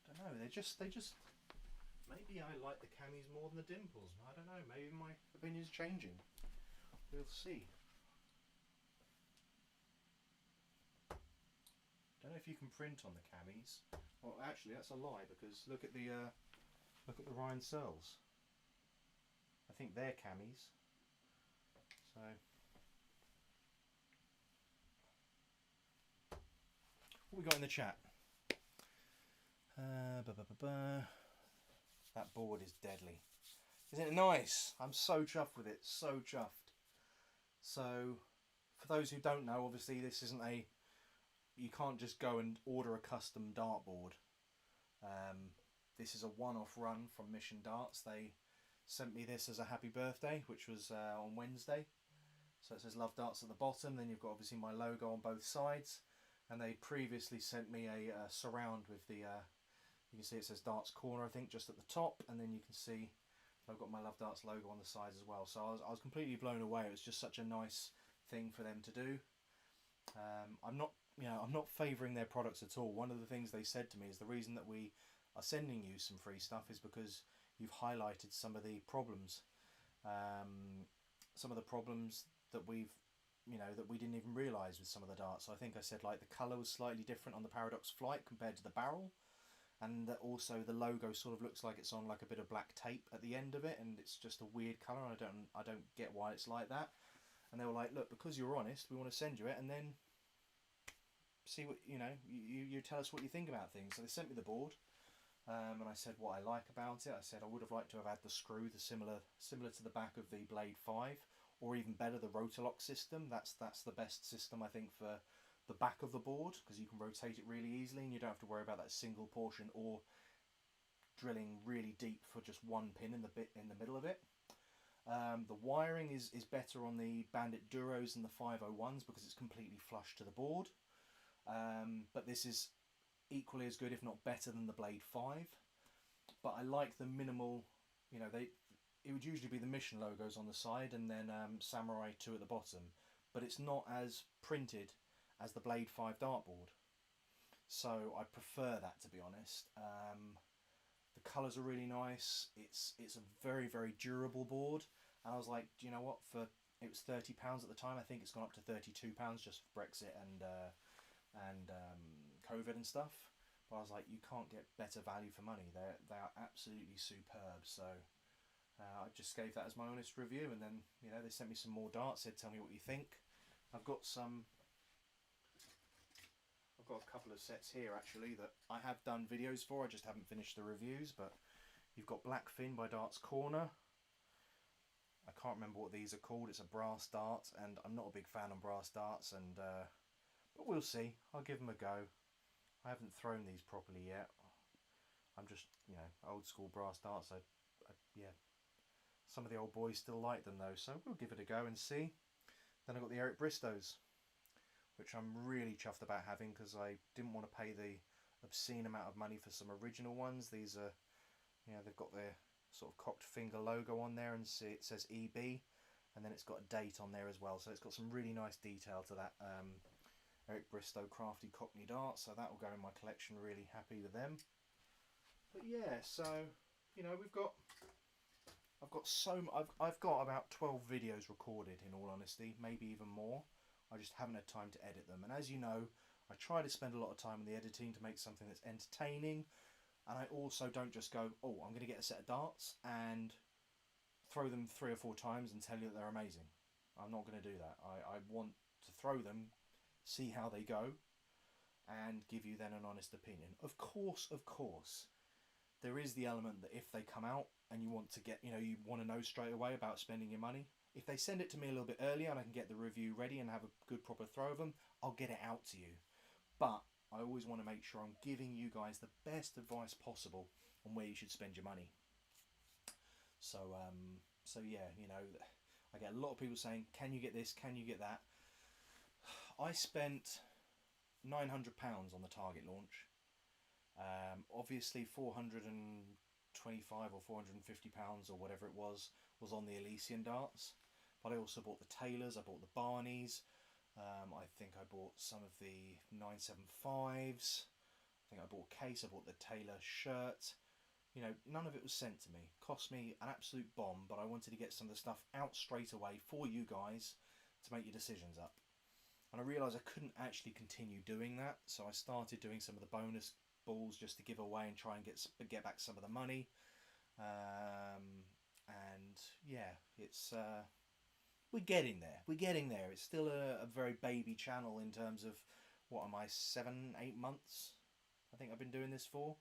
Don't know. They just. Maybe I like the camis more than the dimples. I don't know. Maybe my opinion's changing. We'll see. Don't know if you can print on the camis. Well, actually, that's a lie, because look at the Ryan Searles. I think they're camis. So what we got in the chat? That board is deadly. Isn't it nice? I'm so chuffed with it. So chuffed. So for those who don't know, obviously this isn't a... You can't just go and order a custom dartboard. This is a one-off run from Mission Darts. They sent me this as a happy birthday, which was on Wednesday. So it says LoveDarts at the bottom. Then you've got obviously my logo on both sides. And they previously sent me a surround with the... you can see it says Darts Corner, I think, just at the top. And then you can see I've got my LoveDarts logo on the sides as well. So I was completely blown away. It was just such a nice thing for them to do. I'm not favouring their products at all. One of the things they said to me is the reason that we are sending you some free stuff is because you've highlighted some of the problems. Some of the problems that we've, that we didn't even realise with some of the darts. So I think I said like the colour was slightly different on the Paradox Flight compared to the barrel. And that also the logo sort of looks like it's on like a bit of black tape at the end of it, and it's just a weird colour. I don't get why it's like that. And they were like, look, because you're honest, we want to send you it, and then see what you tell us what you think about things. So they sent me the board, and I said what I like about it. I said I would have liked to have had the screw, the similar to the back of the Blade 5, or even better, the Rotor-Lock system. That's the best system, I think, for the back of the board, because you can rotate it really easily and you don't have to worry about that single portion or drilling really deep for just one pin in the middle of it. The wiring is better on the Bandit Duros and the 501s because it's completely flush to the board. But this is equally as good, if not better, than the Blade 5. But I like the minimal, it would usually be the Mission logos on the side and then Samurai 2 at the bottom. But it's not as printed as the Blade 5 dartboard. So I prefer that, to be honest. The colours are really nice. It's a very, very durable board. And I was like, do you know what? It was £30 at the time. I think it's gone up to £32 just for Brexit and COVID and stuff. But I was like, you can't get better value for money. They are absolutely superb. So I just gave that as my honest review. And then they sent me some more darts. Said, tell me what you think. I've got a couple of sets here actually that I have done videos for. I just haven't finished the reviews. But you've got Blackfin by Darts Corner. I can't remember what these are called. It's a brass dart, and I'm not a big fan on brass darts. But we'll see. I'll give them a go. I haven't thrown these properly yet. I'm just old school brass darts. Yeah. Some of the old boys still like them though, so we'll give it a go and see. Then I've got the Eric Bristos, which I'm really chuffed about having because I didn't want to pay the obscene amount of money for some original ones. These are, they've got their sort of cocked finger logo on there, and see it says EB, and then it's got a date on there as well. So it's got some really nice detail to that Eric Bristow Crafty Cockney dart. So that will go in my collection. Really happy with them. But yeah, so I've got about 12 videos recorded, in all honesty, maybe even more. I just haven't had time to edit them. And as you know, I try to spend a lot of time on the editing to make something that's entertaining. And I also don't just go, oh, I'm going to get a set of darts and throw them 3 or 4 times and tell you that they're amazing. I'm not going to do that. I want to throw them, see how they go, and give you then an honest opinion. Of course, there is the element that if they come out and you want to get, you want to know straight away about spending your money, if they send it to me a little bit earlier and I can get the review ready and have a good proper throw of them, I'll get it out to you. But I always want to make sure I'm giving you guys the best advice possible on where you should spend your money. So yeah, I get a lot of people saying, can you get this, can you get that? I spent £900 on the Target launch, Obviously 425 or 450 pounds or whatever it was on the Elysian darts, but I also bought the Taylors, I bought the Barneys, I think I bought some of the 975s, I think I bought a case, I bought the Taylor shirt. You know, none of it was sent to me. Cost me an absolute bomb, but I wanted to get some of the stuff out straight away for you guys to make your decisions up. And I realised I couldn't actually continue doing that, so I started doing some of the bonus balls just to give away and try and get back some of the money. And yeah, it's we're getting there. We're getting there. It's still a very baby channel in terms of, what am I, 7-8 months? I think I've been doing this for.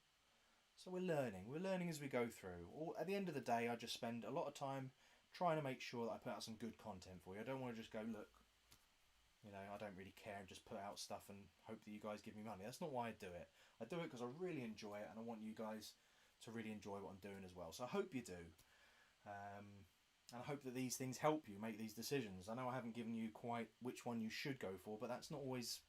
So we're learning. We're learning as we go through. At the end of the day, I just spend a lot of time trying to make sure that I put out some good content for you. I don't want to just go, look, you know, I don't really care and just put out stuff and hope that you guys give me money. That's not why I do it. I do it because I really enjoy it and I want you guys to really enjoy what I'm doing as well. So I hope you do. And I hope that these things help you make these decisions. I know I haven't given you quite which one you should go for, but that's not always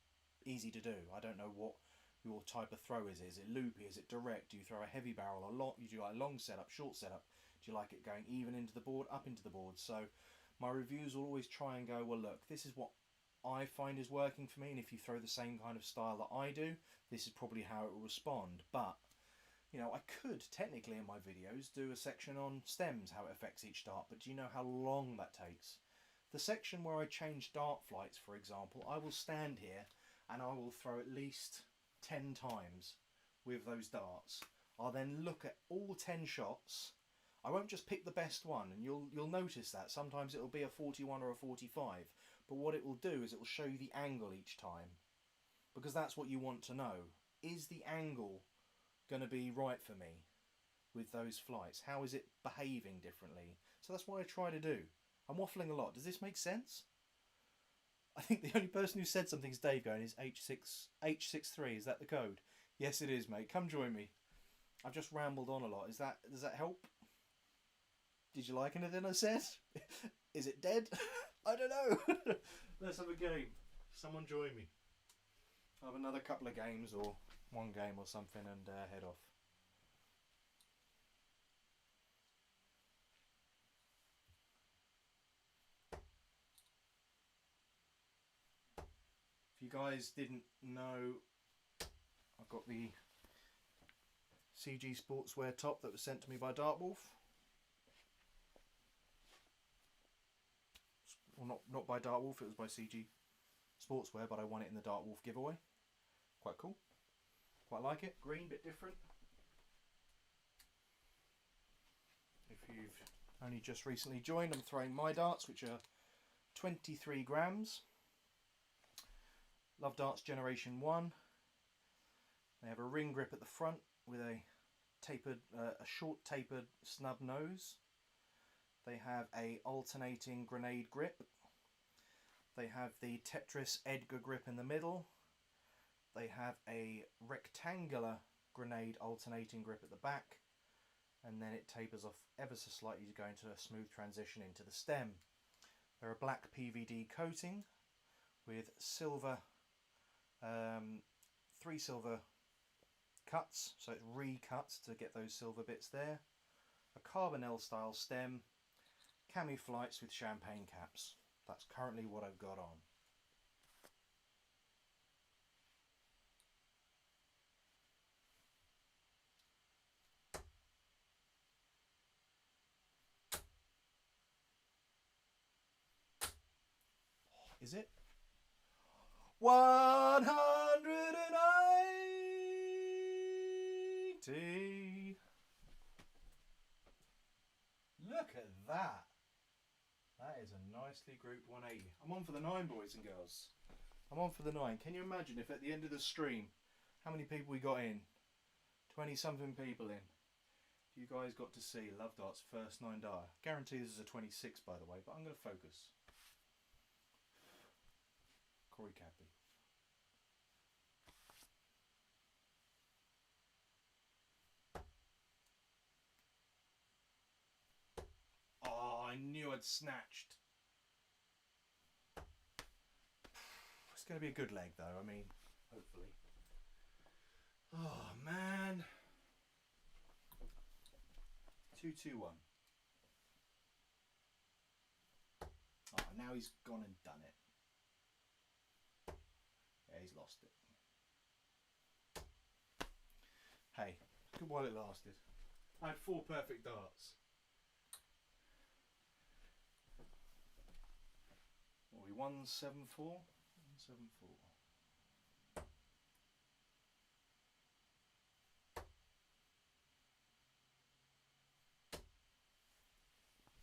easy to do. I don't know what your type of throw is. Is it loopy? Is it direct? Do you throw a heavy barrel a lot? Do you like long setup, short setup? Do you like it going even into the board, up into the board? So my reviews will always try and go, well, look, this is what I find is working for me, and if you throw the same kind of style that I do, this is probably how it will respond. But you know, I could technically in my videos do a section on stems, how it affects each dart, but do you know how long that takes? The section where I change dart flights, for example, I will stand here and I will throw at least 10 times with those darts. I'll then look at all 10 shots. I won't just pick the best one, and you'll notice that sometimes it'll be a 41 or a 45, but what it will do is it will show you the angle each time, because that's what you want to know. Is the angle going to be right for me with those flights? How is it behaving differently? So that's what I try to do. I'm waffling a lot. Does this make sense? I think the only person who said something is Dave going, is H63. Is that the code? Yes, it is, mate. Come join me. I've just rambled on a lot. Does that help? Did you like anything I said? Is it dead? I don't know. Let's have a game. Someone join me. I'll have another couple of games or one game or something and head off. If you guys didn't know, I've got the CG Sportswear top that was sent to me by Dartwolf. Well, not by Dartwolf, it was by CG Sportswear, but I won it in the Dartwolf giveaway. Quite cool. Quite like it. Green, bit different. If you've only just recently joined, I'm throwing my darts, which are 23 grams. LoveDarts Generation 1. They have a ring grip at the front with a short tapered snub nose. They have a alternating grenade grip. They have the Tetris Edgar grip in the middle. They have a rectangular grenade alternating grip at the back, and then it tapers off ever so slightly to go into a smooth transition into the stem. They're a black PVD coating with silver, 3 silver cuts, so it's recut to get those silver bits there. A carbonel style stem, cami flights with champagne caps. That's currently what I've got on. Is it? 180. Look at that. That is a nicely grouped 180. I'm on for the 9, boys and girls. I'm on for the 9. Can you imagine if at the end of the stream, how many people we got in? 20 something people in. You guys got to see LoveDarts' first 9 dart. Guarantee this is a 26, by the way, but I'm going to focus. Corey Cadby. Oh, I knew I'd snatched. It's going to be a good leg, though. I mean, hopefully. Oh man. 2-2-1. Oh, now he's gone and done it. Yeah, he's lost it. Hey, good while it lasted. I had 4 perfect darts. What are we, 174? 174.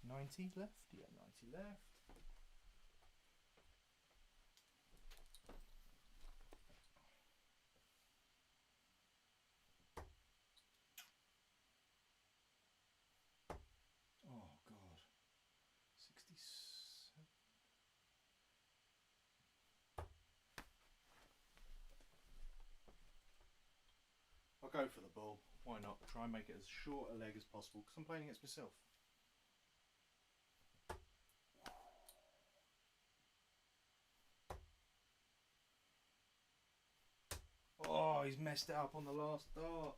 90 left? Yeah, 90 left. Oh god. 67. I'll go for the ball. Why not? Try and make it as short a leg as possible because I'm playing against myself. Oh, he's messed it up on the last dart.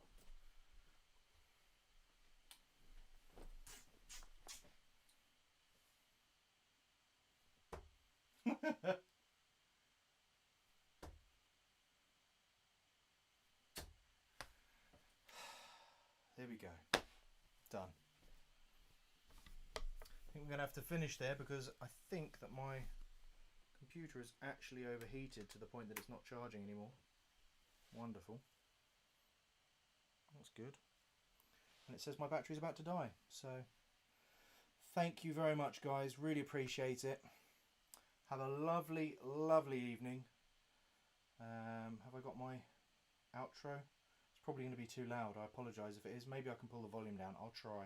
There we go. Done. I think we're going to have to finish there because I think that my computer is actually overheated to the point that it's not charging anymore. Wonderful. That's good. And it says my battery's about to die. So thank you very much, guys. Really appreciate it. Have a lovely, lovely evening. Have I got my outro? It's probably going to be too loud. I apologise if it is. Maybe I can pull the volume down. I'll try.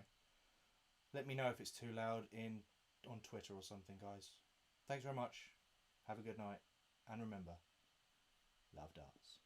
Let me know if it's too loud on Twitter or something, guys. Thanks very much. Have a good night. And remember, love darts.